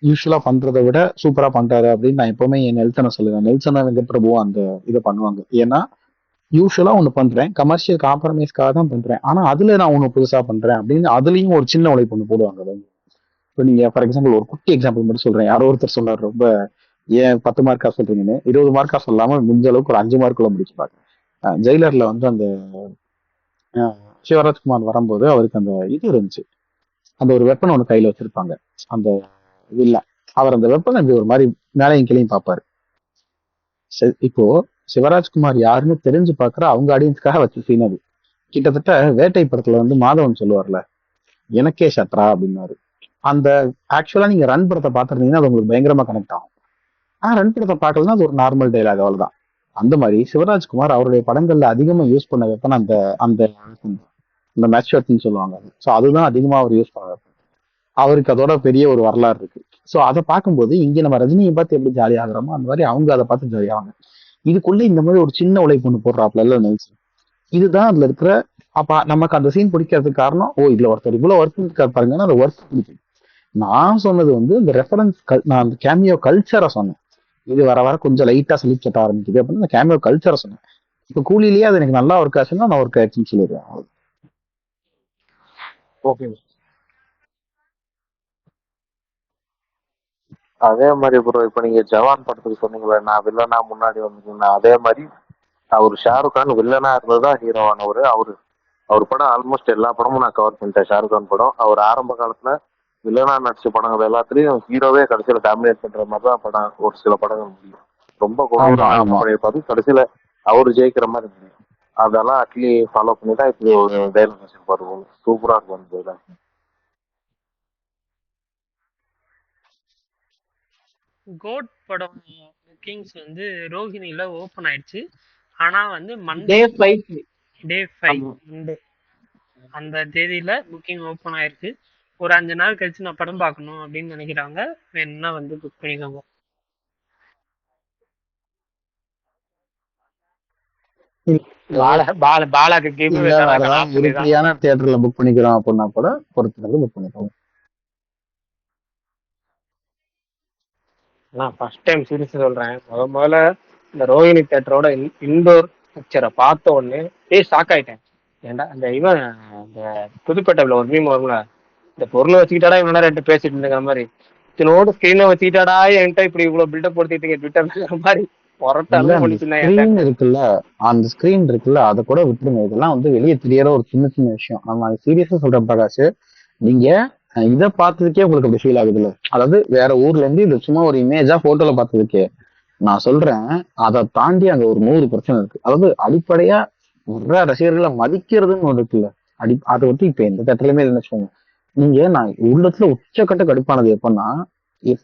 யூஸ்வலா பண்றதை விட சூப்பரா பண்றாரு அப்படின்னு நான் எப்பவுமே என் நெல்சனை சொல்லுவேன். நெல்சனை வெங்கட் பிரபுவும் அந்த இதை பண்ணுவாங்க. ஏன்னா யூஸ்வலா ஒண்ணு பண்றேன், கமர்ஷியல் காம்ப்ரமைஸ்க்காக தான் பண்றேன், ஆனா அதுல நான் ஒண்ணு புதுசா பண்றேன் அப்படின்னு அதுலயும் ஒரு சின்ன உழைப்பு ஒண்ணு போடுவாங்க. இப்போ நீங்க ஃபார் எக்ஸாம்பிள் ஒரு குட்டி எக்ஸாம்பிள் மட்டும் சொல்றேன். யாரோ ஒருத்தர் சொன்னார், ரொம்ப ஏன் 10 மார்க்கா சொல்றீங்கன்னு 20 மார்க்கா சொல்லாம முடிஞ்ச அளவுக்கு ஒரு 5 மார்க்குள்ள முடிச்சு பாருங்க. ஜெயிலர்ல வந்து அந்த அஹ், சிவராஜ்குமார் வரும்போது அவருக்கு அந்த இது இருந்துச்சு. அந்த ஒரு வெப்பன் ஒன்று கையில வச்சிருப்பாங்க. அந்த இல்ல அவர் அந்த வெப்பன் இப்படி ஒரு மாதிரி மேலையும் கீழையும் பார்ப்பாரு. இப்போ சிவராஜ்குமார் யாருன்னு தெரிஞ்சு பாக்குற அவங்க ஆடியன்ஸ்க்காக வச்ச சீன் அது. கிட்டத்தட்ட வேட்டை படத்துல வந்து மாதவன் சொல்லுவார்ல, எனக்கே சத்ரா அப்படின்னாரு. அந்த ஆக்சுவலா நீங்க ரன் படத்தை பாத்துருந்தீங்கன்னா அது உங்களுக்கு பயங்கரமா கனெக்ட் ஆகும். ரன் படத்தை பார்க்கலன்னா அது ஒரு நார்மல் டைலாக், அவ்வளவுதான். அந்த மாதிரி சிவராஜ்குமார் அவருடைய படங்கள்ல அதிகமா யூஸ் பண்ண வெப்பன் அந்த அந்த இந்த மேட்ச்னு சொல்லுவாங்க. ஸோ அதுதான் அதிகமா அவர் யூஸ் பண்ண weapon. அவருக்கு அதோட பெரிய ஒரு வரலாறு இருக்கு. ஸோ அதை பார்க்கும்போது இங்க நம்ம ரஜினியை பார்த்து எப்படி ஜாலி ஆகுறோமோ அந்த மாதிரி அவங்க அதை பார்த்து ஜாலி ஆவாங்க. இதுக்குள்ள இந்த மாதிரி ஒரு சின்ன உழைப்பு ஒன்று போடுறாப்ல நெல்சன். இதுதான் அதுல இருக்கிற அப்ப நமக்கு அந்த சீன் பிடிக்கிறதுக்கு காரணம், ஓ இதுல ஒருத்தர் இவ்வளவு ஒர்க் இருக்காரு பாருங்கன்னா அந்த ஒர்க் பிடிக்கும். நான் சொன்னது வந்து இந்த ரெஃபரன்ஸ், நான் அந்த கேமியோ கல்ச்சரை சொன்னேன். இது வர வர கொஞ்சம் லைட்டா செலிப்ட் ஆரம்பிக்குது அப்படின்னு அந்த கேமியோ கல்ச்சரை சொன்னேன். இப்போ கூலிலேயே அது எனக்கு நல்லா ஒர்க் ஆச்சுன்னா நான் ஒர்க் ஆச்சுன்னு சொல்லிடுவேன். ஓகே. அதே மாதிரி ப்ரோ இப்ப நீங்க ஜவான் படத்துக்கு சொன்னீங்களே, நான் வில்லனா முன்னாடி வந்தீங்கன்னா அதே மாதிரி அவர் ஷாருக் கான் வில்லனா இருந்ததுதான் ஹீரோவானவர். அவர் படம் ஆல்மோஸ்ட் எல்லா படமும் நான் கவர் பண்ணிட்டேன். ஷாருக் கான் படம் அவர் ஆரம்ப காலத்துல வில்லனா நடிச்ச படங்கள் எல்லாத்துலயும் ஹீரோவே கடைசியில டாமினேட் பண்ற மாதிரி தான் படம் ஒரு சில படங்கள் முடியும். ரொம்ப கொடூரம் பண்ணியிருப்பாரு, கடைசியில அவரு ஜெயிக்கிற மாதிரி முடியும். அதெல்லாம் அட்லி ஃபாலோ பண்ணி தான் இப்படி ஒரு டைலாக் வச்சிருப்பாரு. சூப்பரா இருக்கும் அந்த dialogue. கோட் படம் புக்கிங்ஸ் வந்து ரோஹிணியில ஓப்பன் ஆயிடுச்சு. ஆனா வந்து டே ஃபிளைட் டே 5 அந்த தேதியில புக்கிங் ஓப்பன் ஆயிருக்கு. ஒரு 5 நாள் கழிச்சு நான் படம் பார்க்கணும் அப்படின்னு நினைக்கிறாங்க, வேணும்னா வந்து புக் பண்ணிக்கோங்க. பாலாக்கு உருப்படியான தியேட்டர்ல புக் பண்ணிக்கிறோம் அப்படின்னா கூட பொறுத்து புக் பண்ணிக்கோங்க. நான் ஃபர்ஸ்ட் டைம் சீரியஸ் சொல்றேன், முதல்ல இந்த ரோஹிணி தியேட்டரோட இன்டோர் பிக்சரை பார்த்த உடனே ஷாக் ஆயிட்டேன். ஏன்டா அந்த இவன் இந்த புதுப்பேட்டையில ஒரு மீம் வரும்ல, இந்த பொருளை வச்சுக்கிட்டாடா இவன் ரெண்டு பேசிட்டு இருந்த மாதிரி, இதனோட ஸ்கிரீனை வச்சுக்கிட்டாடா என்கிட்ட இப்படி இவ்வளவு பில்டப் கொடுத்துட்டீங்க ட்விட்டர் மாதிரி இருக்குல்ல. அந்த ஸ்கிரீன் இருக்குல்ல, அதை கூட விட்டுருங்க. இதெல்லாம் வந்து வெளியே தெரியற ஒரு சின்ன சின்ன விஷயம். நம்ம சீரியஸா சொல்றேன் பிரகாஷ், நீங்க இதை பார்த்ததுக்கே உங்களுக்கு அப்படி ஃபீல் ஆகுதுல்ல, அதாவது வேற ஊர்ல இருந்து இது சும்மா ஒரு இமேஜா போட்டோல பார்த்ததுக்கே நான் சொல்றேன். அதை தாண்டி அங்க ஒரு 100 பிரச்சனை இருக்கு. அதாவது அடிப்படையா வர்ற ரசிகர்களை மதிக்கிறதுன்னு ஒன்று இருக்குல்ல, அதை வந்து இப்ப எந்த தேட்டர்லயுமே இல்லைன்னு வச்சுக்கோங்க. நீங்க நான் உள்ளத்துல உச்சக்கட்ட கடுப்பானது எப்பன்னா,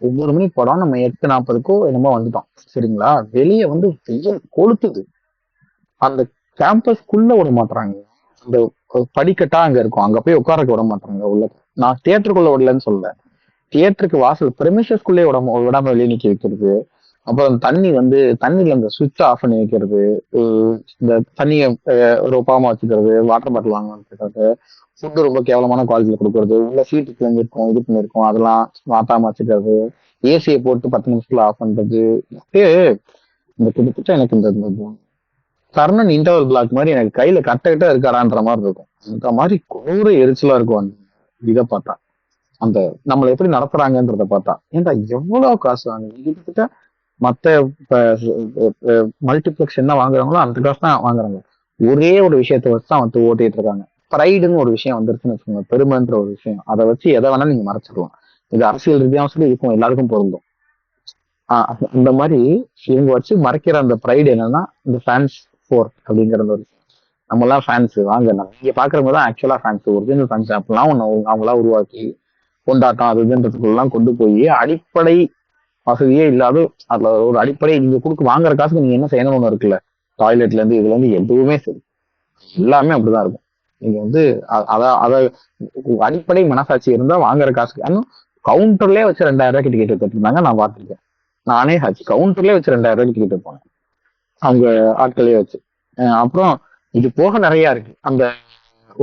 9 மணி படம் நம்ம 8:40 என்னமோ வந்துட்டோம் சரிங்களா, வெளியே வந்து வெயில் கொளுத்துது. அந்த கேம்பஸ்குள்ள விட மாட்டாங்க, அந்த படிக்கட்டா அங்க இருக்கும், அங்க போய் உட்காரக்க விட மாட்டாங்க உள்ள. நான் தியேட்டருக்குள்ள விடலன்னு சொல்ல, தியேட்டருக்கு வாசல் பிரமிஷஸ்குள்ளே விடாம வெளியே நிக்க வைக்கிறது. அப்புறம் தண்ணி வந்து தண்ணியில அந்த சுவிட்ச் ஆஃப் பண்ணி வைக்கிறது, இந்த தண்ணியை ரொப்பாம வச்சுக்கிறது, வாட்டர் பாட்டில் வாங்க வச்சுக்கிறது, ஃபுட்டு ரொம்ப கேவலமான குவாலிட்டியில கொடுக்கறது, உள்ள சீட்டு கிளம்பிருக்கும் இது பண்ணிருக்கும் அதெல்லாம் மாத்தாம வச்சுக்கிறது, ஏசியை போட்டு 10 நிமிஷத்துல ஆஃப் பண்றது. இந்த கிட்டத்தட்ட எனக்கு இந்த கர்ணன் இன்டர்வல் பிளாக் மாதிரி எனக்கு கையில கட்ட இருக்காரான்ற மாதிரி இருக்கும். அந்த மாதிரி கோர எரிச்சலா இருக்கும் அந்த இதை பார்த்தா, அந்த நம்மளை எப்படி நடத்துறாங்கன்றத பார்த்தா. ஏன்டா எவ்வளவு காசு வாங்குங்க, கிட்டத்தட்ட மத்த மல்டிபிளெக்ஸ் என்ன வாங்குறாங்களோ அந்த காசு தான் வாங்குறாங்க. ஒரே ஒரு விஷயத்த வச்சு தான் வந்து ஓட்டிட்டு இருக்காங்க. ப்ரைடுன்னு ஒரு விஷயம் வந்துருச்சுன்னு வச்சுக்கோங்க, பெருமைன்ற ஒரு விஷயம், அதை வச்சு எதை வேணாலும் நீங்க மறைச்சிடலாம். இது அரசியல் ரீதியாகவும் சொல்லி இருக்கும், எல்லாருக்கும் பொருந்தும். அந்த மாதிரி இவங்க வச்சு மறைக்கிற அந்த ப்ரைடு என்னன்னா இந்த ஃபேன்ஸ் ஃபோர் அப்படிங்கிற ஒரு விஷயம். நம்ம எல்லாம் ஃபேன்ஸ் வாங்க, நீங்க பாக்குறவங்க தான் ஆக்சுவலா ஃபேன்ஸ், ஒரிஜினல் ஃபேன்ஸ் அப்படிலாம் ஒண்ணு அவங்களா உருவாக்கி கொண்டாட்டம் அதுன்றதுக்குள்ளலாம் கொண்டு போய் அடிப்படை வசதியே இல்லாத அதுல ஒரு அடிப்படை நீங்க வாங்குற காசுக்கு நீங்க என்ன செய்யணும்னு ஒண்ணு இருக்குல்ல, டாய்லெட்ல இருந்து இதுல இருந்து எதுவுமே சரி எல்லாமே அப்படிதான் இருக்கும். நீங்க வந்து அத அடிப்படை மனசாட்சி இருந்தா வாங்குற காசுக்கு. இன்னும் கவுண்டர்லயே வச்சு 2000 ரூபாய்க்கு டிக்கெட் எடுத்துருந்தாங்க, நான் பார்த்துருக்கேன். நானே கவுண்டர்லயே வச்சு 2000 ரூபாய்க்கு டிக்கெட் போனேன் அவங்க ஆட்களே வச்சு. அப்புறம் இது போக நிறைய இருக்கு. அந்த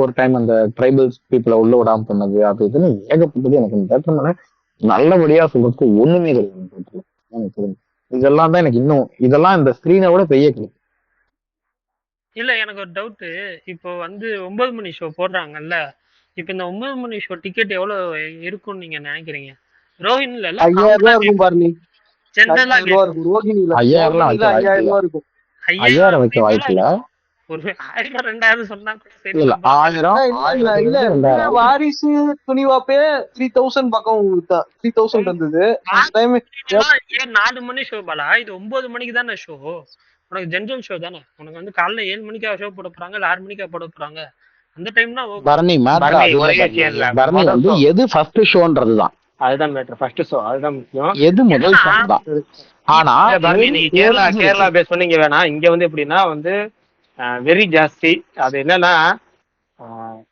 ஒரு டைம் அந்த ட்ரைபல்ஸ் பீப்புளை உள்ள விடாம பண்ணது, அது இதுன்னு ஏகப்பட்டது. எனக்கு இந்த தேட்டர் மேல நல்லபடியா சொல்றதுக்கு ஒண்ணுமே கிடையாது எனக்கு தெரிஞ்சு. இதெல்லாம் தான் எனக்கு இன்னும் இதெல்லாம் இந்த ஸ்கிரீனை விட பெரிய கிடையாது. இல்ல எனக்கு ஒரு டவுட், இப்போ வந்து 9 மணி ஷோ போடுறாங்கல்ல, இப்ப இந்த 9 மணி ஷோ டிக்கெட் எவ்வளவு இருக்கும்னு நீங்க நினைக்கிறீங்க? ரோஹின்ல 5000 ரூபாய் இருக்கும் பாரு. ஜென்ரலா 5000 இருக்கும். ரோகிணியில 5000 வைக்க வாய்ப்பு 5000 இல்ல. ரூபா இருக்கும். 5000 வைக்க வாய்ப்பு இல்ல. ஒரு 1000 2000 சொன்னா கூட சரி இல்ல நம்ம 1000 இல்ல 2000 வாரிசு துணிவாப்பே 3000 பக்கம் 3000 இருந்தது. டைம் ஏன் 4 மணி ஷோ பாலா, இது 9 மணிக்கு தானே ஷோ. உனக்கு ஜென்ரல் ஷோ தானே, உனக்கு வந்து காலைல 7 மணிக்கா ஷோ போட போறாங்க இல்ல 6 மணிக்கா போட போறாங்க. அந்த டைம்னா பரணி மேட்ரு பரணி, அது ஒரே இல்ல விஷயம் இல்ல. பரணி முதல் வந்து show. எது ஃபர்ஸ்ட் ஷோன்றதுதான், அதுதான் மேட்டர். ஃபர்ஸ்ட் ஷோ அதுதான் முக்கியம். எது முதல் ஷோ தான். ஆனா இல்ல பரணி, நீங்க கேரளா பேஸ் பண்ணீங்க வேணாம். இங்க வந்து எப்படின்னா வந்து வெரி ஜாஸ்தி. அது என்னன்னா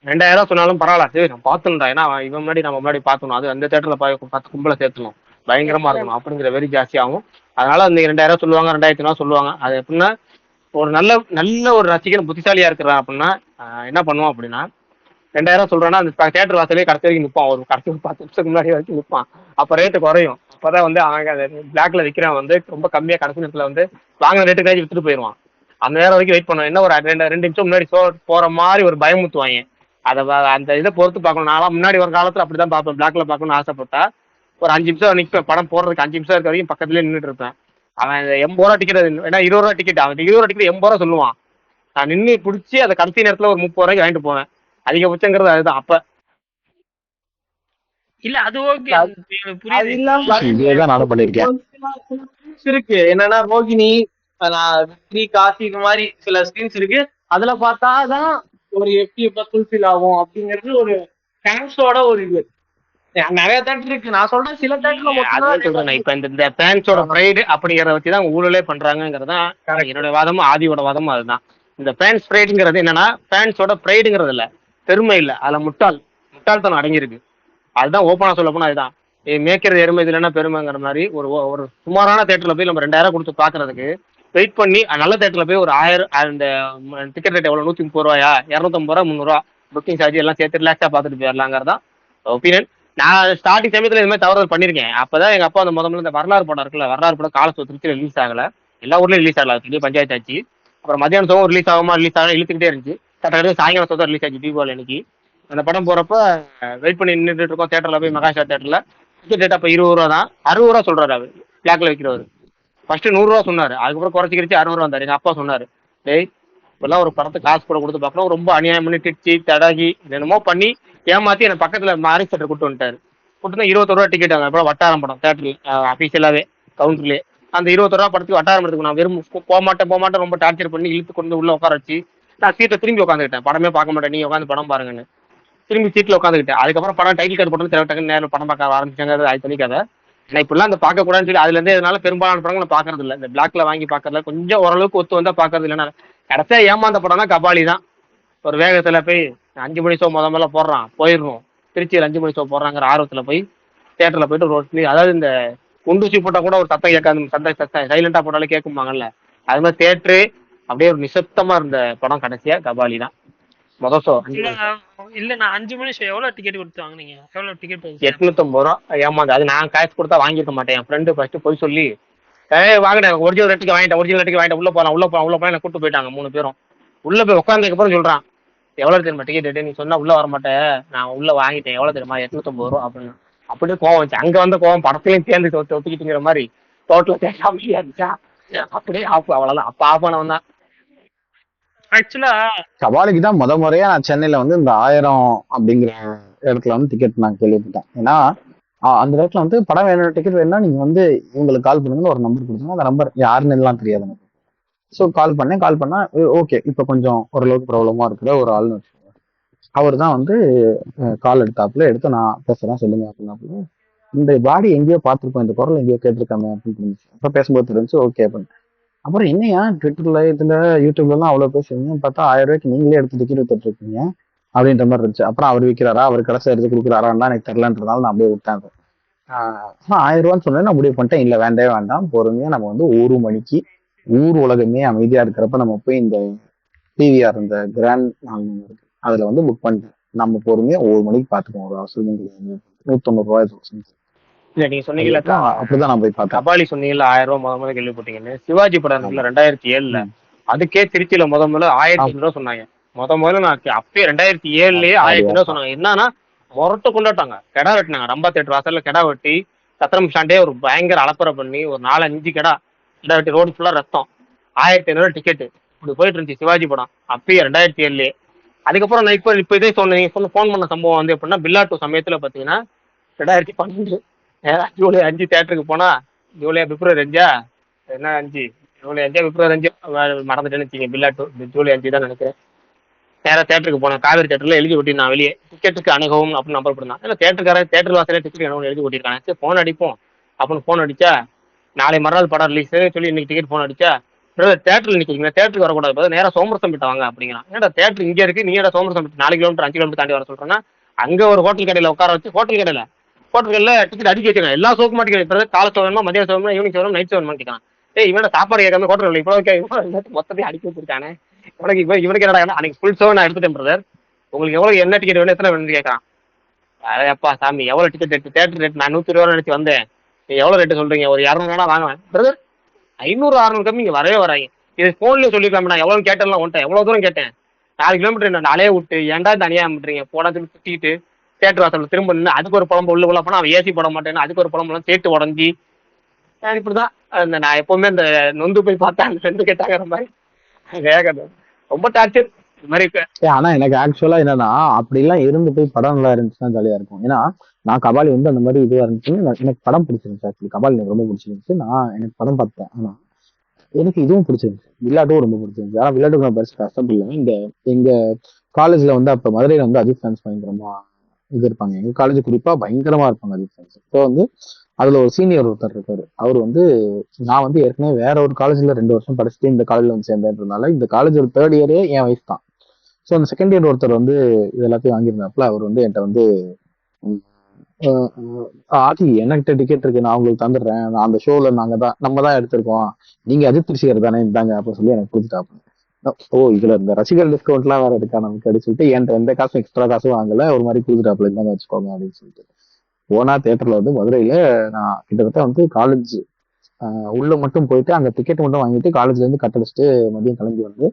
2000 சொன்னாலும் பரவாயில்ல, சரி நம்ம பார்த்துடா, ஏன்னா இவன் முன்னாடி நம்ம முன்னாடி பார்த்தணும், அது அந்த தேட்டர்ல 10 கும்பலை சேர்த்தணும், பயங்கரமா இருக்கணும் அப்படிங்கிற வெரி ஜாஸ்தி ஆகும். அதனால அந்த 2000 சொல்லுவாங்க, 2500 சொல்லுவாங்க. அது எப்படின்னா ஒரு நல்ல ஒரு ரசிகன் புத்திசாலியா இருக்கிறான் அப்படின்னா என்ன பண்ணுவான் அப்படின்னா 2000 சொல்றான்னா அந்த தேட்டர் வாசலே கடைசி வரைக்கும் நிற்பான். ஒரு கடைசி 10 நிமிஷத்துக்கு முன்னாடி வரைக்கும் நிற்பான். அப்ப ரேட்டு குறையும். அப்பதான் வந்து அவங்க பிளாக்ல விற்கிறவன் வந்து ரொம்ப கம்மியா கடைசி நேரத்துல வந்து வாங்கின ரேட்டுக்கு வித்துட்டு போயிடுவான். அந்த நேரம் வரைக்கும் வெயிட் பண்ணுவான். என்ன ஒரு 2 நிமிஷம் முன்னாடி போற மாதிரி ஒரு பயமுத்துவாங்க. அந்த இதை பொறுத்து பார்க்கணும். நான் முன்னாடி ஒரு காலத்துல அப்படிதான் பார்ப்பேன். பிளாக்ல பார்க்கணும்னு ஆசைப்பட்டா ஒரு 5 நிமிஷம் நிற்பேன். படம் போடுறதுக்கு 5 நிமிஷம் இருக்க வரைக்கும் பக்கத்துலேயே நின்றுட்டு இருப்பேன். அவன் 80 ரூபா டிக்கெட், ஏன்னா 20 ரூபா டிக்கெட், அவன் 20 ரூபா டிக்கெட் 80 ரூபா சொல்லுவான். நான் நின்று பிடிச்சி அதை கடைசி நேரத்துல ஒரு 30 ரூபாய்க்கு வாங்கிட்டு போவேன். அதிகபட்சங்கிறது அதுதான். அப்ப இல்ல அது ஓகே, அது புரியுது. இல்லாம இதேதான் நானும் பண்ணிருக்கேன். இருக்கு என்னன்னா ரோகிணி, விக்ரி, காசி, இந்த மாதிரி சில ஸ்கிரீன்ஸ் இருக்கு. அதுல பார்த்தாதான் ஒரு எப்படி ஃபுல்ஃபில் ஆகும் அப்படிங்கிறது ஒரு ஃபேன்ஸோட ஒரு இது. நிறைய தேட்டர் இருக்கு, நான் சொல்றேன் சில அதான் சொல்றேன். இப்ப இந்த ஃபேன்ஸோட ப்ரைடு அப்படிங்கிறத வச்சுதான் ஊழலே பண்றாங்கிறதான் என்னோட வாதமும் ஆதியோட வாதமும். அதுதான் இந்த ஃபேன்ஸ் ப்ரைடுங்கிறது. என்னன்னா ஃபேன்ஸோட ப்ரைடுங்கிறது இல்ல, பெருமை இல்ல, அதுல முட்டாள்தனம் அடங்கியிருக்கு. அதுதான் ஓப்பனா சொல்ல போனா அதுதான் மேய்க்கிறது எருமை இல்லைன்னா பெருமைங்கிற மாதிரி. ஒரு சுமாரான தேட்டர்ல போய் நம்ம 2000 கொடுத்து பாக்குறதுக்கு வெயிட் பண்ணி நல்ல தேட்டர்ல போய் ஒரு 1000 அந்த டிக்கெட் ரேட் எவ்வளவு 130 ரூபாயா 250 ரூபா 300 ரூபா புக்கிங் சார்ஜ் எல்லாம் சேர்த்து ரிலாக்ஸா பார்த்துட்டு போயிடலாங்கிறதான் ஒப்பீனியன். நான் ஸ்டார்டிங் சமயத்துல இந்த மாதிரி தவறுதல் பண்ணிருக்கேன். அப்பதான் எங்க அப்பா அந்த முதல்ல இந்த வரலாறு படம் இருக்குல்ல, வரலாறு படம் காலசோ திருச்சியில ரிலீஸ் ஆகல, எல்லா ஊர்லயும் ரிலீஸ் ஆகல, பெரிய பஞ்சாயத்து ஆச்சு. அப்புறம் மத்தியானம் சோகம் ரிலீஸ் ஆகாம இழுத்துக்கிட்டே இருந்துச்சு. கரெக்டாக சாயங்காலம் சோதம் ரிலீஸ் ஆச்சு தீபாவளி அன்னைக்கு. அந்த படம் போறப்ப வெயிட் பண்ணி நின்றுட்டு இருக்கோம் தேட்டர்ல போய், மெகாஸ்டார் தேட்டர்ல. டிக்கெட் ரேட் அப்ப 20 ரூபா தான், 60 ரூபா சொல்றாரு அவர் பிளாக்ல விற்கிறவர். ஃபர்ஸ்ட் 100 ரூபா சொன்னாரு, அதுக்கப்புறம் குறைச்சிக்கிச்சு 60 ரூபா வந்தாரு. எங்க அப்பா சொன்னாரு, டேய் இப்பெல்லாம் ஒரு படத்தை காசு கூட கொடுத்து பார்க்கணும், ரொம்ப அநியாயம் பண்ணி டிச்சி தடகி என்னமோ பண்ணி ஏமாத்தி எனக்கு பக்கத்துல மாரிஸ் தேட்டர் கூட்டு வந்துட்டாரு. கூட்டு 21 ரூபா டிக்கெட் வாங்க. அப்புறம் வட்டாரம் படம் தேட்டர்ல அபிஷியலாவே கவுண்டர்லயே அந்த 21 ரூபா படத்துக்கு வட்டாரம் படத்துக்கு நான் வெறும் போக மாட்டேன் ரொம்ப டார்ச்சர் பண்ணி இழுத்து கொண்டு உள்ள உட்கார வச்சு நான் சீட்டை திரும்பி உட்காந்துக்கிட்டேன். படமே பார்க்க மாட்டேன், நீ உட்காந்து படம் பாருங்கன்னு திரும்பி சீட்ல உட்காந்துக்கிட்டேன். அதுக்கப்புறம் படம் டைட்டில் கார்டு போட்டு டக்குன்னு நேரில் படம் பார்க்க ஆரம்பிச்சாங்க. அது தனிக்காத நான் இப்பெல்லாம் அந்த பார்க்க கூடாதுன்னு சொல்லி அதுல இருந்தே இதனால பெரும்பாலான படங்கள் நான் பாக்குறது இல்லை. இந்த பிளாக்ல வாங்கி பாக்குறதுல கொஞ்சம் ஓரளவுக்கு ஒத்து வந்தா பாக்குறது இல்லைன்னா கடைசியா ஏமாந்த படம்னா கபாலி தான். ஒரு வேகத்துல போய் 5 மணி ஷோ முதல்ல போடுறான் போயிடணும், திருச்சியில் 5 மணி ஷோ போடுறாங்கிற ஆர்வத்துல போய் தேட்டர்ல போயிட்டு ரோட்லி, அதாவது இந்த குண்டூசி போட்டா கூட ஒரு சத்தம் கேட்காது, சைலண்டா போட்டாலே கேட்குமாங்கல்ல, அது மாதிரி தேட்டரு அப்படியே ஒரு நிசப்தமா இருந்த படம் கடைசியா கபாலி தான் முதல் ஷோ. இல்ல நான் 5 மணி ஷோ எவ்வளவு டிக்கெட் கொடுத்து வாங்குனீங்க? எவ்வளவு டிக்கெட்? 850 ரூபா. ஏமாந்து அது நான் காசு கொடுத்தா வாங்கிருக்க மாட்டேன். என் ஃப்ரெண்டு ஃபர்ஸ்ட் போய் சொல்லி வாங்கினேன், ஒரிஜினல் ரேட்டுக்கு வாங்கிட்டேன், உள்ள போலாம் என்ன கூட்டு போயிட்டாங்க 3 பேரும். உள்ள போய் உட்காந்ததுக்கு அப்புறம் சொல்றான், எவ்வளவு தெரியுமா டிக்கெட் ரேட்டு, நீ சொன்னா உள்ள வர மாட்டேன், நான் உள்ள வாங்கிட்டேன், எவ்வளவு தெரியுமா 850 ரூபா அப்படின்னு. அப்படியே கோவம் வச்சு அங்க வந்து கோவம் படத்துலயும் சேர்ந்து ஒத்துக்கிட்டுங்கிற மாதிரி டோட்டலா கேட்காம இருந்துச்சா அப்படியே ஆஃப். அவ்வளவுதான், அப்ப ஆஃப் ஆனவன் தான். ஆக்சுவலா கபாலிக்கு தான் முறையா நான் சென்னையில வந்து இந்த 1000 அப்படிங்கிற இடத்துல வந்து டிக்கெட் நான் கேள்விப்பட்டேன். ஏன்னா அந்த இடத்துல வந்து படம் வேணும் டிக்கெட் வேணும்னா நீங்க வந்து இவங்களுக்கு கால் பண்ணுங்கன்னு ஒரு நம்பர் கொடுத்தோம். அந்த நம்பர் யாருன்னு எல்லாம் தெரியாது எனக்கு. ஸோ கால் பண்ணா ஓகே இப்போ கொஞ்சம் ஓரளவுக்கு ப்ராப்ளமா இருக்கிற ஒரு ஆள்னு வச்சுக்கோங்க. அவர் தான் வந்து கால் எடுத்து நான் பேசுறேன் சொல்லுங்க அப்படின்னாப்புல, இந்த பாடி எங்கேயோ பார்த்துருக்கோம், இந்த குரல் எங்கேயோ கேட்டிருக்காங்க அப்படின்னு இருந்துச்சு. அப்போ பேசும்போது தெரிஞ்சு ஓகே அப்படின்னு. அப்புறம் என்னையா ட்விட்டர்ல இதுல யூடியூப்ல எல்லாம் அவ்வளவு பேசுவீங்க, பார்த்தா 1000 ரூபாய்க்கு நீங்களே எடுத்து டிக்கெட் வித்துட்டு இருக்கீங்க அப்படின்ற மாதிரி இருந்துச்சு. அப்புறம் அவர் விற்கிறாரா, அவர் கடைசி எடுத்து கொடுக்குறாரான்னு எனக்கு தெரியலன்றதால நான் அப்படியே விட்டேன். 1000 ரூபான்னு சொன்னேன், நான் முடிவு பண்ணிட்டேன், இல்ல வேண்டவே வேண்டாம், பொறுமையா நம்ம வந்து 1 மணிக்கு ஊர் உலகமே அமைதியா இருக்கிறப்ப நம்ம போய் இந்த டிவிஆர் இந்த கிராண்ட் இருக்கு அதுல வந்து புக் பண்ணிட்டேன். நம்ம பொறுமையா 1 மணிக்கு பாத்துக்கோம், ஒரு அவசரம் கிடையாது. 190 ரூபாய் இல்ல நீங்க சொன்னீங்கல்ல அப்படிதான் நான் போய் பார்த்தேன். கபாலி சொன்னீங்கல்ல 1000 ரூபாய் முதல்ல கேள்விப்பட்டீங்கன்னு. சிவாஜி படம் இருக்குல்ல 2007 அதுக்கே திருச்சியில முதல்ல 1500 ரூபாய் சொன்னாங்க. முதல்ல நான் அப்பயே 2007லயே 1500 ரூபாய் சொன்னாங்க. என்னன்னா முரட்டு கொண்டாட்டாங்க, கெடா வெட்டினாங்க. ரம்பா தேட்டர் வாசல்ல கெடா வெட்டி சத்திரம் ஸ்டாண்டே ஒரு பயங்கர அலப்பறை பண்ணி ஒரு 4-5 கடை வெட்டி ரோடு ஃபுல்லா ரத்தம். 1500 டிக்கெட்டு இப்படி போயிட்டு இருந்துச்சு சிவாஜி படம் அப்பயே 2007. அதுக்கப்புறம் நான் இப்போ இதே நீங்க ஃபோன் பண்ண சம்பவம் வந்து எப்படின்னா பில்லா 2 சமயத்துல பாத்தீங்கன்னா 2012 ஜூலை 5 தேட்டருக்கு போனா பிப்ரவரி 5 என்ன 5 ஜூலை 5 பிப்ரவரி 5 மறந்துட்டேன்னு வச்சுங்க. பில்லா 2 ஜூலை 5 தான் நினைக்கிறேன். நேராக தேட்டருக்கு போனேன். காவேரி தேட்டரில் எழுதி ஒட்டிருந்தான் வெளியே டிக்கெட்டுக்கு அணுகவும் அப்படின்னு நம்பர் போட்டிருந்தான். இல்லை தேட்டர் வாசலே டிக்கெட் அணுகும் எழுதி ஒட்டிருக்காங்க. சரி ஃபோன் அடிப்போம் அப்படின்னு ஃபோன் அடிச்சா நாளை மறுநாள் படம் ரிலீஸ் சொல்லி இன்னைக்கு டிக்கெட் ஃபோன் அடிச்சா தேட்டரில் நிற்கிறீங்க தேட்டருக்கு வரக்கூடாது நேராக சோமரசம் கிட்ட வாங்க அப்படிங்கிறான். ஏன்னா தேட்டர் இங்கே இருக்கு நீ ஏடா சோமரசம் 4 கிலோமீட்டர் 5 கிலோமீட்டர் தாண்டி வர சொல்றேன்னா அங்கே ஒரு ஹோட்டல் கடையில் உட்கார வச்சு ஹோட்டல் கடையில் டிக்கெட் அடிக்க வச்சுக்காங்க. எல்லா சோக்கு மாட்டிக்க காலை சோழமா மதியம் சோழமா ஈவினிங் சோழமா நைட் சோழமா கேட்கலாம். இவனோட சாப்பாடு கேட்காம ஹோட்டல் இப்போ மொத்தத்தையும் அடிக்க வச்சிருக்கானே இவனுக்கு என்னடா அன்னைக்கு ஃபுல் ஷோ நான் எடுத்துட்டேன் பிரதர். உங்களுக்கு எவ்வளவு என்ன டிக்கெட் வேணும் எத்தனை வேணும்னு கேட்கறான். அப்பா சாமி எவ்வளவு டிக்கெட் ரேட்டு தேட்டர் ரேட் நான் 120 ரூபா நினைச்சு வந்தேன். எவ்வளவு ரேட்டு சொல்றீங்க? ஒரு 200 வாங்குவேன் பிரதர். 500-600 கம்மி இங்க வரவே வராங்க. இது போன்லயே சொல்லிருக்காம நான் எவ்வளவு கேட்டேன்லாம் ஒன்ட்டேன். எவ்வளவு தூரம் கேட்டேன் 4 கிலோமீட்டர் என்ன அலைய விட்டு ஏன்டா தனியா பண்றீங்க போடா சொல்லி சுத்திட்டு தேட்டர் வாசல் திரும்ப நின்று அதுக்கு ஒரு புலம்பு உள்ள போனா அவன் ஏசி போட மாட்டேன்னு அதுக்கு ஒரு புலம்புலாம் சேர்த்து உடஞ்சி இப்படிதான் நான் எப்பவுமே இந்த நொந்து போய் பார்த்தேன் அந்த ஃப்ரெண்டு கேட்டாங்கிற மாதிரி வேகது ரொம்ப டார்ச்சர் இது மாதிரி ஆனா எனக்கு ஆக்சுவலா என்னன்னா அப்படிலாம் இருந்து போய் படம் நல்லா இருந்துச்சுன்னா ஜாலியா இருக்கும். ஏன்னா நான் கபாலி வந்து அந்த மாதிரி இதுவா இருந்துச்சுன்னு எனக்கு படம் பிடிச்சிருந்துச்சு. ஆக்சுவலி கபாலி எனக்கு ரொம்ப பிடிச்சிருந்துச்சு. எனக்கு படம் பார்த்தேன். ஆனா எனக்கு இதுவும் பிடிச்சிருந்துச்சு. விளையாட்டும் ரொம்ப பிடிச்சிருந்துச்சு. ஆனா விளையாட்டுக்கு நான் பெருசு கஷ்டப்படல. எங்க காலேஜ்ல வந்து அப்ப மதுரையில வந்து அஜித் ஃபேன்ஸ் பயங்கரமா இது இருப்பாங்க. எங்க காலேஜ் குறிப்பா பயங்கரமா இருப்பாங்க அஜித் ஃபேன்ஸ். இப்போ வந்து அதுல ஒரு சீனியர் ஒருத்தர் இருக்காரு. அவர் வந்து நான் வந்து ஏற்கனவே வேற ஒரு காலேஜ்ல 2 வருஷம் படிச்சுட்டு இந்த காலேஜ்ல வந்து சேர்ந்ததுனால இந்த காலேஜ் ஒரு 3rd இயரே என் வயசு தான். ஸோ அந்த 2nd இயர் ஒருத்தர் வந்து இது எல்லாத்தையும் வாங்கியிருந்தாப்புல. அவர் வந்து என்கிட்ட வந்து ஆதி என்கிட்ட டிக்கெட் இருக்கு நான் உங்களுக்கு தந்துடுறேன். நான் அந்த ஷோல நம்ம தான் எடுத்திருக்கோம். நீங்க அஜித் ரசிகர் தானே இருந்தாங்க அப்படின்னு சொல்லி எனக்கு கொடுத்துட்டாப்புல. இதுல இந்த ரசிகர் டிஸ்கவுண்ட் எல்லாம் வேற இருக்கா நமக்கு அப்படின்னு சொல்லிட்டு என்கிட்ட எந்த காசும் எக்ஸ்ட்ரா காசும் வாங்கல. ஒரு மாதிரி கொடுத்துட்டாப்புல இருந்தாங்க வச்சுக்கோங்க அப்படின்னு சொல்லிட்டு போனா தேட்டர்ல வந்து மதுரையில நான் கிட்டத்தட்ட வந்து காலேஜ் உள்ள மட்டும் போயிட்டு அங்க டிக்கெட் மட்டும் வாங்கிட்டு காலேஜ்ல இருந்து கட்டடிச்சுட்டு மதியம் கிளம்பி வந்து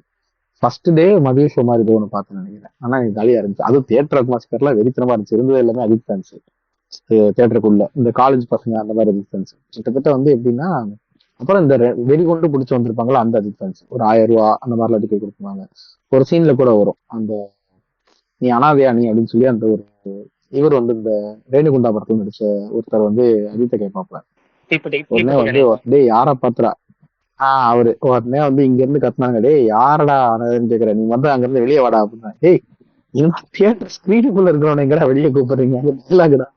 ஃபர்ஸ்ட் டே மதிய ஷோ மாதிரி ஒன்று பார்த்து நினைக்கிறேன். ஆனா எனக்கு ஜாலியா இருந்துச்சு. அதுவும் தேட்டர் அட்மாஸ்பியர்லாம் வெறித்தனமா இருந்துச்சு. இருந்தது எல்லாமே அஜித் ஃபேன்ஸ் தேட்டருக்குள்ள இந்த காலேஜ் பசங்க அந்த மாதிரி அஜித் ஃபேன்ஸ் கிட்டத்தட்ட வந்து எப்படின்னா அப்புறம் இந்த வெறி கொண்டு பிடிச்சி வந்திருப்பாங்களா அந்த அஜித் ஃபேன்ஸ் ஒரு 1000 ரூபா அந்த மாதிரிலாம் டிக்கெட் கொடுப்பாங்க. ஒரு சீன்ல கூட வரும் அந்த நீ அனாதையா நீ அப்படின்னு சொல்லி அந்த ஒரு இவர் வந்து இந்த ரேணுகுண்டா படத்துல நடிச்ச ஒருத்தர் வந்து அஜித்தை கேட்பாப்ல. உடனே வந்து டே யார பாத்துறா அவரு உடனே வந்து இங்க இருந்து கத்துனாங்க டே யாரடா அனாதைன்னு கேக்குற நீ வந்து அங்க இருந்து வெளியே வாடா அப்படின்னா டேய் தியேட்டர் ஸ்கிரீனுக்குள்ள இருக்கிறவன எங்கடா வெளியே கூப்பிடுறீங்க இல்லடா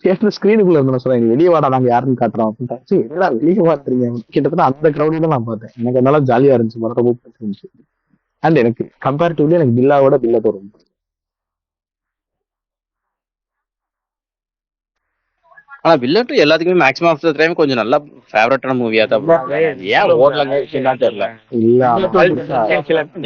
தியேட்டர் ஸ்கிரீனுக்குள்ள இருந்தோம் சொல்றேன் வெளியே வாடா நாங்க யாருன்னு காட்டுறோம் அப்படின்ட்டு என்னடா வெளியே பாத்துறீங்க கிட்டத்தட்ட அந்த கிரௌட்ல தான் நான் பார்த்தேன். எனக்கு அதனால ஜாலியா இருந்துச்சு. படம் ரொம்ப பிடிச்சிருந்துச்சு. அண்ட் எனக்கு கம்பேரிட்டிவ்லி எனக்கு பில்லாவோட பில்லா ரொம்ப ஆனா வில்லன் எல்லாத்துக்குமே மேக்ஸிமம் ஆஃப் த டைம் கொஞ்சம் நல்லா ஃபேவரட்டான மூவியா தான் ஏன் ஓடலங்க தெரியல.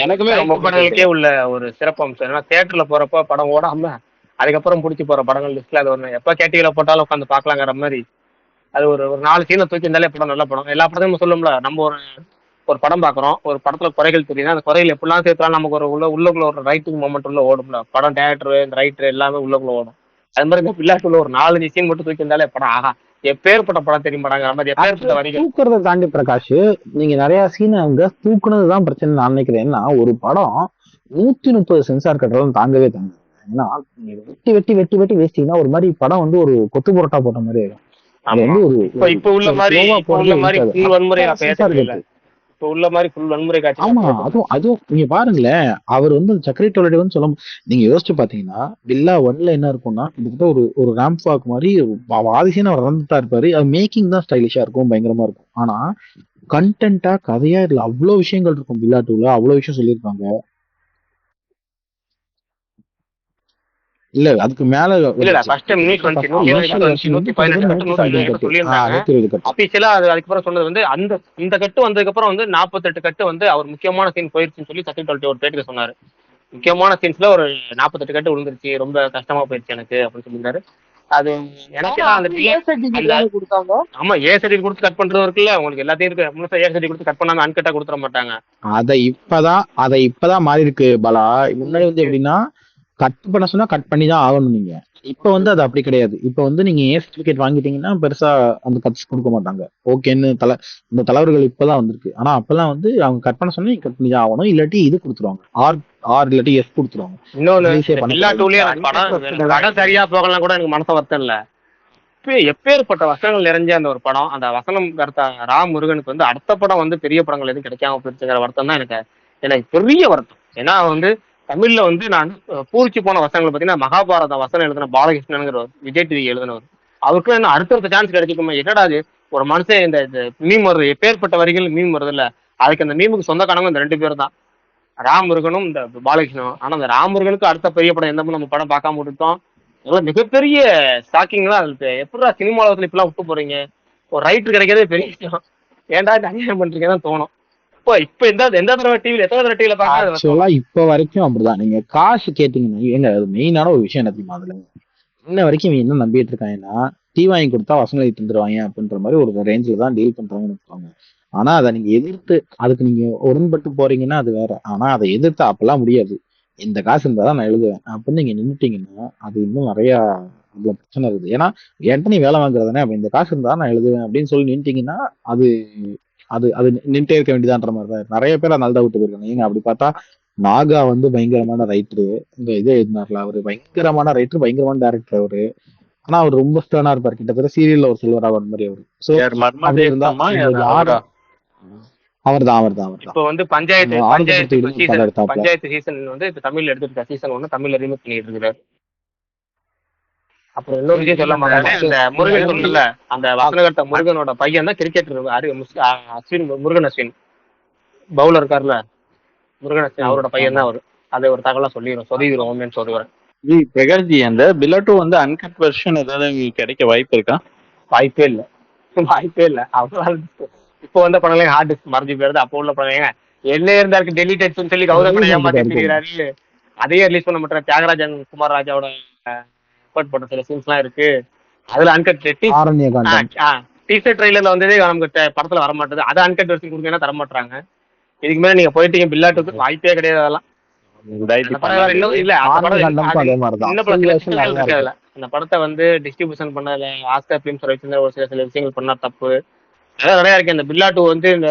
எனக்குமே ரொம்ப படங்களுக்கே உள்ள ஒரு சிறப்பு அம்சம் ஏன்னா தியேட்டர்ல போறப்ப படம் ஓடாம அதுக்கப்புறம் பிடிச்சி போற படங்கள் லிஸ்ட்ல அது ஒண்ணு எப்ப கேட்டீங்களா போட்டாலும் உட்காந்து பாக்கலாங்கிற மாதிரி அது ஒரு 4 சீனை தூக்கி இருந்தாலே படம் நல்ல படம். எல்லா படத்தையும் சொல்லும்ல நம்ம ஒரு படம் பாக்குறோம் ஒரு படத்துல குறைகள் தெரியுது அந்த குறைகள் எப்படிலாம் சேர்த்தாலும் நமக்கு ஒரு உள்ளுக்குள்ள ஒரு ரைட்டிங் மூமெண்ட் உள்ள ஓடும்ல படம் டேரக்டர் இந்த ரைட்டர் எல்லாமே உள்ளுக்குள்ள ஓடும். அது மாதிரி இந்த பிள்ளாட்டுள்ள ஒரு 4-5 சீன் மட்டும் தூக்கி இருந்தாலே படம் ஆகா எப்பேற்பட்ட படம் தெரியும் படங்கிற மாதிரி எப்பேற்பட்ட வரிகள் தூக்குறத தாண்டி பிரகாஷ் நீங்க நிறைய சீன் அங்க தூக்குனதுதான் பிரச்சனை நான் நினைக்கிறேன். ஏன்னா ஒரு படம் 130 சென்சார் கட்டுறதும் தாங்கவே தாங்க. ஏன்னா வெட்டி வெட்டி வெட்டி வெட்டி வேஸ்டிங்கன்னா ஒரு மாதிரி படம் வந்து ஒரு கொத்து புரோட்டா போட்ட மாதிரி ஆயிடும். அது வந்து ஒரு இப்ப உள்ள மாதிரி வன்முறை இப்ப உள்ள மாதிரி ஃபுல் வன்முறை காட்சி. ஆமா அதுவும் நீங்க பாருங்களேன் அவர் வந்து சக்கரை டொலடிவன்னு சொல்ல நீங்க யோசிச்சு பாத்தீங்கன்னா பில்லா 1ல என்ன இருக்கும்னா கிட்டத்தட்ட ஒரு ரேம்ப் வாக் மாதிரி ஆதிசேன அவர் நடந்துட்டா இருப்பாரு. அது மேக்கிங் தான் ஸ்டைலிஷா இருக்கும் பயங்கரமா இருக்கும். ஆனா கண்டென்ட்டா கதையா இதுல அவ்வளவு விஷயங்கள் இருக்கும். பில்லா 2ல அவ்வளவு விஷயம் சொல்லியிருப்பாங்க. இல்ல அதுக்கு மேல அதுக்கப்புறம் சொன்னது வந்து இந்த கட்டு வந்ததுக்கு அப்புறம் வந்து 48 கட்டு வந்து அவர் முக்கியமான சீன் போயிருச்சுன்னு சொல்லி சத்தியம் ஒரு பேட்டில சொன்னாரு. முக்கியமான சீன்ஸ்ல ஒரு 48 கட்டு விழுந்துருச்சு ரொம்ப கஷ்டமா போயிருச்சு எனக்கு அப்படின்னு சொல்லியிருந்தாரு. அது எனக்கு ஆமா ஏ சர்டிஃபிகேட் கொடுத்து கட் பண்றது இருக்குல்ல உங்களுக்கு எல்லாத்தையும் இருக்கு முழுசா ஏ சர்டிஃபிகேட் கொடுத்து கட் பண்ணாம அன்கட்டா கொடுத்துட மாட்டாங்க. அதை இப்பதான் மாறி இருக்கு பாலா. முன்னாடி வந்து எப்படின்னா கட் பண்ண சொன்னா கட் பண்ணி தான் ஆகணும் நீங்க. இப்ப வந்து அது அப்படி கிடையாது. இப்ப வந்து நீங்க ஏ சர்டிபிகேட் வாங்கிட்டீங்கன்னா பெருசா அந்த கட்ஸ் கொடுக்க மாட்டாங்க. ஓகேன்னு இந்த தலைவர்கள் இப்பதான் வந்திருக்கு. ஆனா அப்பெல்லாம் வந்து அவங்க கட் பண்ண சொன்னா நீங்க கட் பண்ணி தான் ஆகணும். இல்லாட்டி இது கொடுத்துருவாங்க, ஆர் ஆர் இல்லாட்டி எஸ் கொடுத்துருவாங்க. இன்னொன்னு ரிலீஸே எல்லா பண்ணக்கூடாது. டூலயும் எனக்கு படம் சரியா போகலாம் கூட எனக்கு மனசு வருத்தம் இல்ல. எப்பேற்பட்ட வசனங்கள் நிறைஞ்ச அந்த ஒரு படம், அந்த வசனம் கருத்த ராம் முருகனுக்கு வந்து அடுத்த படம் வந்து பெரிய படங்கள் எதுவும் கிடைக்காம போயிருச்சுங்கிற வருத்தம் தான் எனக்கு பெரிய வருத்தம். ஏன்னா வந்து தமிழ்ல வந்து நான் பூரிச்சு போன வசனங்கள் பார்த்தீங்கன்னா மகாபாரத வசனம் எழுதின பாலகிருஷ்ணனுங்கிற விஜய் டிவி எழுதினவர். அவருக்கு என்ன அடுத்தடுத்த சான்ஸ் கிடைக்குமா? என்னடா அது ஒரு மனுஷன் இந்த மீம் வருது, எப்பேற்பட்ட வரிகள் மீம் வருது இல்ல, அதுக்கு அந்த மீமுக்கு சொந்தக்காரங்க இந்த 2 பேர் தான், ராம் முருகனும் இந்த பாலகிருஷ்ணனும். ஆனா அந்த ராம் முருகனுக்கு அடுத்த பெரிய படம் எந்த நம்ம படம் பார்க்காம விட்டுட்டோம். இதெல்லாம் மிகப்பெரிய ஷாக்கிங்லாம் இருக்கு. எப்படா சினிமா உலகத்துல இப்பெல்லாம் விட்டு போறீங்க? ஒரு ரைட்டர் கிடைக்கிறதே பெரிய விஷயம், ஏன்டா இந்த அநியாயம் பண்றீங்கன்னு தோணும். இப்ப எந்த தடவை டிவில எத்தனை தடவை டிவில ஆக்சுவலா இப்ப வரைக்கும் அப்படிதான். நீங்க காசு கேட்டீங்கன்னா எங்க அது மெயினான ஒரு விஷயம் என்ன தெரியுமா? அதுல இன்ன வரைக்கும் இவன் என்ன நம்பிட்டு இருக்காங்கன்னா டீ வாங்கி கொடுத்தா வசங்களை தந்துருவாங்க அப்படின்ற மாதிரி ஒரு ரேஞ்சில தான் டீல் பண்றாங்கன்னு வச்சுக்கோங்க. ஆனா அதை நீங்க எதிர்த்து அதுக்கு நீங்க உடன்பட்டு போறீங்கன்னா அது வேற. ஆனா அதை எதிர்த்து அப்பெல்லாம் முடியாது. இந்த காசு இருந்தாதான் நான் எழுதுவேன் அப்படின்னு நீங்க நின்றுட்டீங்கன்னா அது இன்னும் நிறைய அவ்வளவு பிரச்சனை இருக்குது. ஏன்னா என்கிட்ட நீ வேலை வாங்குறதானே, அப்ப இந்த காசு இருந்தா நான் எழுதுவேன் அப்படின்னு சொல்லி நின்றுட்டீங்கன்னா அது அது அது நின்றுட்டே இருக்க வேண்டியதான்ற மாதிரி தான். நிறைய பேர் அதனால தான் விட்டு போயிருக்காங்க. நீங்க அப்படி பார்த்தா நாகா வந்து பயங்கரமான ரைட்டரு, இந்த இதை எழுதினார்ல அவரு பயங்கரமான ரைட்டர், பயங்கரமான டேரக்டர் அவரு. ஆனா அவர் ரொம்ப ஸ்டர்னா இருப்பார், கிட்டத்தட்ட சீரியல்ல ஒரு செல்வராகவன் மாதிரி அவரு. சோ அப்படி இருந்தா அவர்தான் இப்ப வந்து பஞ்சாயத்து சீசன் வந்து இப்ப தமிழ்ல எடுத்துருக்க சீசன் 1 தமிழ்ல ரீமேக் பண்ணிட்டு இருக்கிறாரு. அப்புறம் இன்னொரு விஷயம் சொல்ல மாட்டாங்க, இந்த முருகன் சொன்னல அந்த வசனகர்த்த முருகனோட பையன் தான் கிரிக்கெட்டர் அஸ்வின், முருகன் அஸ்வின் பவுலர் இருக்காருல்ல முருகன் அஸ்வின், அவரோட பையன் தான் அவரு. அதை ஒரு தகவலா சொல்லிடுவோம் சொல்லுவேன். பிரகாஷ்ஜி, அந்த பில்லட்டோ வந்து அன்கட் வெர்ஷன் ஏதாவது கிடைக்க வாய்ப்பு இருக்கா? வாய்ப்பே இல்ல. அவ்வளவு இப்போ வந்த படங்களே ஹார்ட் டிஸ்க் மறைஞ்சு போயிருது. அப்போ உள்ள படங்க என்ன இருந்தாருக்கு டெலிட்டட் சொல்லி கௌதம் ஏமாத்திட்டு அதையே ரிலீஸ் பண்ண மாட்டேன். தியாகராஜன் குமார் ராஜாவோட போட்ட சில சீன்ஸ் எல்லாம் இருக்கு, அதுல அன்கட் டீசர் ட்ரெய்லர்ல வந்ததே நமக்கு படத்துல வர மாட்டேது. அதை அன்கட் வெர்ஷன் கொடுங்கன்னா தர மாட்டாங்க. இதுக்கு மேல நீங்க போயிட்டீங்க பில்லாட்டுக்கு வாய்ப்பே கிடையாது. அதெல்லாம் அந்த படத்தை வந்து டிஸ்ட்ரிபியூஷன் பண்ணல ஆஸ்கர் பிலிம் சர்வீஸ் ஒரு சில விஷயங்கள் பண்ணா தப்பு அதெல்லாம் நிறைய இருக்கு. இந்த பில்லாட்டு வந்து இந்த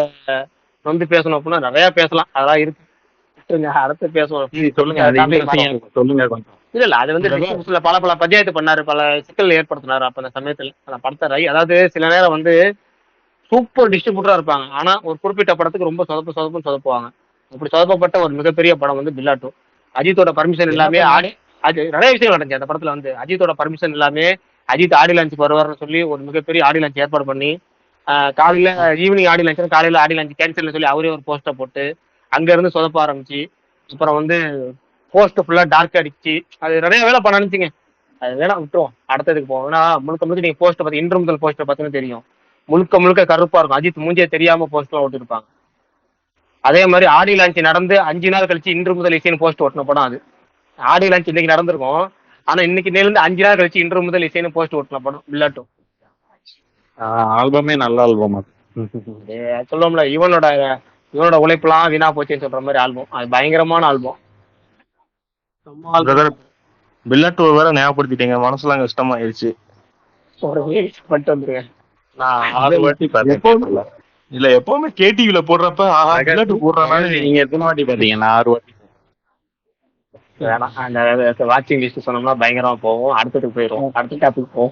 வந்து பேசணும் அப்படின்னா நிறைய பேசலாம், அதெல்லாம் இருக்கு. அடுத்து பேசுவோம். இல்ல அது வந்து பல பஞ்சாயத்து பண்ணாரு, பல சிக்கல் ஏற்படுத்தினாரு. அப்ப அந்த சமயத்துல அந்த படத்தை அதாவது சில நேரம் வந்து சூப்பர் டிஸ்ட்ரிபியூட்டரா இருப்பாங்க, ஆனா ஒரு குறிப்பிட்ட படத்துக்கு ரொம்ப சொதப்புவாங்க. அப்படி சொதப்பப்பட்ட ஒரு மிகப்பெரிய படம் வந்து பில்லாட்டு. அஜித்தோட பர்மிஷன் எல்லாமே அது நிறைய விஷயங்கள் நடந்துச்சு அந்த படத்துல. வந்து அஜித்தோட பர்மிஷன் எல்லாமே அஜித் ஆடி லான்ச்சுக்கு வருவார்னு சொல்லி ஒரு மிகப்பெரிய ஆடி லான்ச் ஏற்பாடு பண்ணி காலையில ஈவினிங் ஆடி லான்ச், காலையில ஆடி லான்ச் கேன்சல் சொல்லி அவரே ஒரு போஸ்டர் போட்டு அங்க இருந்து சொதப்ப ஆரம்பிச்சு அப்புறம் வந்து போஸ்ட் ஃபுல்லா டார்க் அடிச்சு அது நிறைய வேலை பண்ண நினைச்சிங்க. அது வேணா விட்டுருவோம், அடுத்ததுக்கு போவோம். ஏன்னா முழுக்க நீங்க போஸ்டர் பார்த்து இன்று முதல் போஸ்டர் பார்த்தீங்கன்னா தெரியும், முழுக்க கருப்பா இருக்கும். அஜித் மூஞ்சே தெரியாம போஸ்டர்லாம் ஓட்டிருப்பாங்க. அதே மாதிரி ஆடி லான்ச் நடந்து 5 நாள் கழிச்சு இன்று முதல் இசைன்னு போஸ்ட் ஓட்டின படம் அது. ஆடி லான்ச் இன்னைக்கு நடந்திருக்கும், ஆனா இன்னைக்கு நேர்ந்து 5 நாள் கழிச்சு இன்று முதல் இசைன்னு போஸ்ட் ஓட்டின படம் பில்லாட்டும். ஆல்பமே நல்ல ஆல்பம். சொல்லுவோம்ல இவனோட உழைப்புலாம் வீணா போச்சுன்னு சொல்ற மாதிரி ஆல்பம். அது பயங்கரமான ஆல்பம். பில்லட் வேற ஞாபகப்படுத்திட்டீங்க, மனசுலாம் கஷ்டமாயிருச்சு. ஒரு பண்ணிட்டு வந்துருங்க. நான் 6 வாட்டி பார்த்தேன். இல்ல எப்பவுமே கேடிவில போடுறப்ப பில்லட் போடுறனால நீங்க எத்தனை வாட்டி பாத்தீங்க? நான் 6 வாட்டி. வேணாம், அந்த வாட்சிங் லிஸ்ட் சொன்னோம்னா பயங்கரமா போவோம். அடுத்ததுக்கு போயிடும், அடுத்த டாபிக் போவோம்.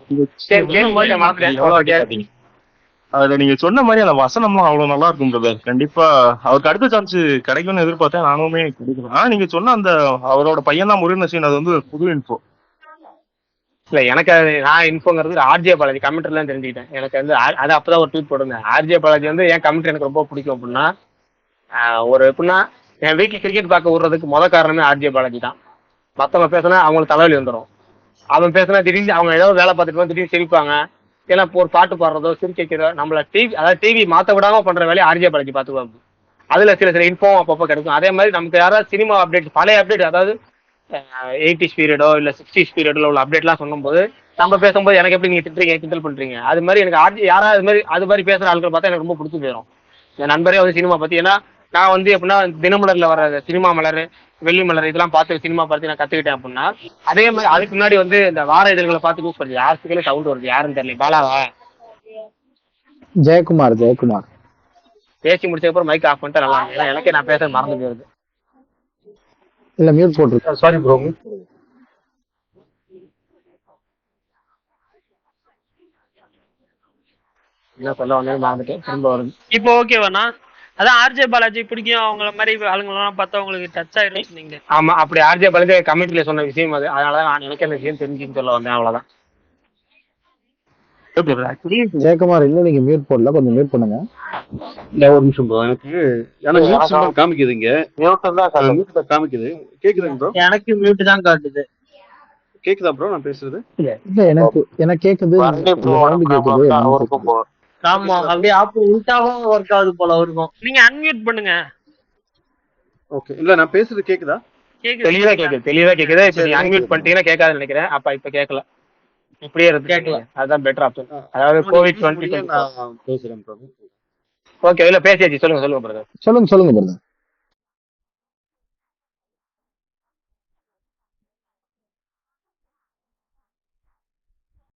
அதுல நீங்க சொன்ன மாதிரி அந்த வசனம்லாம் அவ்வளவு நல்லா இருக்கும் பிரதர். கண்டிப்பா அவருக்கு அடுத்த சான்ஸ் கிடைக்கும்னு எதிர்பார்த்தேன், நானுமே கிடைக்கும். ஆனா நீங்க சொன்ன அந்த அவரோட பையன் தான் முருகன் அஸ்வின், அது வந்து புது இன்ஃபோ. இல்ல எனக்கு நான் இன்ஃபோங்கிறது ஆர்ஜே பாலாஜி கமெண்ட்லாம் தெரிஞ்சுக்கிட்டேன். எனக்கு வந்து அது அப்பதான் ஒரு ட்வீட் போட்டிருந்தேன். ஆர்ஜே பாலாஜி வந்து என் கமெண்ட் எனக்கு ரொம்ப பிடிக்கும் அப்படின்னா ஒரு எப்படின்னா என் வீட்டில் கிரிக்கெட் பார்க்க விடுறதுக்கு காரணமே ஆர்ஜே பாலாஜி தான். மற்றவங்க பேசினா அவங்களுக்கு தலைவலி வந்துடும். அவன் பேசினா திடீர்னு அவங்க ஏதோ வேலை பார்த்துட்டு திடீர்னு சிரிப்பாங்க, ஏன்னா ஒரு பாட்டு பாடுறதோ சிரிக்க வைக்கிறதோ நம்மள டிவி மாற்ற விடாம பண்ற வேலையை ஆர்ஜே பாலாஜி பார்த்துக்குவாங்க. அதுல சில இன்ஃபோ அப்பப்போ கிடைக்கும். அதே மாதிரி நமக்கு யாராவது சினிமா அப்டேட் பழைய அப்டேட் அதாவது 80s பீரியடோ இல்ல 60s பீரியட்ல உள்ள அப்டேட்லாம் சொல்லும்போது நம்ம பேசும்போது எனக்கு எப்படி நீங்க திட்டுறீங்க கிண்டல் பண்றீங்க, அது மாதிரி எனக்கு யாராவது அது மாதிரி பேசுற ஆட்கள் பார்த்தா எனக்கு ரொம்ப பிடிச்சி போயிடும். என் நண்பரே வந்து சினிமா பத்தி, ஏன்னா நான் வந்து எப்படின்னா தினமலர்ல வர சினிமா மலர், வெள்ளி மலர் இதெல்லாம் பார்த்து சினிமா பார்த்து நான் கத்துக்கிட்டேன் அப்படின்னா, அதே மாதிரி அதுக்கு முன்னாடி வந்து இந்த வார இதழ்களை பார்த்து யூஸ் பண்ணுறது. யாருக்குள்ளே சவுண்ட் வருது, யாருன்னு தெரியல. பாலாவா? ஜெயக்குமார். பேசி முடிச்சதுக்கப்புறம் மைக் ஆஃப் பண்ணிட்டு நல்லா இருக்கு. ஏன்னா எனக்கே நான் பேச மறந்து போயிருது. இல்ல மியூட் போட்டிருக்கேன். Sorry bro. என்ன சொல்ல வந்தது மறந்துட்டேன், திரும்ப வருது. இப்போ ஓகேவாண்ணா? அதான் ஆர்ஜே பாலாஜி பிடிக்கும், அவங்கள மாதிரி ஆளுங்கெல்லாம் பார்த்தா உங்களுக்கு டச் ஆயிடும் சொன்னீங்க. ஆமா, அப்படி ஆர்ஜே பாலாஜி கமெண்ட்ல சொன்ன விஷயம் அது. அதனால நான் எனக்கு அந்த விஷயம் தெரிஞ்சுன்னு சொல்ல வந்தேன், அவ்வளவுதான். ஆக்சுவலி ஜெயக்குமார் இன்னும் நீங்க மியூட் போடல, கொஞ்சம் மியூட் பண்ணுங்க. இல்ல ஒரு நிமிஷம் ப்ரோ, எனக்கு மியூட் சிம்பல் காமிக்குது இங்க. மியூட் காமிக்குது. கேக்குதுங்க ப்ரோ? எனக்கு மியூட் தான் காட்டுது. கேக்குதா ப்ரோ நான் பேசுறது? இல்ல எனக்கு கேக்குது. ஆமா, அப்படியே ஆப் உல்டாவும் ஒர்க் ஆகுது போல இருக்கும். நீங்க அன்மியூட் பண்ணுங்க. ஓகே. இல்ல நான் பேசுறது கேக்குதா? கேக்குது. தெளிவா கேக்குது. இப்ப நீங்க அன்மியூட் பண்ணிட்டீங்கன்னா கேட்காதுன்னு நினைக்கிறேன். அப்ப இப்ப கேட்கல, இப்படியே இருக்கு. கேட்கல, அதுதான் பெட்டர் ஆப்ஷன். அதாவது கோவிட் 20 நான் பேசுறேன் ப்ரோ. ஓகே, இல்ல பேசியாச்சு. சொல்லுங்க பிரதர். சொல்லுங்க பிரதர்.